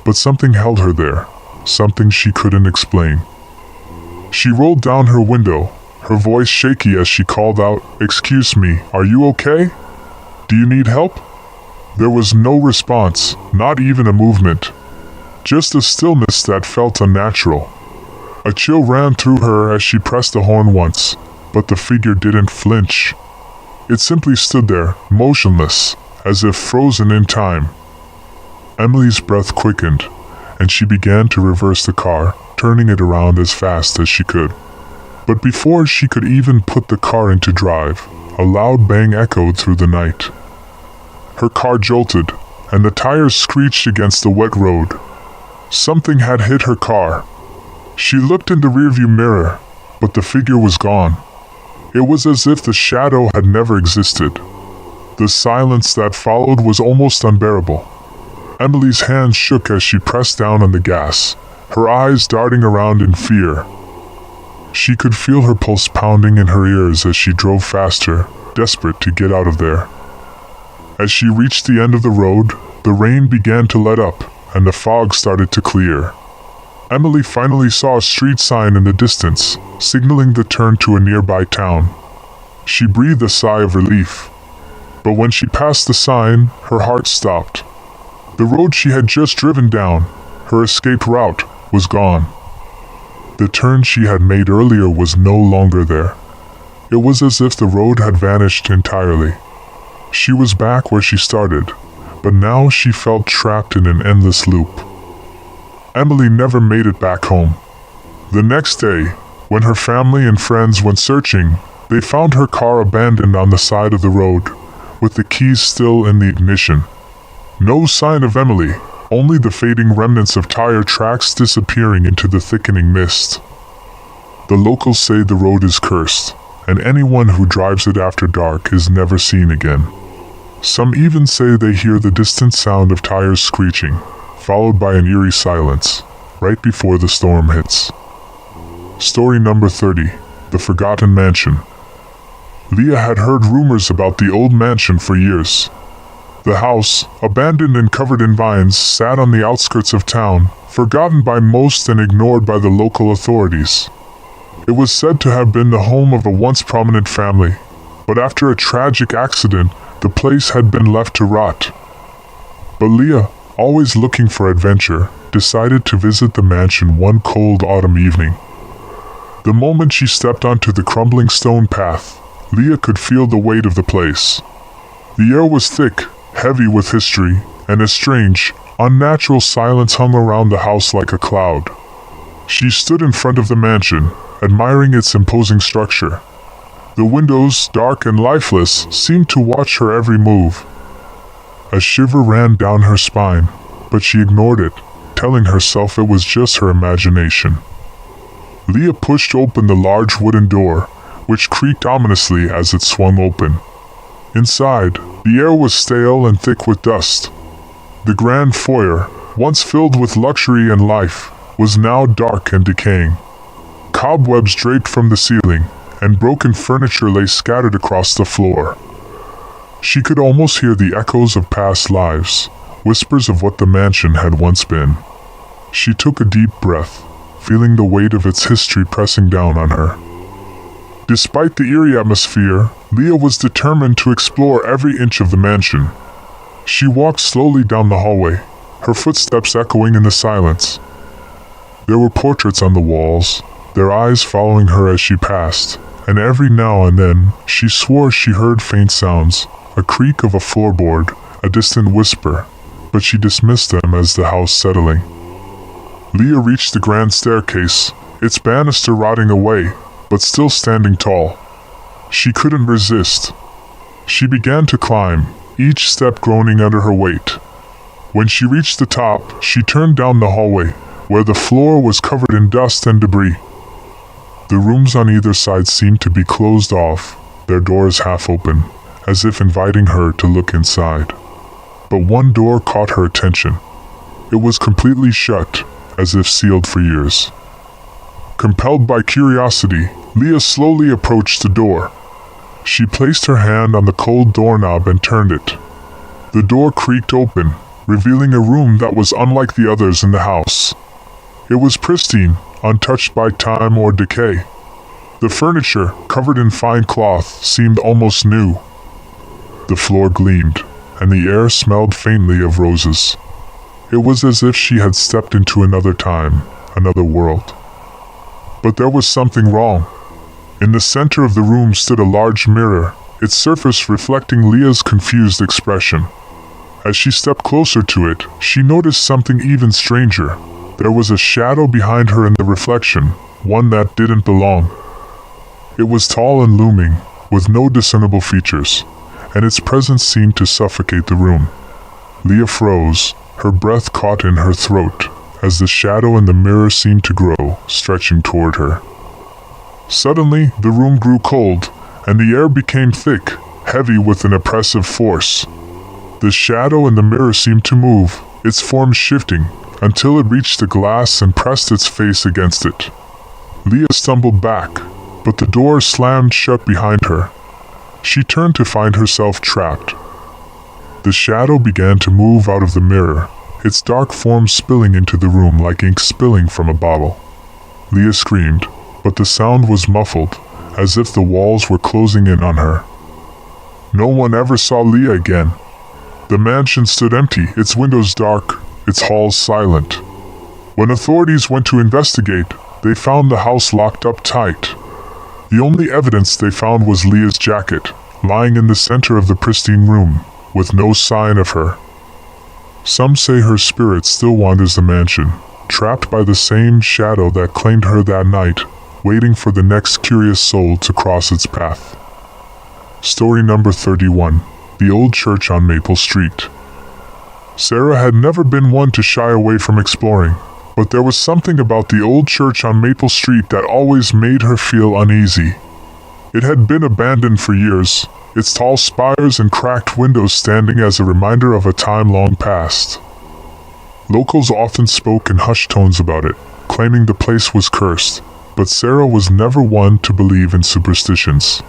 but something held her there, something she couldn't explain. She rolled down her window, her voice shaky as she called out, "Excuse me, are you okay? Do you need help?" There was no response, not even a movement. Just a stillness that felt unnatural. A chill ran through her as she pressed the horn once, but the figure didn't flinch. It simply stood there, motionless, as if frozen in time. Emily's breath quickened, and she began to reverse the car, turning it around as fast as she could. But before she could even put the car into drive, a loud bang echoed through the night. Her car jolted, and the tires screeched against the wet road. Something had hit her car. She looked in the rearview mirror, but the figure was gone. It was as if the shadow had never existed. The silence that followed was almost unbearable. Emily's hands shook as she pressed down on the gas, her eyes darting around in fear. She could feel her pulse pounding in her ears as she drove faster, desperate to get out of there. As she reached the end of the road, the rain began to let up, and the fog started to clear. Emily finally saw a street sign in the distance, signaling the turn to a nearby town. She breathed a sigh of relief. But when she passed the sign, her heart stopped. The road she had just driven down, her escape route, was gone. The turn she had made earlier was no longer there. It was as if the road had vanished entirely. She was back where she started, but now she felt trapped in an endless loop. Emily never made it back home. The next day, when her family and friends went searching, they found her car abandoned on the side of the road, with the keys still in the ignition. No sign of Emily, only the fading remnants of tire tracks disappearing into the thickening mist. The locals say the road is cursed, and anyone who drives it after dark is never seen again. Some even say they hear the distant sound of tires screeching, followed by an eerie silence, right before the storm hits. Story number 30, The Forgotten Mansion. Leah had heard rumors about the old mansion for years. The house, abandoned and covered in vines, sat on the outskirts of town, forgotten by most and ignored by the local authorities. It was said to have been the home of a once prominent family, but after a tragic accident, the place had been left to rot. But Leah, always looking for adventure, decided to visit the mansion one cold autumn evening. The moment she stepped onto the crumbling stone path, Leah could feel the weight of the place. The air was thick, heavy with history, and a strange, unnatural silence hung around the house like a cloud. She stood in front of the mansion, admiring its imposing structure. The windows, dark and lifeless, seemed to watch her every move. A shiver ran down her spine, but she ignored it, telling herself it was just her imagination. Leah pushed open the large wooden door, which creaked ominously as it swung open. Inside, the air was stale and thick with dust. The grand foyer, once filled with luxury and life, was now dark and decaying. Cobwebs draped from the ceiling, and broken furniture lay scattered across the floor. She could almost hear the echoes of past lives, whispers of what the mansion had once been. She took a deep breath, feeling the weight of its history pressing down on her. Despite the eerie atmosphere, Leah was determined to explore every inch of the mansion. She walked slowly down the hallway, her footsteps echoing in the silence. There were portraits on the walls, their eyes following her as she passed, and every now and then she swore she heard faint sounds, a creak of a floorboard, a distant whisper, but she dismissed them as the house settling. Leah reached the grand staircase, its banister rotting away, but still standing tall. She couldn't resist. She began to climb, each step groaning under her weight. When she reached the top, she turned down the hallway, where the floor was covered in dust and debris. The rooms on either side seemed to be closed off, their doors half open, as if inviting her to look inside. But one door caught her attention. It was completely shut, as if sealed for years. Compelled by curiosity, Leah slowly approached the door. She placed her hand on the cold doorknob and turned it. The door creaked open, revealing a room that was unlike the others in the house. It was pristine, untouched by time or decay. The furniture, covered in fine cloth, seemed almost new. The floor gleamed, and the air smelled faintly of roses. It was as if she had stepped into another time, another world. But there was something wrong. In the center of the room stood a large mirror, its surface reflecting Leah's confused expression. As she stepped closer to it, she noticed something even stranger. There was a shadow behind her in the reflection, one that didn't belong. It was tall and looming, with no discernible features, and its presence seemed to suffocate the room. Leah froze, her breath caught in her throat, as the shadow in the mirror seemed to grow, stretching toward her. Suddenly, the room grew cold, and the air became thick, heavy with an oppressive force. The shadow in the mirror seemed to move, its form shifting, until it reached the glass and pressed its face against it. Leah stumbled back, but the door slammed shut behind her. She turned to find herself trapped. The shadow began to move out of the mirror, its dark form spilling into the room like ink spilling from a bottle. Leah screamed, but the sound was muffled, as if the walls were closing in on her. No one ever saw Leah again. The mansion stood empty, its windows dark, its halls silent. When authorities went to investigate, they found the house locked up tight. The only evidence they found was Leah's jacket, lying in the center of the pristine room, with no sign of her. Some say her spirit still wanders the mansion, trapped by the same shadow that claimed her that night, waiting for the next curious soul to cross its path. Story number 31. The Old Church on Maple Street. Sarah had never been one to shy away from exploring, but there was something about the old church on Maple Street that always made her feel uneasy. It had been abandoned for years, its tall spires and cracked windows standing as a reminder of a time long past. Locals often spoke in hushed tones about it, claiming the place was cursed, but Sarah was never one to believe in superstitions.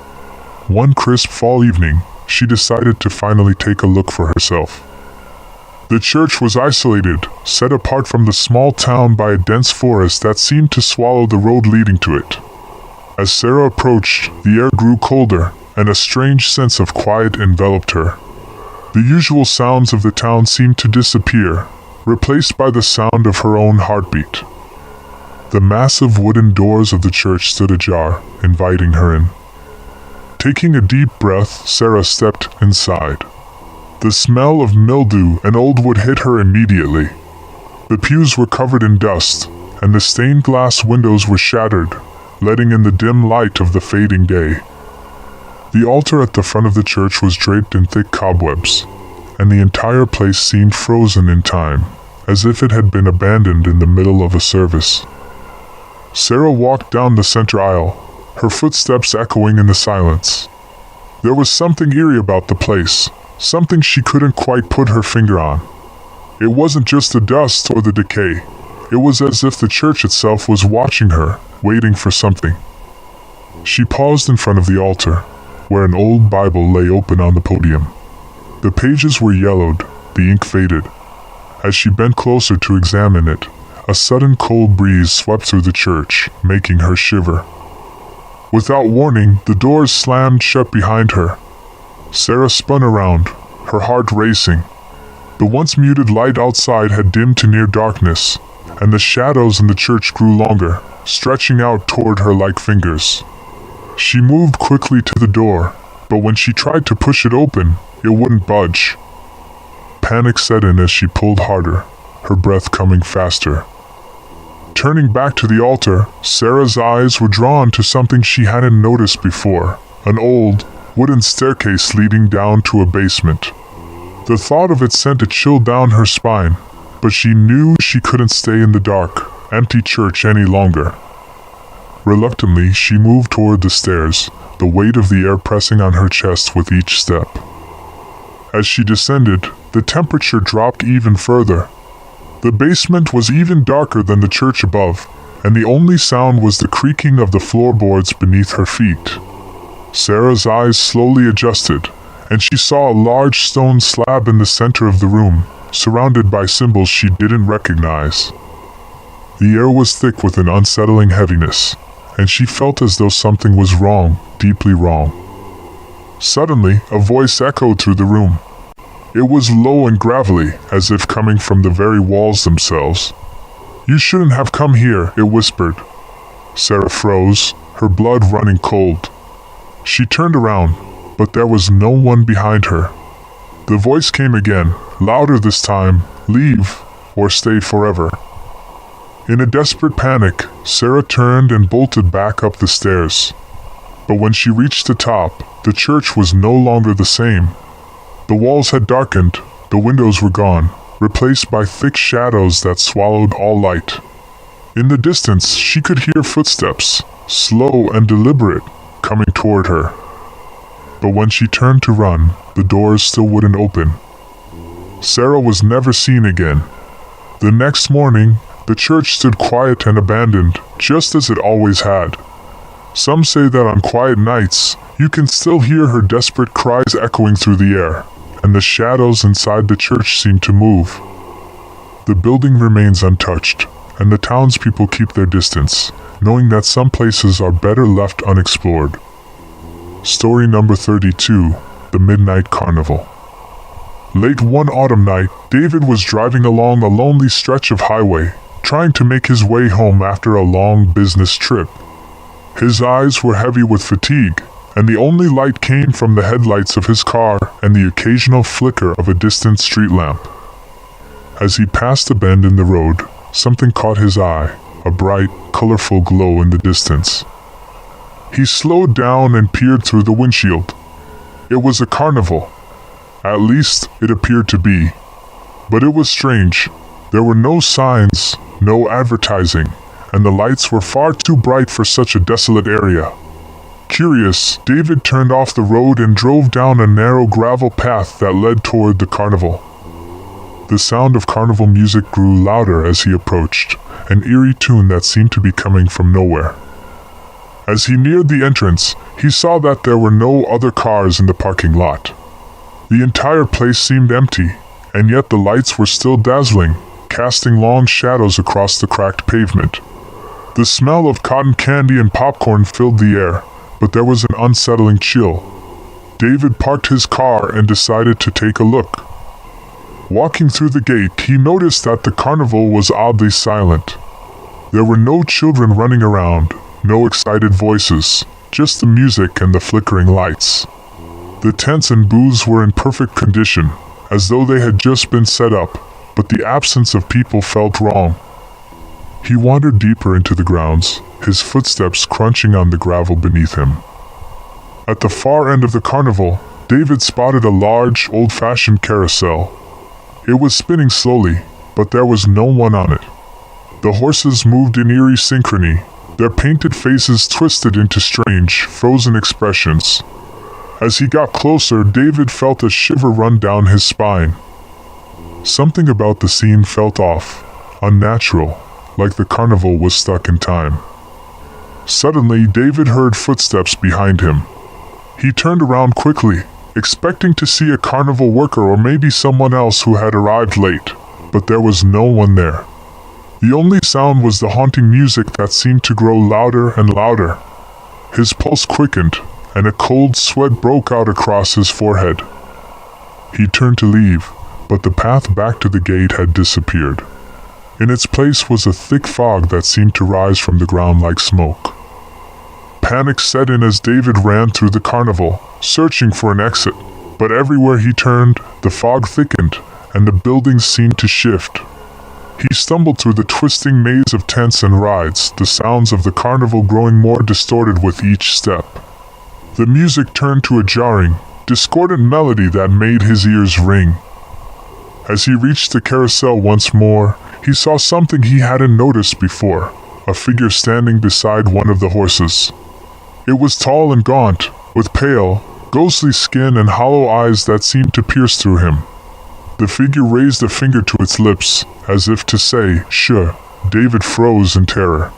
One crisp fall evening, she decided to finally take a look for herself. The church was isolated, set apart from the small town by a dense forest that seemed to swallow the road leading to it. As Sarah approached, the air grew colder, and a strange sense of quiet enveloped her. The usual sounds of the town seemed to disappear, replaced by the sound of her own heartbeat. The massive wooden doors of the church stood ajar, inviting her in. Taking a deep breath, Sarah stepped inside. The smell of mildew and old wood hit her immediately. The pews were covered in dust, and the stained glass windows were shattered, letting in the dim light of the fading day. The altar at the front of the church was draped in thick cobwebs, and the entire place seemed frozen in time, as if it had been abandoned in the middle of a service. Sarah walked down the center aisle, her footsteps echoing in the silence. There was something eerie about the place, something she couldn't quite put her finger on. It wasn't just the dust or the decay. It was as if the church itself was watching her, waiting for something. She paused in front of the altar, where an old Bible lay open on the podium. The pages were yellowed, the ink faded. As she bent closer to examine it, a sudden cold breeze swept through the church, making her shiver. Without warning, the doors slammed shut behind her. Sarah spun around, her heart racing. The once muted light outside had dimmed to near darkness, and the shadows in the church grew longer, stretching out toward her like fingers. She moved quickly to the door, but when she tried to push it open, it wouldn't budge. Panic set in as she pulled harder, her breath coming faster. Turning back to the altar, Sarah's eyes were drawn to something she hadn't noticed before, an old, wooden staircase leading down to a basement. The thought of it sent a chill down her spine, but she knew she couldn't stay in the dark, empty church any longer. Reluctantly, she moved toward the stairs, the weight of the air pressing on her chest with each step. As she descended, the temperature dropped even further. The basement was even darker than the church above, and the only sound was the creaking of the floorboards beneath her feet. Sarah's eyes slowly adjusted, and she saw a large stone slab in the center of the room, surrounded by symbols she didn't recognize. The air was thick with an unsettling heaviness, and she felt as though something was wrong, deeply wrong. Suddenly, a voice echoed through the room. It was low and gravelly, as if coming from the very walls themselves. "You shouldn't have come here," it whispered. Sarah froze, her blood running cold. She turned around, but there was no one behind her. The voice came again, louder this time, "Leave, or stay forever." In a desperate panic, Sarah turned and bolted back up the stairs. But when she reached the top, the church was no longer the same. The walls had darkened, the windows were gone, replaced by thick shadows that swallowed all light. In the distance, she could hear footsteps, slow and deliberate, coming toward her. But when she turned to run, the doors still wouldn't open. Sarah was never seen again. The next morning, the church stood quiet and abandoned, just as it always had. Some say that on quiet nights, you can still hear her desperate cries echoing through the air, and the shadows inside the church seem to move. The building remains untouched, and the townspeople keep their distance, knowing that some places are better left unexplored. Story number 32, The Midnight Carnival. Late one autumn night, David was driving along a lonely stretch of highway, trying to make his way home after a long business trip. His eyes were heavy with fatigue, and the only light came from the headlights of his car and the occasional flicker of a distant street lamp. As he passed a bend in the road, something caught his eye, a bright, colorful glow in the distance. He slowed down and peered through the windshield. It was a carnival. At least, it appeared to be. But it was strange. There were no signs, no advertising, and the lights were far too bright for such a desolate area. Curious, David turned off the road and drove down a narrow gravel path that led toward the carnival. The sound of carnival music grew louder as he approached, an eerie tune that seemed to be coming from nowhere. As he neared the entrance, he saw that there were no other cars in the parking lot. The entire place seemed empty, and yet the lights were still dazzling, casting long shadows across the cracked pavement. The smell of cotton candy and popcorn filled the air, but there was an unsettling chill. David parked his car and decided to take a look. Walking through the gate, he noticed that the carnival was oddly silent. There were no children running around, no excited voices, just the music and the flickering lights. The tents and booths were in perfect condition, as though they had just been set up, but the absence of people felt wrong. He wandered deeper into the grounds, his footsteps crunching on the gravel beneath him. At the far end of the carnival, David spotted a large, old-fashioned carousel. It was spinning slowly, but there was no one on it. The horses moved in eerie synchrony, their painted faces twisted into strange, frozen expressions. As he got closer, David felt a shiver run down his spine. Something about the scene felt off, unnatural, like the carnival was stuck in time. Suddenly, David heard footsteps behind him. He turned around quickly, expecting to see a carnival worker or maybe someone else who had arrived late, but there was no one there. The only sound was the haunting music that seemed to grow louder and louder. His pulse quickened, and a cold sweat broke out across his forehead. He turned to leave, but the path back to the gate had disappeared. In its place was a thick fog that seemed to rise from the ground like smoke. Panic set in as David ran through the carnival, searching for an exit, but everywhere he turned, the fog thickened, and the buildings seemed to shift. He stumbled through the twisting maze of tents and rides, the sounds of the carnival growing more distorted with each step. The music turned to a jarring, discordant melody that made his ears ring. As he reached the carousel once more, he saw something he hadn't noticed before, a figure standing beside one of the horses. It was tall and gaunt, with pale, ghostly skin and hollow eyes that seemed to pierce through him. The figure raised a finger to its lips, as if to say, "Shh." David froze in terror.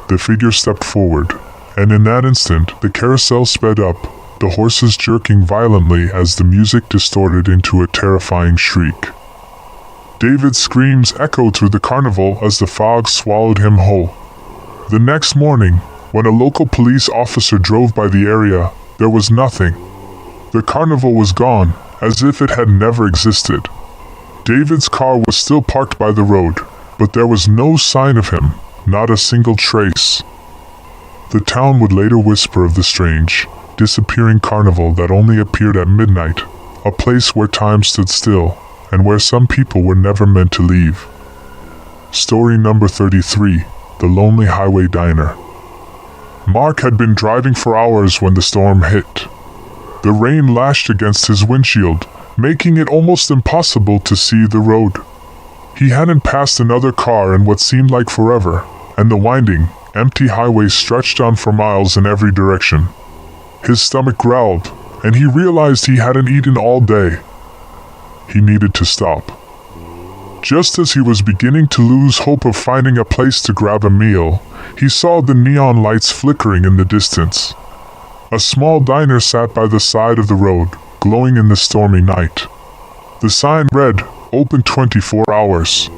The figure stepped forward, and in that instant, the carousel sped up, the horses jerking violently as the music distorted into a terrifying shriek. David's screams echoed through the carnival as the fog swallowed him whole. The next morning, when a local police officer drove by the area, there was nothing. The carnival was gone, as if it had never existed. David's car was still parked by the road, but there was no sign of him, not a single trace. The town would later whisper of the strange, disappearing carnival that only appeared at midnight, a place where time stood still, and where some people were never meant to leave. Story number 33, The Lonely Highway Diner. Mark had been driving for hours when the storm hit. The rain lashed against his windshield, making it almost impossible to see the road. He hadn't passed another car in what seemed like forever, and the winding, empty highway stretched on for miles in every direction. His stomach growled, and he realized he hadn't eaten all day. He needed to stop. Just as he was beginning to lose hope of finding a place to grab a meal, he saw the neon lights flickering in the distance. A small diner sat by the side of the road, glowing in the stormy night. The sign read, "Open 24 hours."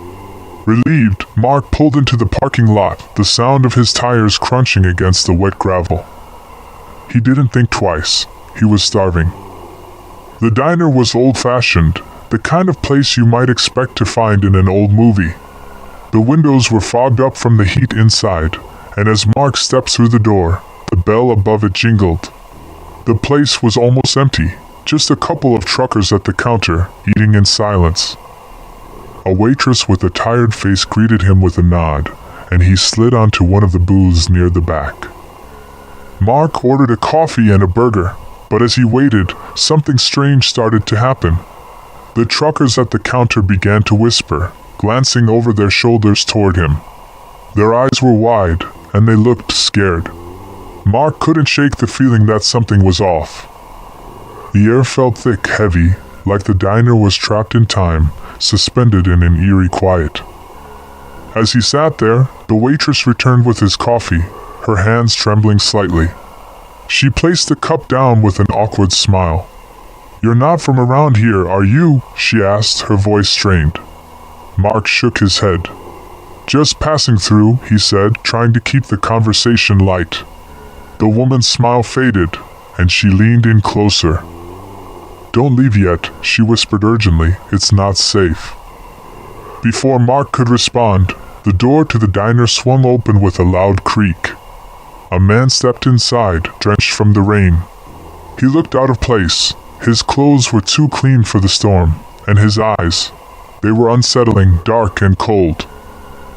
Relieved, Mark pulled into the parking lot, the sound of his tires crunching against the wet gravel. He didn't think twice. He was starving. The diner was old-fashioned, the kind of place you might expect to find in an old movie. The windows were fogged up from the heat inside, and as Mark stepped through the door, the bell above it jingled. The place was almost empty, just a couple of truckers at the counter, eating in silence. A waitress with a tired face greeted him with a nod, and he slid onto one of the booths near the back. Mark ordered a coffee and a burger, but as he waited, something strange started to happen. The truckers at the counter began to whisper, glancing over their shoulders toward him. Their eyes were wide, and they looked scared. Mark couldn't shake the feeling that something was off. The air felt thick, heavy, like the diner was trapped in time, suspended in an eerie quiet. As he sat there, the waitress returned with his coffee, her hands trembling slightly. She placed the cup down with an awkward smile. "You're not from around here, are you?" she asked, her voice strained. Mark shook his head. "Just passing through," he said, trying to keep the conversation light. The woman's smile faded, and she leaned in closer. "Don't leave yet," she whispered urgently. "It's not safe." Before Mark could respond, the door to the diner swung open with a loud creak. A man stepped inside, drenched from the rain. He looked out of place. His clothes were too clean for the storm, and his eyes, they were unsettling, dark and cold.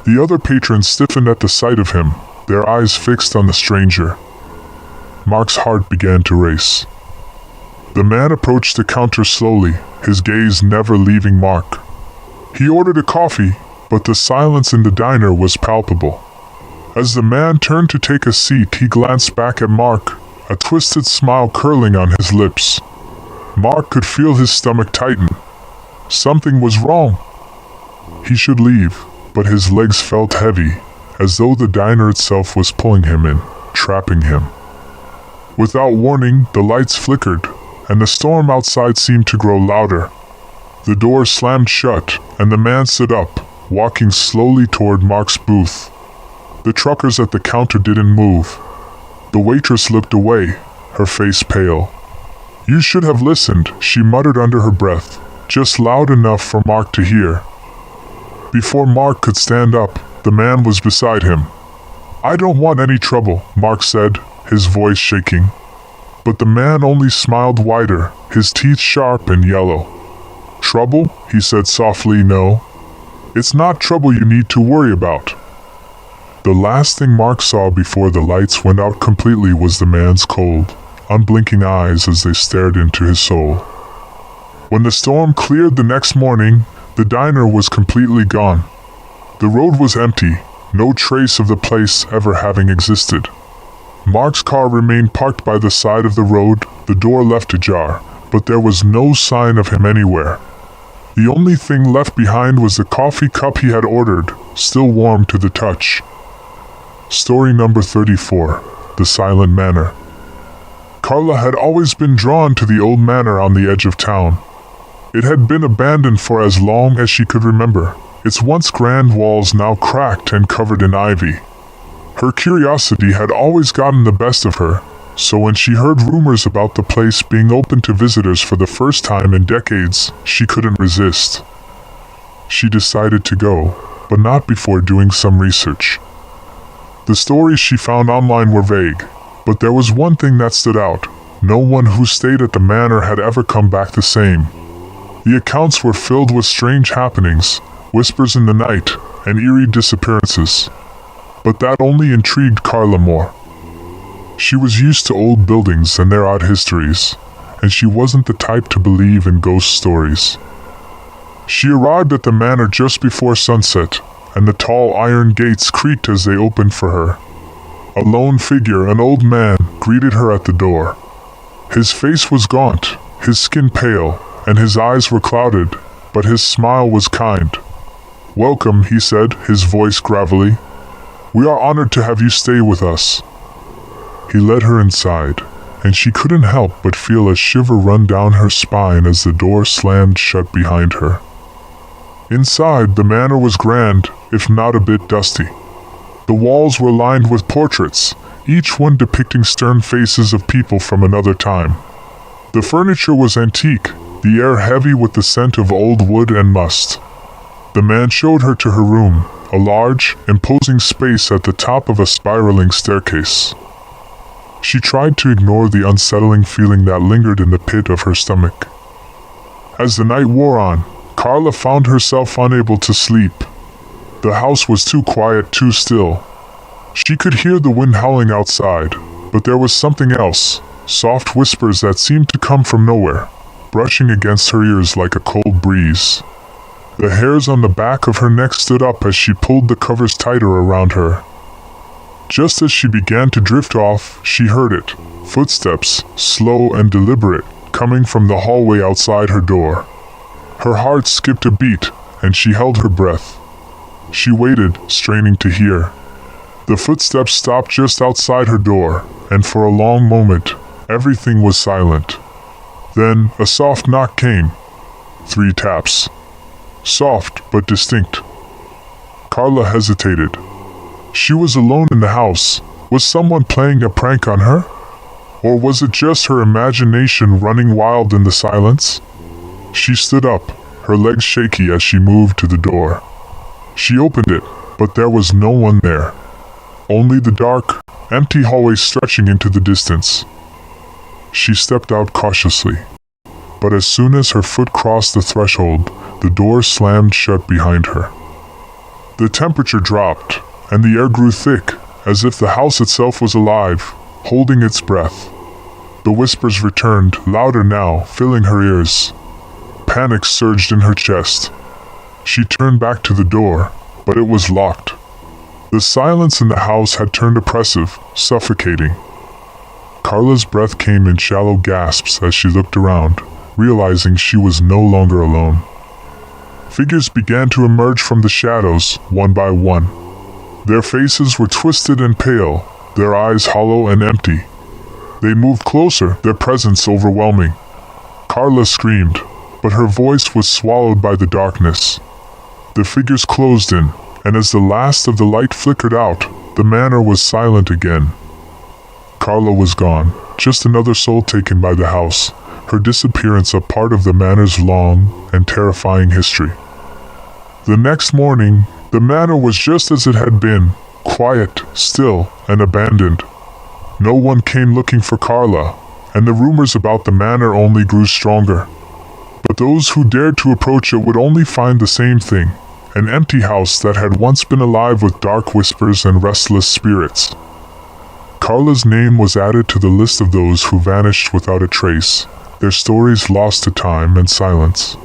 The other patrons stiffened at the sight of him, their eyes fixed on the stranger. Mark's heart began to race. The man approached the counter slowly, his gaze never leaving Mark. He ordered a coffee, but the silence in the diner was palpable. As the man turned to take a seat, he glanced back at Mark, a twisted smile curling on his lips. Mark could feel his stomach tighten. Something was wrong. He should leave, but his legs felt heavy, as though the diner itself was pulling him in, trapping him. Without warning, the lights flickered, and the storm outside seemed to grow louder. The door slammed shut, and the man stood up, walking slowly toward Mark's booth. The truckers at the counter didn't move. The waitress looked away, her face pale. "You should have listened," she muttered under her breath, just loud enough for Mark to hear. Before Mark could stand up, the man was beside him. "I don't want any trouble," Mark said, his voice shaking. But the man only smiled wider, his teeth sharp and yellow. "Trouble?" he said softly. "No. It's not trouble you need to worry about." The last thing Mark saw before the lights went out completely was the man's cold, unblinking eyes as they stared into his soul. When the storm cleared the next morning, the diner was completely gone. The road was empty, no trace of the place ever having existed. Mark's car remained parked by the side of the road, the door left ajar, but there was no sign of him anywhere. The only thing left behind was the coffee cup he had ordered, still warm to the touch. Story number 34, The Silent Manor. Carla had always been drawn to the old manor on the edge of town. It had been abandoned for as long as she could remember, its once grand walls now cracked and covered in ivy. Her curiosity had always gotten the best of her, so when she heard rumors about the place being open to visitors for the first time in decades, she couldn't resist. She decided to go, but not before doing some research. The stories she found online were vague, but there was one thing that stood out. No one who stayed at the manor had ever come back the same. The accounts were filled with strange happenings, whispers in the night, and eerie disappearances. But that only intrigued Carla more. She was used to old buildings and their odd histories, and she wasn't the type to believe in ghost stories. She arrived at the manor just before sunset, and the tall iron gates creaked as they opened for her. A lone figure, an old man, greeted her at the door. His face was gaunt, his skin pale, and his eyes were clouded, but his smile was kind. "Welcome," he said, his voice gravelly. "We are honored to have you stay with us." He led her inside, and she couldn't help but feel a shiver run down her spine as the door slammed shut behind her. Inside, the manor was grand, if not a bit dusty. The walls were lined with portraits, each one depicting stern faces of people from another time. The furniture was antique, the air heavy with the scent of old wood and must. The man showed her to her room, a large, imposing space at the top of a spiraling staircase. She tried to ignore the unsettling feeling that lingered in the pit of her stomach. As the night wore on, Carla found herself unable to sleep. The house was too quiet, too still. She could hear the wind howling outside, but there was something else, soft whispers that seemed to come from nowhere, brushing against her ears like a cold breeze. The hairs on the back of her neck stood up as she pulled the covers tighter around her. Just as she began to drift off, she heard it, footsteps, slow and deliberate, coming from the hallway outside her door. Her heart skipped a beat, and she held her breath. She waited, straining to hear. The footsteps stopped just outside her door, and for a long moment, everything was silent. Then, a soft knock came. 3 taps. Soft, but distinct. Carla hesitated. She was alone in the house. Was someone playing a prank on her? Or was it just her imagination running wild in the silence? She stood up, her legs shaky as she moved to the door. She opened it, but there was no one there. Only the dark, empty hallway stretching into the distance. She stepped out cautiously. But as soon as her foot crossed the threshold, the door slammed shut behind her. The temperature dropped, and the air grew thick, as if the house itself was alive, holding its breath. The whispers returned, louder now, filling her ears. Panic surged in her chest. She turned back to the door, but it was locked. The silence in the house had turned oppressive, suffocating. Carla's breath came in shallow gasps as she looked around, realizing she was no longer alone. Figures began to emerge from the shadows, one by one. Their faces were twisted and pale, their eyes hollow and empty. They moved closer, their presence overwhelming. Carla screamed, but her voice was swallowed by the darkness. The figures closed in, and as the last of the light flickered out, the manor was silent again. Carla was gone, just another soul taken by the house, her disappearance a part of the manor's long and terrifying history. The next morning, the manor was just as it had been, quiet, still, and abandoned. No one came looking for Carla, and the rumors about the manor only grew stronger. But those who dared to approach it would only find the same thing, an empty house that had once been alive with dark whispers and restless spirits. Carla's name was added to the list of those who vanished without a trace, their stories lost to time and silence.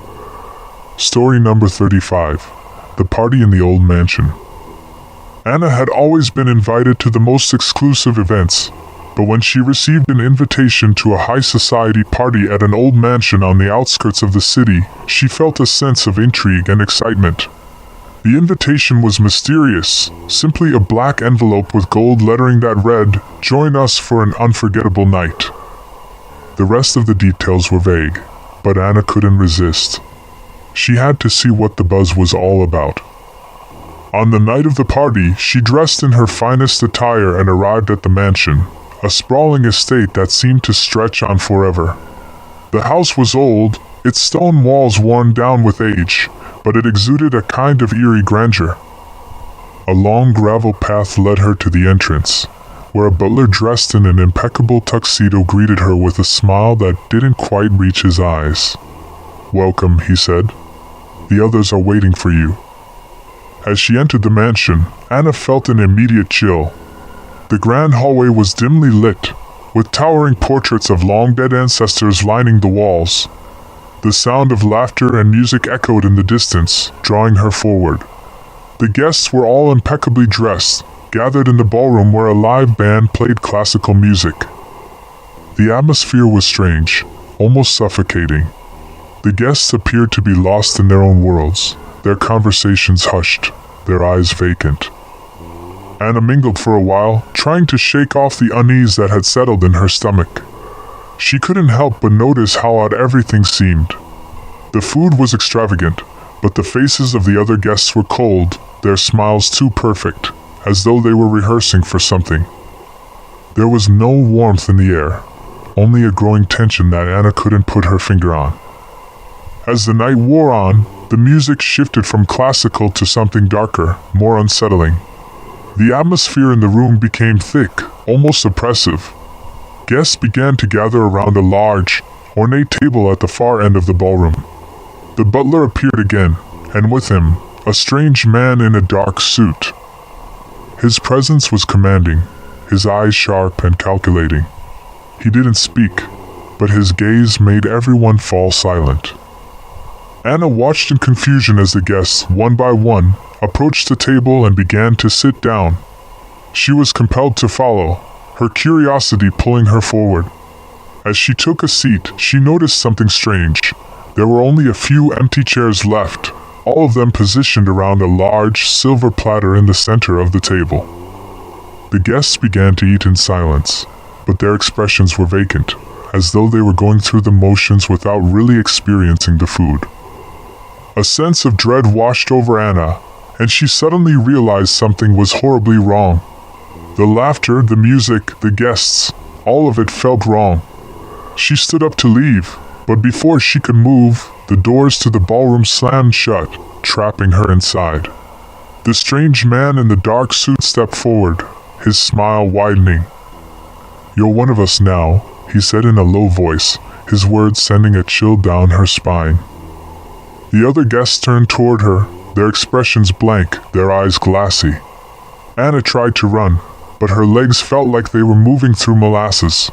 Story number 35. The Party in the Old Mansion. Anna had always been invited to the most exclusive events, but when she received an invitation to a high society party at an old mansion on the outskirts of the city, she felt a sense of intrigue and excitement. The invitation was mysterious, simply a black envelope with gold lettering that read, "Join us for an unforgettable night." The rest of the details were vague, but Anna couldn't resist. She had to see what the buzz was all about. On the night of the party, she dressed in her finest attire and arrived at the mansion, a sprawling estate that seemed to stretch on forever. The house was old, its stone walls worn down with age, but it exuded a kind of eerie grandeur. A long gravel path led her to the entrance, where a butler dressed in an impeccable tuxedo greeted her with a smile that didn't quite reach his eyes. "Welcome," he said. "The others are waiting for you." As she entered the mansion, Anna felt an immediate chill. The grand hallway was dimly lit, with towering portraits of long-dead ancestors lining the walls. The sound of laughter and music echoed in the distance, drawing her forward. The guests were all impeccably dressed, gathered in the ballroom where a live band played classical music. The atmosphere was strange, almost suffocating. The guests appeared to be lost in their own worlds, their conversations hushed, their eyes vacant. Anna mingled for a while, trying to shake off the unease that had settled in her stomach. She couldn't help but notice how odd everything seemed. The food was extravagant, but the faces of the other guests were cold, their smiles too perfect, as though they were rehearsing for something. There was no warmth in the air, only a growing tension that Anna couldn't put her finger on. As the night wore on, the music shifted from classical to something darker, more unsettling. The atmosphere in the room became thick, almost oppressive. Guests began to gather around a large, ornate table at the far end of the ballroom. The butler appeared again, and with him, a strange man in a dark suit. His presence was commanding, his eyes sharp and calculating. He didn't speak, but his gaze made everyone fall silent. Anna watched in confusion as the guests, one by one, approached the table and began to sit down. She was compelled to follow, her curiosity pulling her forward. As she took a seat, she noticed something strange. There were only a few empty chairs left, all of them positioned around a large silver platter in the center of the table. The guests began to eat in silence, but their expressions were vacant, as though they were going through the motions without really experiencing the food. A sense of dread washed over Anna, and she suddenly realized something was horribly wrong. The laughter, the music, the guests, all of it felt wrong. She stood up to leave, but before she could move, the doors to the ballroom slammed shut, trapping her inside. The strange man in the dark suit stepped forward, his smile widening. "You're one of us now," he said in a low voice, his words sending a chill down her spine. The other guests turned toward her, their expressions blank, their eyes glassy. Anna tried to run, but her legs felt like they were moving through molasses.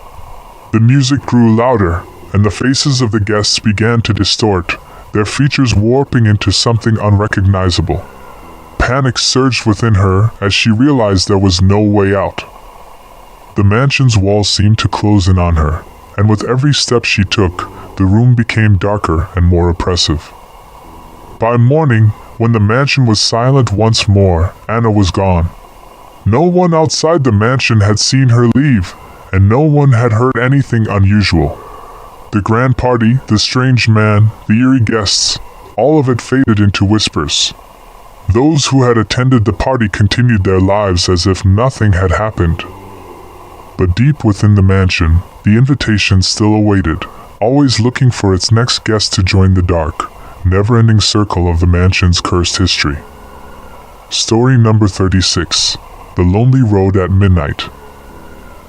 The music grew louder, and the faces of the guests began to distort, their features warping into something unrecognizable. Panic surged within her as she realized there was no way out. The mansion's walls seemed to close in on her, and with every step she took, the room became darker and more oppressive. By morning, when the mansion was silent once more, Anna was gone. No one outside the mansion had seen her leave, and no one had heard anything unusual. The grand party, the strange man, the eerie guests, all of it faded into whispers. Those who had attended the party continued their lives as if nothing had happened. But deep within the mansion, the invitation still awaited, always looking for its next guest to join the dark, never-ending circle of the mansion's cursed history. Story number 36. The Lonely Road at Midnight.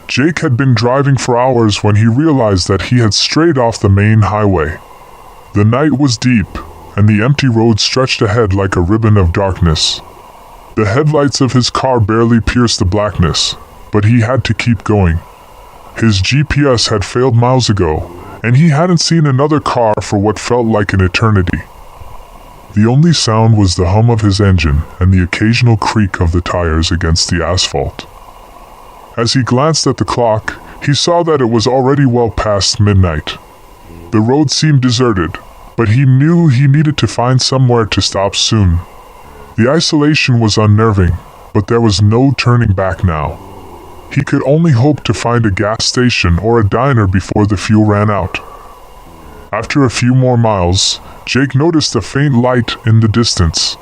Jake had been driving for hours when he realized that he had strayed off the main highway. The night was deep, and the empty road stretched ahead like a ribbon of darkness. The headlights of his car barely pierced the blackness, but he had to keep going. His GPS had failed miles ago, and he hadn't seen another car for what felt like an eternity. The only sound was the hum of his engine and the occasional creak of the tires against the asphalt. As he glanced at the clock, he saw that it was already well past midnight. The road seemed deserted, but he knew he needed to find somewhere to stop soon. The isolation was unnerving, but there was no turning back now. He could only hope to find a gas station or a diner before the fuel ran out. After a few more miles, Jake noticed a faint light in the distance.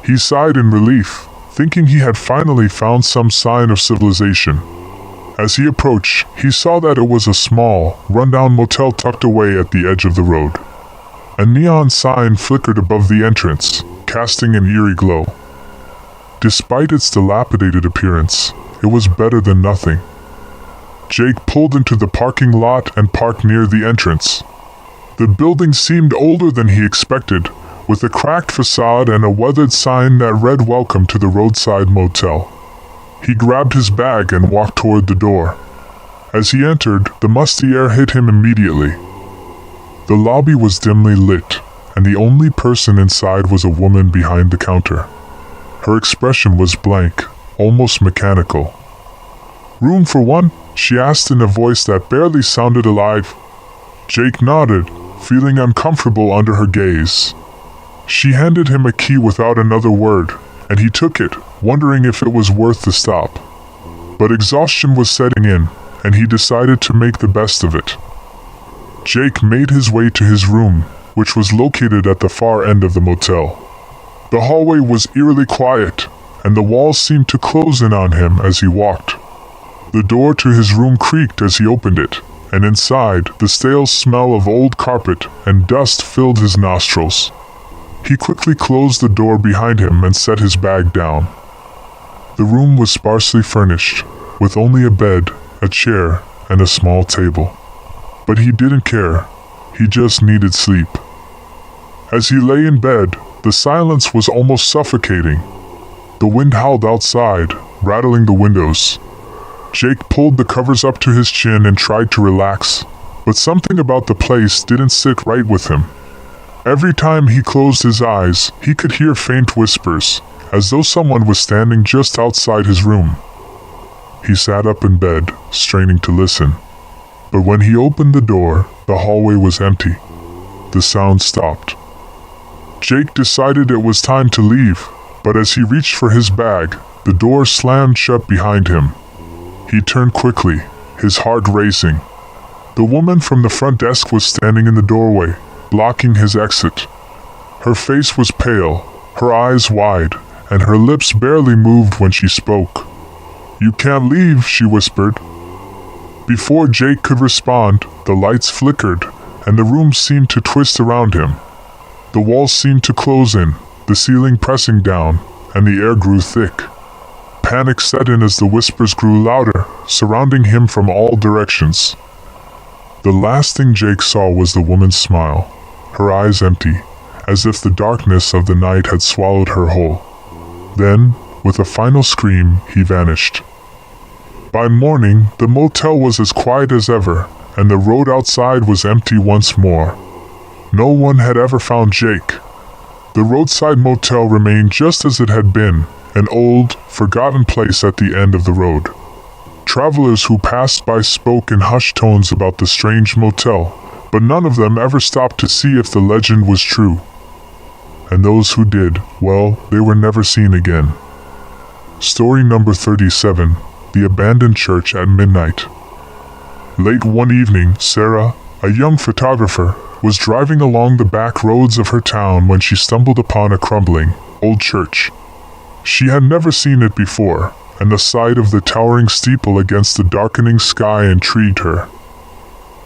He sighed in relief, thinking he had finally found some sign of civilization. As he approached, he saw that it was a small, rundown motel tucked away at the edge of the road. A neon sign flickered above the entrance, casting an eerie glow. Despite its dilapidated appearance, it was better than nothing. Jake pulled into the parking lot and parked near the entrance. The building seemed older than he expected, with a cracked facade and a weathered sign that read "Welcome to the Roadside Motel." He grabbed his bag and walked toward the door. As he entered, the musty air hit him immediately. The lobby was dimly lit, and the only person inside was a woman behind the counter. Her expression was blank, almost mechanical. "Room for one?" she asked in a voice that barely sounded alive. Jake nodded, feeling uncomfortable under her gaze. She handed him a key without another word, and he took it, wondering if it was worth the stop. But exhaustion was setting in, and he decided to make the best of it. Jake made his way to his room, which was located at the far end of the motel. The hallway was eerily quiet, and the walls seemed to close in on him as he walked. The door to his room creaked as he opened it, and inside, the stale smell of old carpet and dust filled his nostrils. He quickly closed the door behind him and set his bag down. The room was sparsely furnished, with only a bed, a chair, and a small table. But he didn't care. He just needed sleep. As he lay in bed, the silence was almost suffocating. The wind howled outside, rattling the windows. Jake pulled the covers up to his chin and tried to relax, but something about the place didn't sit right with him. Every time he closed his eyes, he could hear faint whispers, as though someone was standing just outside his room. He sat up in bed, straining to listen. But when he opened the door, the hallway was empty. The sound stopped. Jake decided it was time to leave, but as he reached for his bag, the door slammed shut behind him. He turned quickly, his heart racing. The woman from the front desk was standing in the doorway, blocking his exit. Her face was pale, her eyes wide, and her lips barely moved when she spoke. "You can't leave," she whispered. Before Jake could respond, the lights flickered, and the room seemed to twist around him. The walls seemed to close in, the ceiling pressing down, and the air grew thick. Panic set in as the whispers grew louder, surrounding him from all directions. The last thing Jake saw was the woman's smile, her eyes empty, as if the darkness of the night had swallowed her whole. Then, with a final scream, he vanished. By morning, the motel was as quiet as ever, and the road outside was empty once more. No one had ever found Jake. The roadside motel remained just as it had been, an old, forgotten place at the end of the road. Travelers who passed by spoke in hushed tones about the strange motel, but none of them ever stopped to see if the legend was true. And those who did, well, they were never seen again. Story number 37, The Abandoned Church at Midnight. Late one evening, Sarah, a young photographer, was driving along the back roads of her town when she stumbled upon a crumbling, old church. She had never seen it before, and the sight of the towering steeple against the darkening sky intrigued her.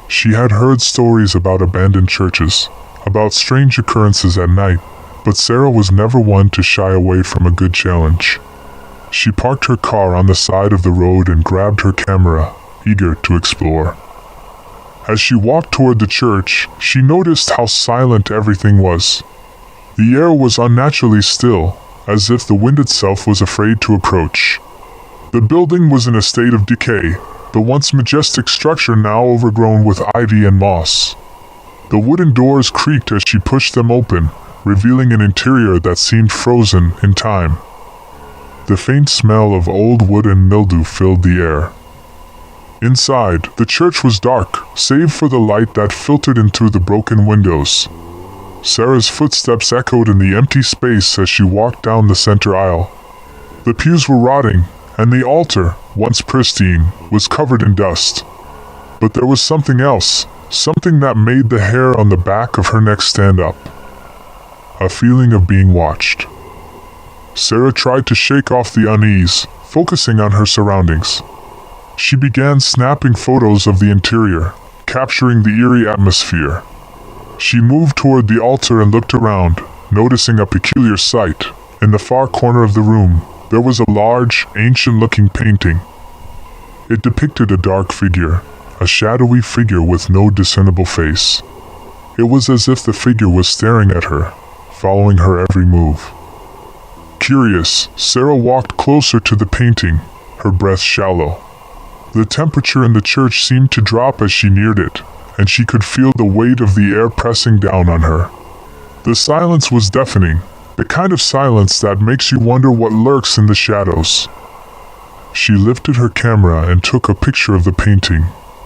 She had heard stories about abandoned churches, about strange occurrences at night, but Sarah was never one to shy away from a good challenge. She parked her car on the side of the road and grabbed her camera, eager to explore. As she walked toward the church, she noticed how silent everything was. The air was unnaturally still, as if the wind itself was afraid to approach. The building was in a state of decay, the once majestic structure now overgrown with ivy and moss. The wooden doors creaked as she pushed them open, revealing an interior that seemed frozen in time. The faint smell of old wood and mildew filled the air. Inside, the church was dark, save for the light that filtered in through the broken windows. Sarah's footsteps echoed in the empty space as she walked down the center aisle. The pews were rotting, and the altar, once pristine, was covered in dust. But there was something else, something that made the hair on the back of her neck stand up. A feeling of being watched. Sarah tried to shake off the unease, focusing on her surroundings. She began snapping photos of the interior, capturing the eerie atmosphere. She moved toward the altar and looked around, noticing a peculiar sight. In the far corner of the room, there was a large, ancient-looking painting. It depicted a dark figure, a shadowy figure with no discernible face. It was as if the figure was staring at her, following her every move. Curious, Sarah walked closer to the painting, her breath shallow. The temperature in the church seemed to drop as she neared it, and she could feel the weight of the air pressing down on her. The silence was deafening, the kind of silence that makes you wonder what lurks in the shadows. She lifted her camera and took a picture of the painting,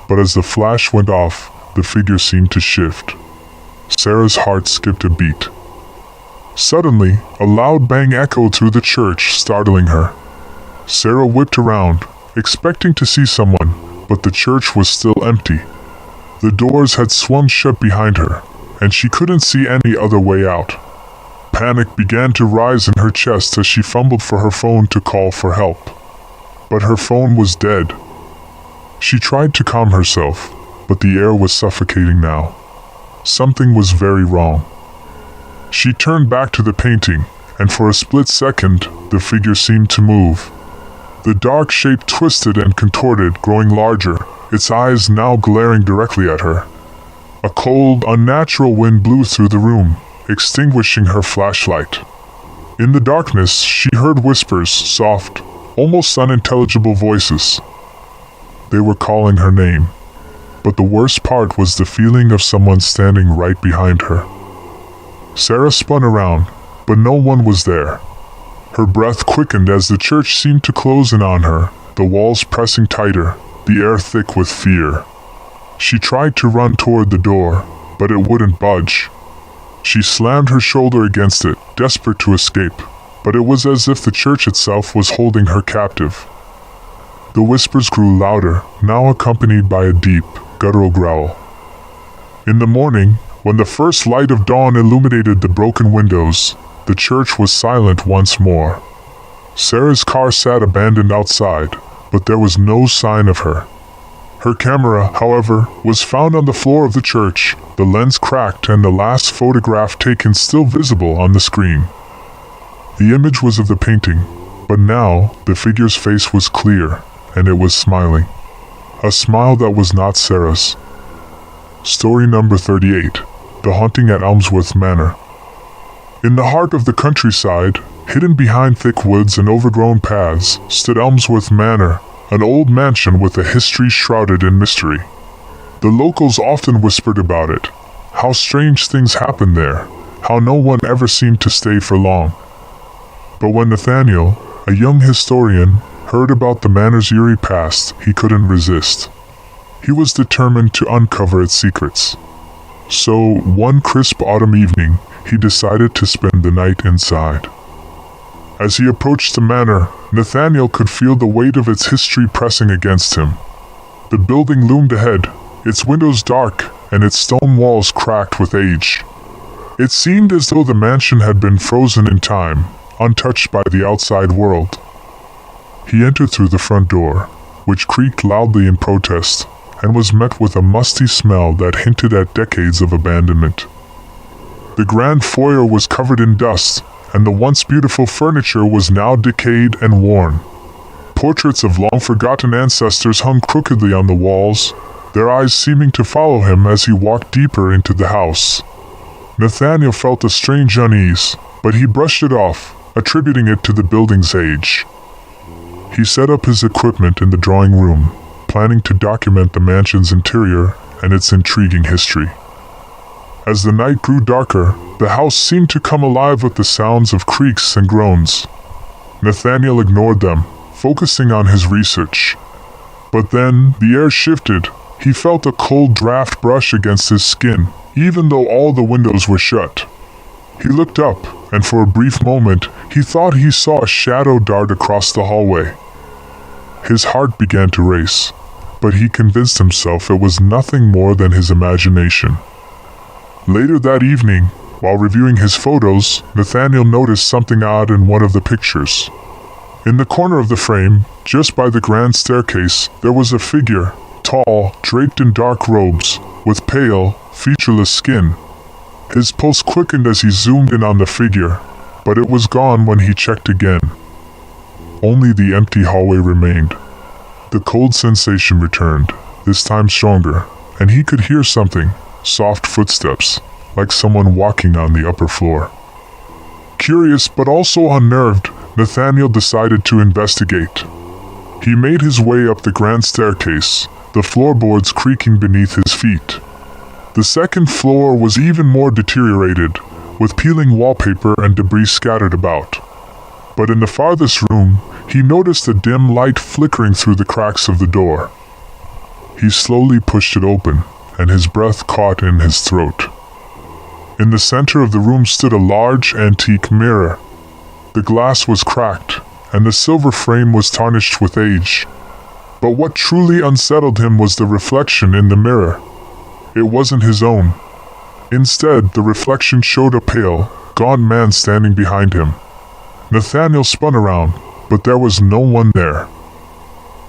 but as the flash went off, the figure seemed to shift. Sarah's heart skipped a beat. Suddenly, a loud bang echoed through the church, startling her. Sarah whipped around, expecting to see someone, but the church was still empty. The doors had swung shut behind her, and she couldn't see any other way out. Panic began to rise in her chest as she fumbled for her phone to call for help. But her phone was dead. She tried to calm herself, but the air was suffocating now. Something was very wrong. She turned back to the painting, and for a split second, the figure seemed to move. The dark shape twisted and contorted, growing larger, its eyes now glaring directly at her. A cold, unnatural wind blew through the room, extinguishing her flashlight. In the darkness, she heard whispers, soft, almost unintelligible voices. They were calling her name. But the worst part was the feeling of someone standing right behind her. Sarah spun around, but no one was there. Her breath quickened as the church seemed to close in on her, the walls pressing tighter, the air thick with fear. She tried to run toward the door, but it wouldn't budge. She slammed her shoulder against it, desperate to escape, but it was as if the church itself was holding her captive. The whispers grew louder, now accompanied by a deep, guttural growl. In the morning, when the first light of dawn illuminated the broken windows, the church was silent once more. Sarah's car sat abandoned outside, but there was no sign of her. Her camera, however, was found on the floor of the church, the lens cracked and the last photograph taken still visible on the screen. The image was of the painting, but now the figure's face was clear, and it was smiling. A smile that was not Sarah's. Story number 38. The Haunting at Elmsworth Manor. In the heart of the countryside, hidden behind thick woods and overgrown paths, stood Elmsworth Manor, an old mansion with a history shrouded in mystery. The locals often whispered about it, how strange things happened there, how no one ever seemed to stay for long. But when Nathaniel, a young historian, heard about the manor's eerie past, he couldn't resist. He was determined to uncover its secrets. So, one crisp autumn evening, he decided to spend the night inside. As he approached the manor, Nathaniel could feel the weight of its history pressing against him. The building loomed ahead, its windows dark and its stone walls cracked with age. It seemed as though the mansion had been frozen in time, untouched by the outside world. He entered through the front door, which creaked loudly in protest, and was met with a musty smell that hinted at decades of abandonment. The grand foyer was covered in dust, and the once beautiful furniture was now decayed and worn. Portraits of long-forgotten ancestors hung crookedly on the walls, their eyes seeming to follow him as he walked deeper into the house. Nathaniel felt a strange unease, but he brushed it off, attributing it to the building's age. He set up his equipment in the drawing room, planning to document the mansion's interior and its intriguing history. As the night grew darker, the house seemed to come alive with the sounds of creaks and groans. Nathaniel ignored them, focusing on his research. But then, the air shifted. He felt a cold draft brush against his skin, even though all the windows were shut. He looked up, and for a brief moment, he thought he saw a shadow dart across the hallway. His heart began to race, but he convinced himself it was nothing more than his imagination. Later that evening, while reviewing his photos, Nathaniel noticed something odd in one of the pictures. In the corner of the frame, just by the grand staircase, there was a figure, tall, draped in dark robes, with pale, featureless skin. His pulse quickened as he zoomed in on the figure, but it was gone when he checked again. Only the empty hallway remained. The cold sensation returned, this time stronger, and he could hear something, soft footsteps, like someone walking on the upper floor. Curious but also unnerved, Nathaniel decided to investigate. He made his way up the grand staircase, the floorboards creaking beneath his feet. The second floor was even more deteriorated, with peeling wallpaper and debris scattered about. But in the farthest room, he noticed a dim light flickering through the cracks of the door. He slowly pushed it open, and his breath caught in his throat. In the center of the room stood a large, antique mirror. The glass was cracked, and the silver frame was tarnished with age. But what truly unsettled him was the reflection in the mirror. It wasn't his own. Instead, the reflection showed a pale, gaunt man standing behind him. Nathaniel spun around, but there was no one there.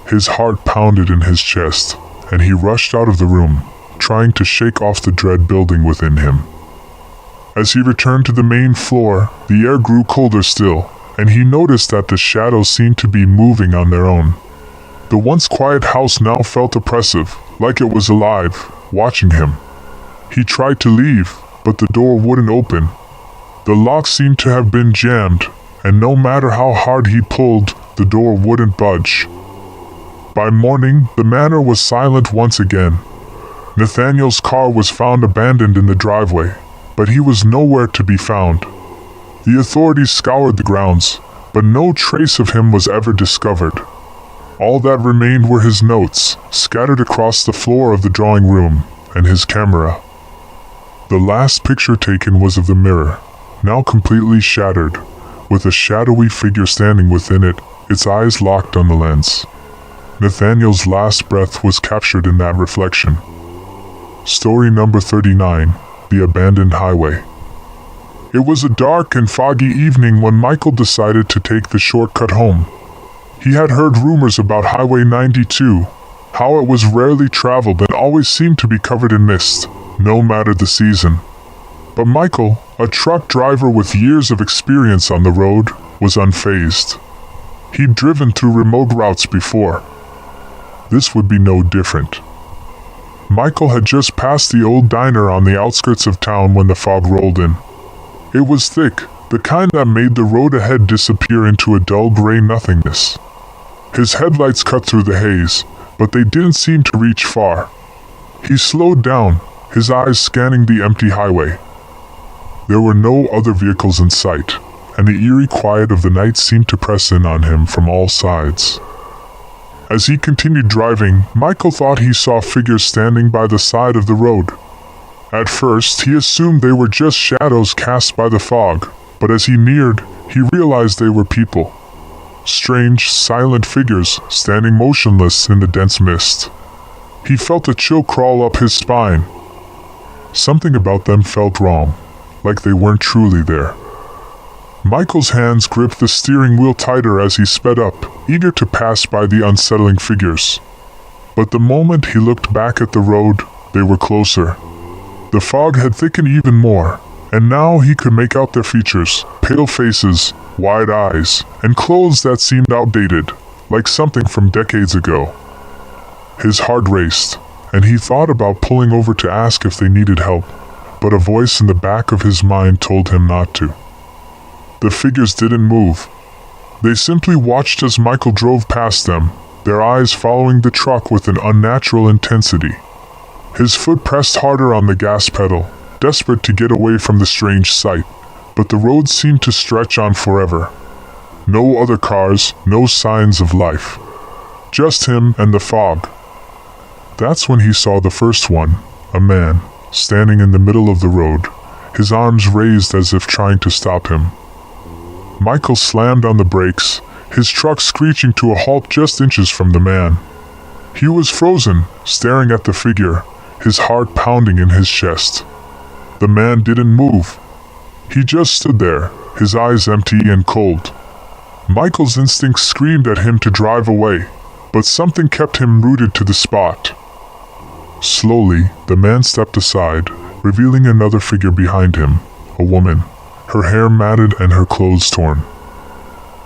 His heart pounded in his chest, and he rushed out of the room, trying to shake off the dread building within him. As he returned to the main floor, the air grew colder still, and he noticed that the shadows seemed to be moving on their own. The once quiet house now felt oppressive, like it was alive, watching him. He tried to leave, but the door wouldn't open. The lock seemed to have been jammed, and no matter how hard he pulled, the door wouldn't budge. By morning, the manor was silent once again. Nathaniel's car was found abandoned in the driveway, but he was nowhere to be found. The authorities scoured the grounds, but no trace of him was ever discovered. All that remained were his notes, scattered across the floor of the drawing room, and his camera. The last picture taken was of the mirror, now completely shattered, with a shadowy figure standing within it, its eyes locked on the lens. Nathaniel's last breath was captured in that reflection. Story number 39, The Abandoned Highway. It was a dark and foggy evening when Michael decided to take the shortcut home. He had heard rumors about Highway 92, how it was rarely traveled and always seemed to be covered in mist, no matter the season. But Michael, a truck driver with years of experience on the road, was unfazed. He'd driven through remote routes before. This would be no different. Michael had just passed the old diner on the outskirts of town when the fog rolled in. It was thick, the kind that made the road ahead disappear into a dull gray nothingness. His headlights cut through the haze, but they didn't seem to reach far. He slowed down, his eyes scanning the empty highway. There were no other vehicles in sight, and the eerie quiet of the night seemed to press in on him from all sides. As he continued driving, Michael thought he saw figures standing by the side of the road. At first, he assumed they were just shadows cast by the fog, but as he neared, he realized they were people. Strange, silent figures standing motionless in the dense mist. He felt a chill crawl up his spine. Something about them felt wrong, like they weren't truly there. Michael's hands gripped the steering wheel tighter as he sped up, eager to pass by the unsettling figures. But the moment he looked back at the road, they were closer. The fog had thickened even more, and now he could make out their features, pale faces, wide eyes, and clothes that seemed outdated, like something from decades ago. His heart raced, and he thought about pulling over to ask if they needed help, but a voice in the back of his mind told him not to. The figures didn't move. They simply watched as Michael drove past them, their eyes following the truck with an unnatural intensity. His foot pressed harder on the gas pedal, desperate to get away from the strange sight, but the road seemed to stretch on forever. No other cars, no signs of life. Just him and the fog. That's when he saw the first one, a man, standing in the middle of the road, his arms raised as if trying to stop him. Michael slammed on the brakes, his truck screeching to a halt just inches from the man. He was frozen, staring at the figure, his heart pounding in his chest. The man didn't move. He just stood there, his eyes empty and cold. Michael's instincts screamed at him to drive away, but something kept him rooted to the spot. Slowly, the man stepped aside, revealing another figure behind him, a woman, her hair matted and her clothes torn.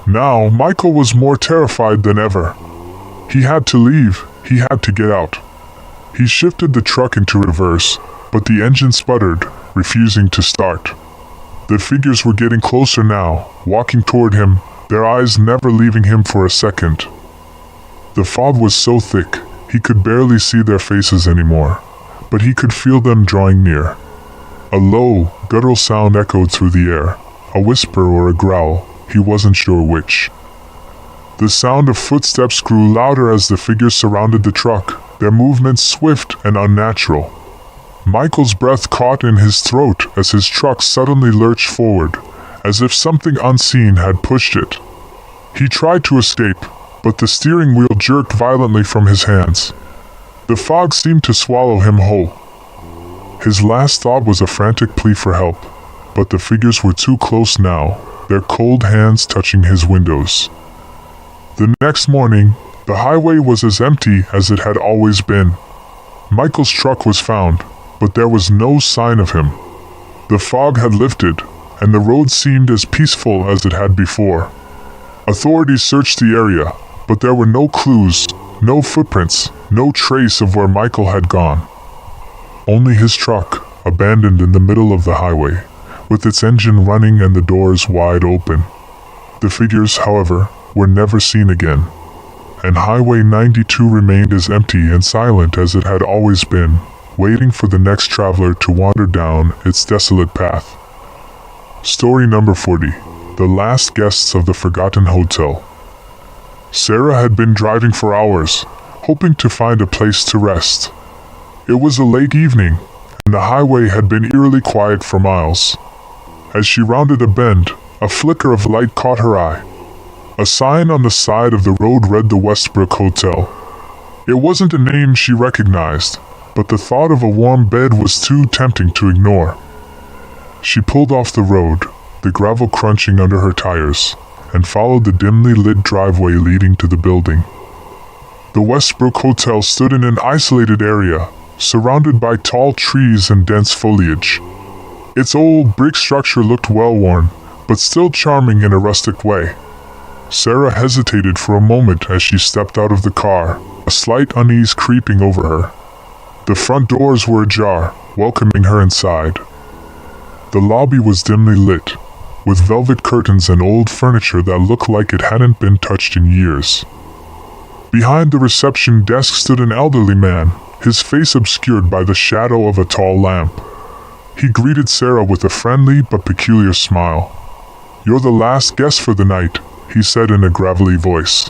Now, Michael was more terrified than ever. He had to leave, he had to get out. He shifted the truck into reverse, but the engine sputtered, refusing to start. The figures were getting closer now, walking toward him, their eyes never leaving him for a second. The fog was so thick, he could barely see their faces anymore, but he could feel them drawing near. A low, guttural sound echoed through the air, a whisper or a growl, he wasn't sure which. The sound of footsteps grew louder as the figures surrounded the truck, their movements swift and unnatural. Michael's breath caught in his throat as his truck suddenly lurched forward, as if something unseen had pushed it. He tried to escape, but the steering wheel jerked violently from his hands. The fog seemed to swallow him whole. His last thought was a frantic plea for help, but the figures were too close now, their cold hands touching his windows. The next morning, the highway was as empty as it had always been. Michael's truck was found, but there was no sign of him. The fog had lifted, and the road seemed as peaceful as it had before. Authorities searched the area, but there were no clues, no footprints, no trace of where Michael had gone. Only his truck, abandoned in the middle of the highway, with its engine running and the doors wide open. The figures, however, were never seen again, and Highway 92 remained as empty and silent as it had always been, waiting for the next traveler to wander down its desolate path. Story number 40. The Last Guests of the Forgotten Hotel. Sarah had been driving for hours, hoping to find a place to rest. It was a late evening, and the highway had been eerily quiet for miles. As she rounded a bend, a flicker of light caught her eye. A sign on the side of the road read the Westbrook Hotel. It wasn't a name she recognized, but the thought of a warm bed was too tempting to ignore. She pulled off the road, the gravel crunching under her tires, and followed the dimly lit driveway leading to the building. The Westbrook Hotel stood in an isolated area, surrounded by tall trees and dense foliage. Its old brick structure looked well-worn, but still charming in a rustic way. Sarah hesitated for a moment as she stepped out of the car, a slight unease creeping over her. The front doors were ajar, welcoming her inside. The lobby was dimly lit, with velvet curtains and old furniture that looked like it hadn't been touched in years. Behind the reception desk stood an elderly man, his face obscured by the shadow of a tall lamp. He greeted Sarah with a friendly but peculiar smile. "You're the last guest for the night," he said in a gravelly voice.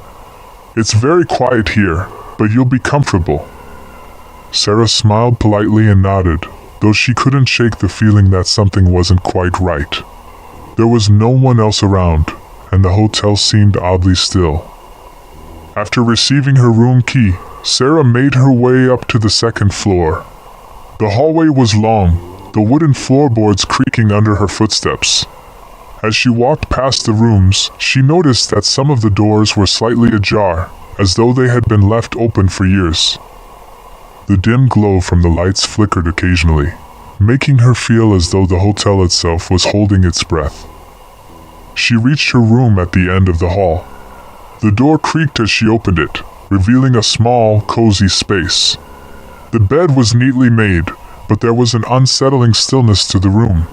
"It's very quiet here, but you'll be comfortable." Sarah smiled politely and nodded, though she couldn't shake the feeling that something wasn't quite right. There was no one else around, and the hotel seemed oddly still. After receiving her room key, Sarah made her way up to the second floor. The hallway was long, the wooden floorboards creaking under her footsteps. As she walked past the rooms, she noticed that some of the doors were slightly ajar, as though they had been left open for years. The dim glow from the lights flickered occasionally, making her feel as though the hotel itself was holding its breath. She reached her room at the end of the hall. The door creaked as she opened it, revealing a small, cozy space. The bed was neatly made, but there was an unsettling stillness to the room.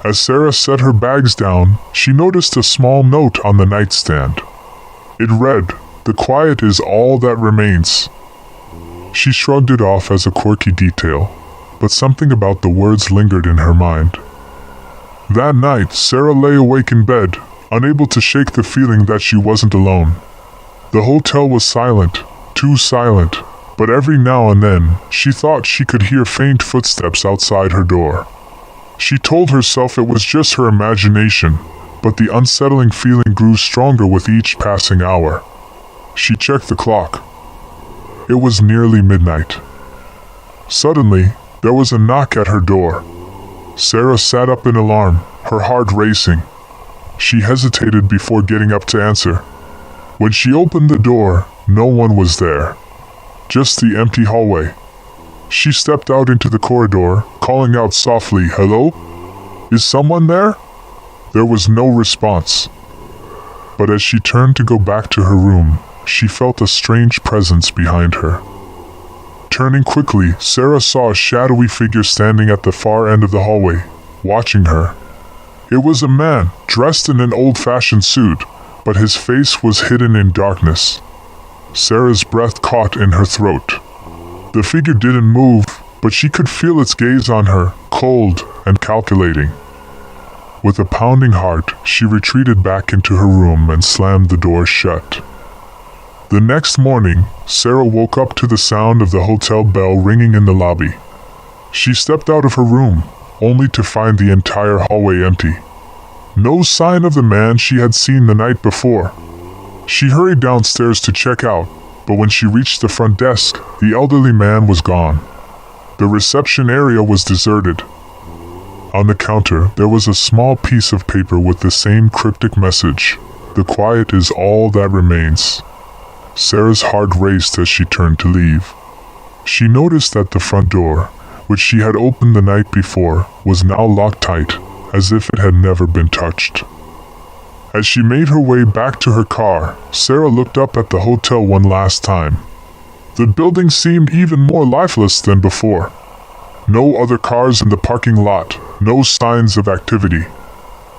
As Sarah set her bags down, she noticed a small note on the nightstand. It read, "The quiet is all that remains." She shrugged it off as a quirky detail, but something about the words lingered in her mind. That night, Sarah lay awake in bed, unable to shake the feeling that she wasn't alone. The hotel was silent, too silent, but every now and then, she thought she could hear faint footsteps outside her door. She told herself it was just her imagination, but the unsettling feeling grew stronger with each passing hour. She checked the clock. It was nearly midnight. Suddenly, there was a knock at her door. Sarah sat up in alarm, her heart racing. She hesitated before getting up to answer. When she opened the door, no one was there. Just the empty hallway. She stepped out into the corridor, calling out softly, "Hello? Is someone there?" There was no response. But as she turned to go back to her room, she felt a strange presence behind her. Turning quickly, Sarah saw a shadowy figure standing at the far end of the hallway, watching her. It was a man, dressed in an old-fashioned suit, but his face was hidden in darkness. Sarah's breath caught in her throat. The figure didn't move, but she could feel its gaze on her, cold and calculating. With a pounding heart, she retreated back into her room and slammed the door shut. The next morning, Sarah woke up to the sound of the hotel bell ringing in the lobby. She stepped out of her room, only to find the entire hallway empty. No sign of the man she had seen the night before. She hurried downstairs to check out, but when she reached the front desk, the elderly man was gone. The reception area was deserted. On the counter, there was a small piece of paper with the same cryptic message: "The quiet is all that remains." Sarah's heart raced as she turned to leave. She noticed that the front door, which she had opened the night before, was now locked tight, as if it had never been touched. As she made her way back to her car, Sarah looked up at the hotel one last time. The building seemed even more lifeless than before. No other cars in the parking lot, no signs of activity.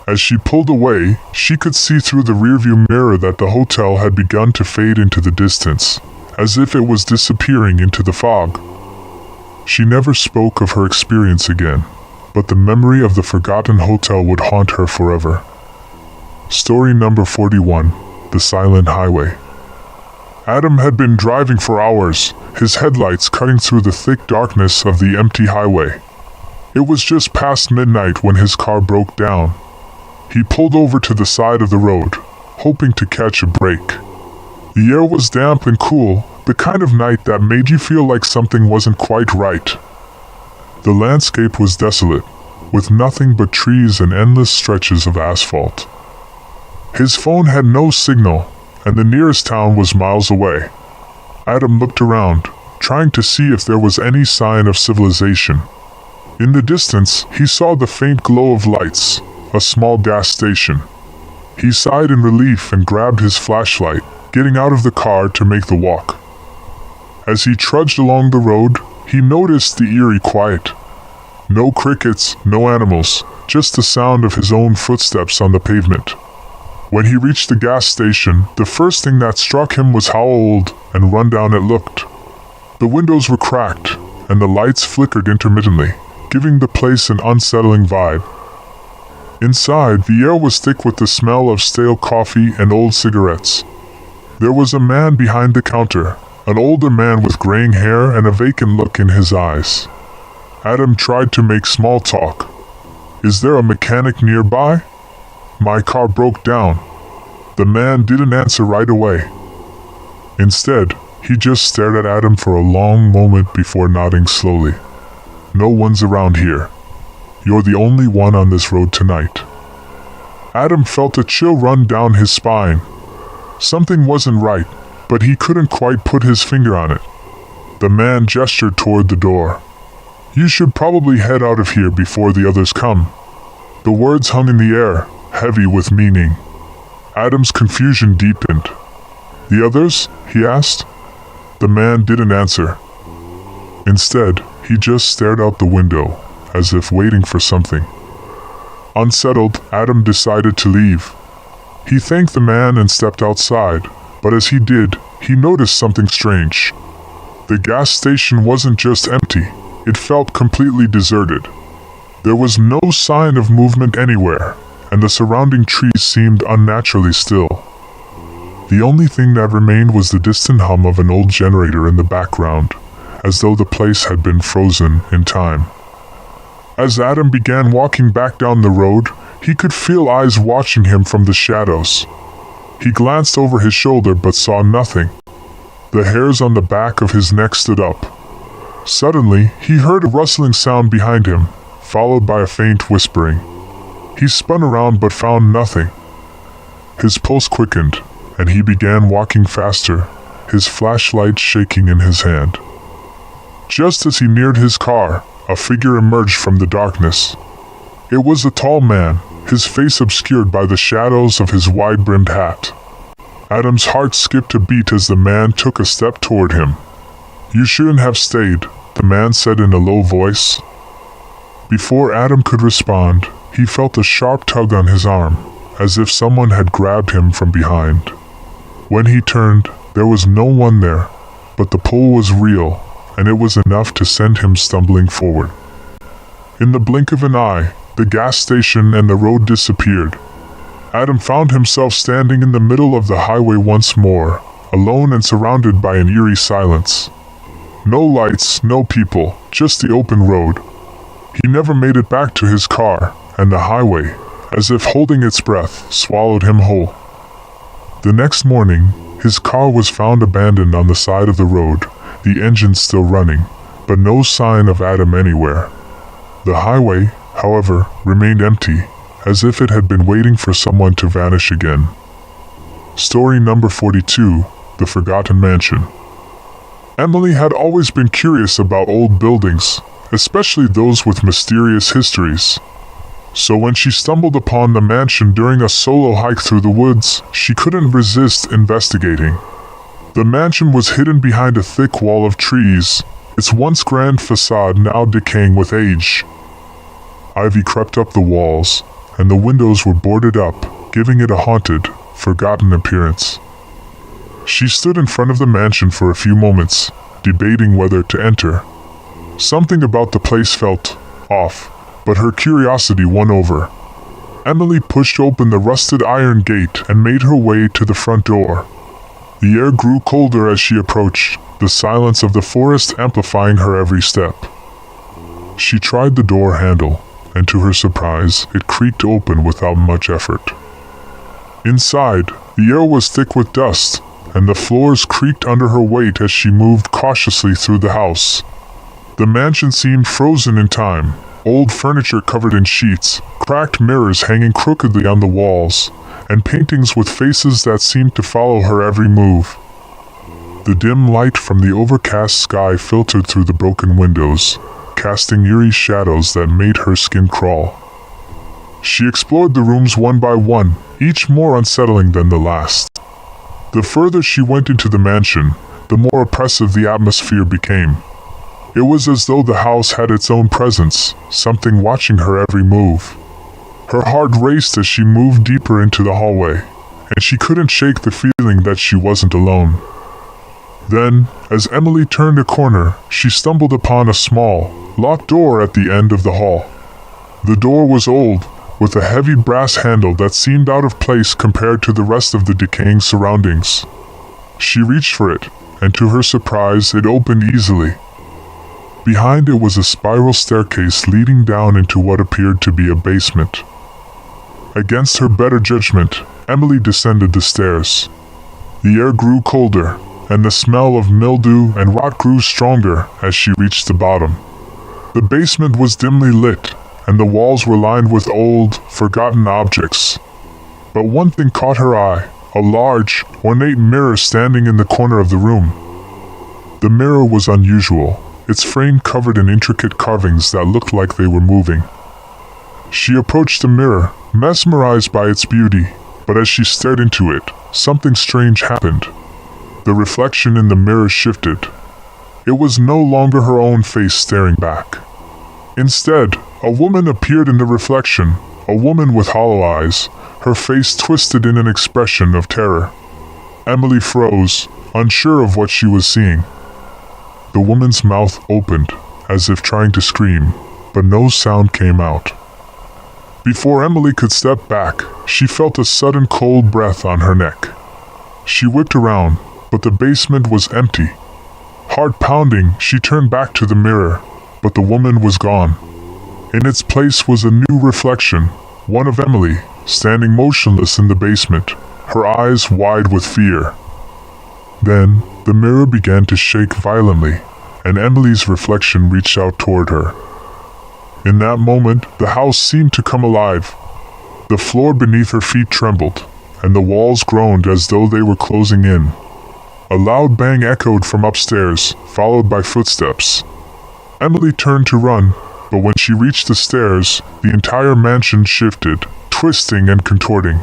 As she pulled away, she could see through the rearview mirror that the hotel had begun to fade into the distance, as if it was disappearing into the fog. She never spoke of her experience again, but the memory of the forgotten hotel would haunt her forever. Story number 41, The Silent Highway. Adam had been driving for hours, his headlights cutting through the thick darkness of the empty highway. It was just past midnight when his car broke down. He pulled over to the side of the road, hoping to catch a break. The air was damp and cool, the kind of night that made you feel like something wasn't quite right. The landscape was desolate, with nothing but trees and endless stretches of asphalt. His phone had no signal, and the nearest town was miles away. Adam looked around, trying to see if there was any sign of civilization. In the distance, he saw the faint glow of lights, a small gas station. He sighed in relief and grabbed his flashlight, getting out of the car to make the walk. As he trudged along the road, he noticed the eerie quiet. No crickets, no animals, just the sound of his own footsteps on the pavement. When he reached the gas station, the first thing that struck him was how old and run-down it looked. The windows were cracked, and the lights flickered intermittently, giving the place an unsettling vibe. Inside, the air was thick with the smell of stale coffee and old cigarettes. There was a man behind the counter, an older man with graying hair and a vacant look in his eyes. Adam tried to make small talk. "Is there a mechanic nearby? My car broke down." The man didn't answer right away. Instead, he just stared at Adam for a long moment before nodding slowly. "No one's around here. You're the only one on this road tonight." Adam felt a chill run down his spine. Something wasn't right, but he couldn't quite put his finger on it. The man gestured toward the door. "You should probably head out of here before the others come." The words hung in the air, heavy with meaning. Adam's confusion deepened. "The others?" he asked. The man didn't answer. Instead, he just stared out the window, as if waiting for something. Unsettled, Adam decided to leave. He thanked the man and stepped outside, but as he did, he noticed something strange. The gas station wasn't just empty, It felt completely deserted. There was no sign of movement anywhere, and the surrounding trees seemed unnaturally still. The only thing that remained was the distant hum of an old generator in the background, as though the place had been frozen in time. As Adam began walking back down the road, he could feel eyes watching him from the shadows. He glanced over his shoulder but saw nothing. The hairs on the back of his neck stood up. Suddenly, he heard a rustling sound behind him, followed by a faint whispering. He spun around but found nothing. His pulse quickened, and he began walking faster, his flashlight shaking in his hand. Just as he neared his car, a figure emerged from the darkness. It was a tall man, his face obscured by the shadows of his wide-brimmed hat. Adam's heart skipped a beat as the man took a step toward him. "You shouldn't have stayed," the man said in a low voice. Before Adam could respond, he felt a sharp tug on his arm, as if someone had grabbed him from behind. When he turned, there was no one there, but the pull was real, and it was enough to send him stumbling forward. In the blink of an eye, the gas station and the road disappeared. Adam found himself standing in the middle of the highway once more, alone and surrounded by an eerie silence. No lights, no people, just the open road. He never made it back to his car, and the highway, as if holding its breath, swallowed him whole. The next morning, his car was found abandoned on the side of the road, the engine still running, but no sign of Adam anywhere. The highway, however, remained empty, as if it had been waiting for someone to vanish again. Story number 42, The Forgotten Mansion. Emily had always been curious about old buildings, especially those with mysterious histories. So when she stumbled upon the mansion during a solo hike through the woods, she couldn't resist investigating. The mansion was hidden behind a thick wall of trees, its once grand facade now decaying with age. Ivy crept up the walls, and the windows were boarded up, giving it a haunted, forgotten appearance. She stood in front of the mansion for a few moments, debating whether to enter. Something about the place felt off, but her curiosity won over. Emily pushed open the rusted iron gate and made her way to the front door. The air grew colder as she approached, the silence of the forest amplifying her every step. She tried the door handle, and to her surprise, it creaked open without much effort. Inside, the air was thick with dust, and the floors creaked under her weight as she moved cautiously through the house. The mansion seemed frozen in time, old furniture covered in sheets, cracked mirrors hanging crookedly on the walls, and paintings with faces that seemed to follow her every move. The dim light from the overcast sky filtered through the broken windows, casting eerie shadows that made her skin crawl. She explored the rooms one by one, each more unsettling than the last. The further she went into the mansion, the more oppressive the atmosphere became. It was as though the house had its own presence, something watching her every move. Her heart raced as she moved deeper into the hallway, and she couldn't shake the feeling that she wasn't alone. Then, as Emily turned a corner, she stumbled upon a small, locked door at the end of the hall. The door was old, with a heavy brass handle that seemed out of place compared to the rest of the decaying surroundings. She reached for it, and to her surprise, it opened easily. Behind it was a spiral staircase leading down into what appeared to be a basement. Against her better judgment, Emily descended the stairs. The air grew colder, and the smell of mildew and rot grew stronger as she reached the bottom. The basement was dimly lit, and the walls were lined with old, forgotten objects. But one thing caught her eye, a large, ornate mirror standing in the corner of the room. The mirror was unusual, its frame covered in intricate carvings that looked like they were moving. She approached the mirror, mesmerized by its beauty, but as she stared into it, something strange happened. The reflection in the mirror shifted. It was no longer her own face staring back. Instead, a woman appeared in the reflection, a woman with hollow eyes, her face twisted in an expression of terror. Emily froze, unsure of what she was seeing. The woman's mouth opened, as if trying to scream, but no sound came out. Before Emily could step back, she felt a sudden cold breath on her neck. She whipped around, but the basement was empty. Heart pounding, she turned back to the mirror, but the woman was gone. In its place was a new reflection, one of Emily, standing motionless in the basement, her eyes wide with fear. Then, the mirror began to shake violently, and Emily's reflection reached out toward her. In that moment, the house seemed to come alive. The floor beneath her feet trembled, and the walls groaned as though they were closing in. A loud bang echoed from upstairs, followed by footsteps. Emily turned to run, but when she reached the stairs, the entire mansion shifted, twisting and contorting.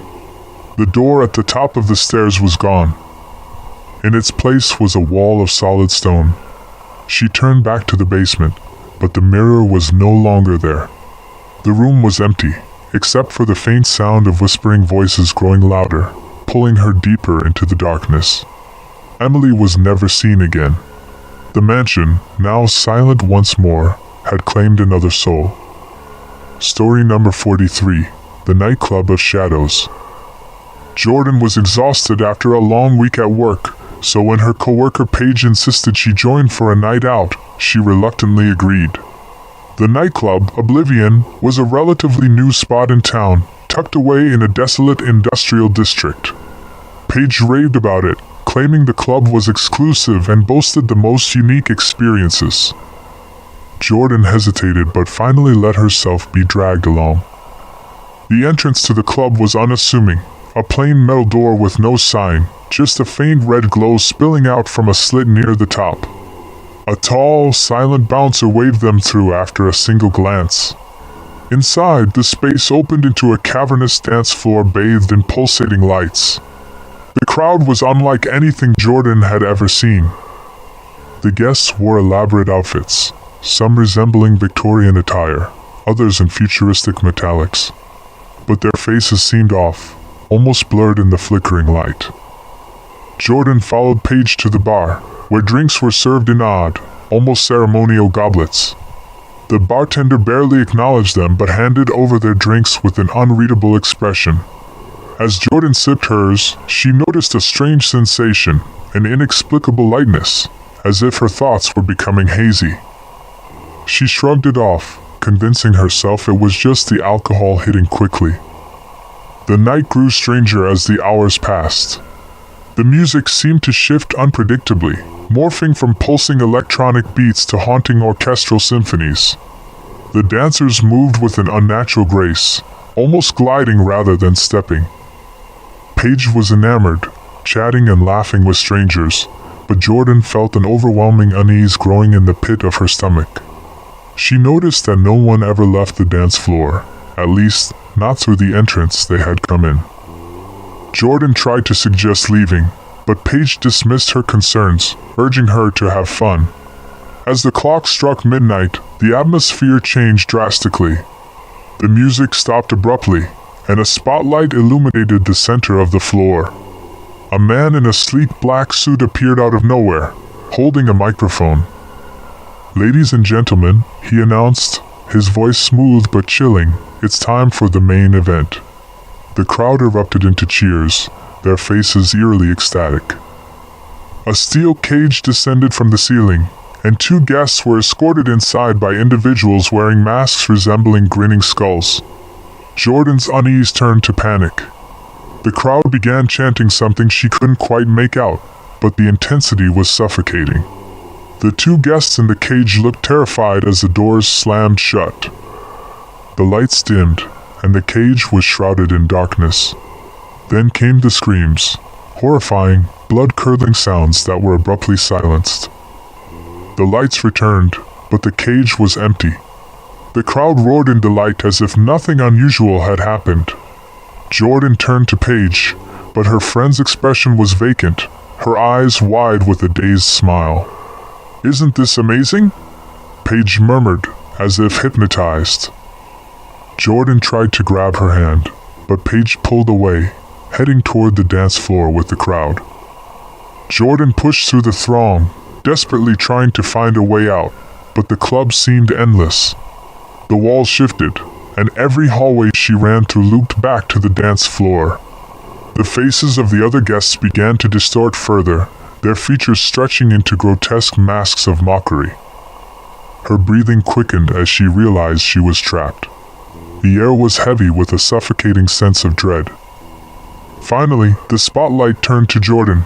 The door at the top of the stairs was gone. In its place was a wall of solid stone. She turned back to the basement, but the mirror was no longer there. The room was empty, except for the faint sound of whispering voices growing louder, pulling her deeper into the darkness. Emily was never seen again. The mansion, now silent once more, had claimed another soul. Story number 43, The Nightclub of Shadows. Jordan was exhausted after a long week at work, so when her coworker Paige insisted she join for a night out, she reluctantly agreed. The nightclub, Oblivion, was a relatively new spot in town, tucked away in a desolate industrial district. Paige raved about it, claiming the club was exclusive and boasted the most unique experiences. Jordan hesitated but finally let herself be dragged along. The entrance to the club was unassuming, a plain metal door with no sign, just a faint red glow spilling out from a slit near the top. A tall, silent bouncer waved them through after a single glance. Inside, the space opened into a cavernous dance floor bathed in pulsating lights. The crowd was unlike anything Jordan had ever seen. The guests wore elaborate outfits, some resembling Victorian attire, others in futuristic metallics. But their faces seemed off, almost blurred in the flickering light. Jordan followed Paige to the bar, where drinks were served in odd, almost ceremonial goblets. The bartender barely acknowledged them but handed over their drinks with an unreadable expression. As Jordan sipped hers, she noticed a strange sensation, an inexplicable lightness, as if her thoughts were becoming hazy. She shrugged it off, convincing herself it was just the alcohol hitting quickly. The night grew stranger as the hours passed. The music seemed to shift unpredictably, morphing from pulsing electronic beats to haunting orchestral symphonies. The dancers moved with an unnatural grace, almost gliding rather than stepping. Paige was enamored, chatting and laughing with strangers, but Jordan felt an overwhelming unease growing in the pit of her stomach. She noticed that no one ever left the dance floor, at least not through the entrance they had come in. Jordan tried to suggest leaving, but Paige dismissed her concerns, urging her to have fun. As the clock struck midnight, the atmosphere changed drastically. The music stopped abruptly, and a spotlight illuminated the center of the floor. A man in a sleek black suit appeared out of nowhere, holding a microphone. "Ladies and gentlemen," he announced, his voice smooth but chilling, "it's time for the main event." The crowd erupted into cheers, their faces eerily ecstatic. A steel cage descended from the ceiling, and two guests were escorted inside by individuals wearing masks resembling grinning skulls. Jordan's unease turned to panic. The crowd began chanting something she couldn't quite make out, but the intensity was suffocating. The two guests in the cage looked terrified as the doors slammed shut. The lights dimmed, and the cage was shrouded in darkness. Then came the screams, horrifying, blood-curdling sounds that were abruptly silenced. The lights returned, but the cage was empty. The crowd roared in delight as if nothing unusual had happened. Jordan turned to Paige, but her friend's expression was vacant, her eyes wide with a dazed smile. "Isn't this amazing?" Paige murmured, as if hypnotized. Jordan tried to grab her hand, but Paige pulled away, heading toward the dance floor with the crowd. Jordan pushed through the throng, desperately trying to find a way out, but the club seemed endless. The walls shifted, and every hallway she ran through looped back to the dance floor. The faces of the other guests began to distort further, their features stretching into grotesque masks of mockery. Her breathing quickened as she realized she was trapped. The air was heavy with a suffocating sense of dread. Finally, the spotlight turned to Jordan.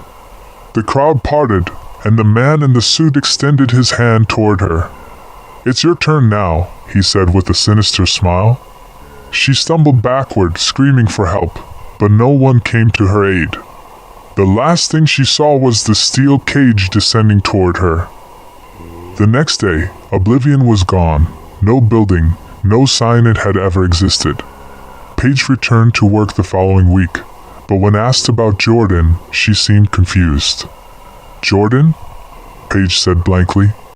The crowd parted, and the man in the suit extended his hand toward her. "It's your turn now," he said with a sinister smile. She stumbled backward, screaming for help, but no one came to her aid. The last thing she saw was the steel cage descending toward her. The next day, oblivion was gone. No building, no sign it had ever existed. Paige returned to work the following week, but when asked about Jordan, she seemed confused. "Jordan?" Paige said blankly.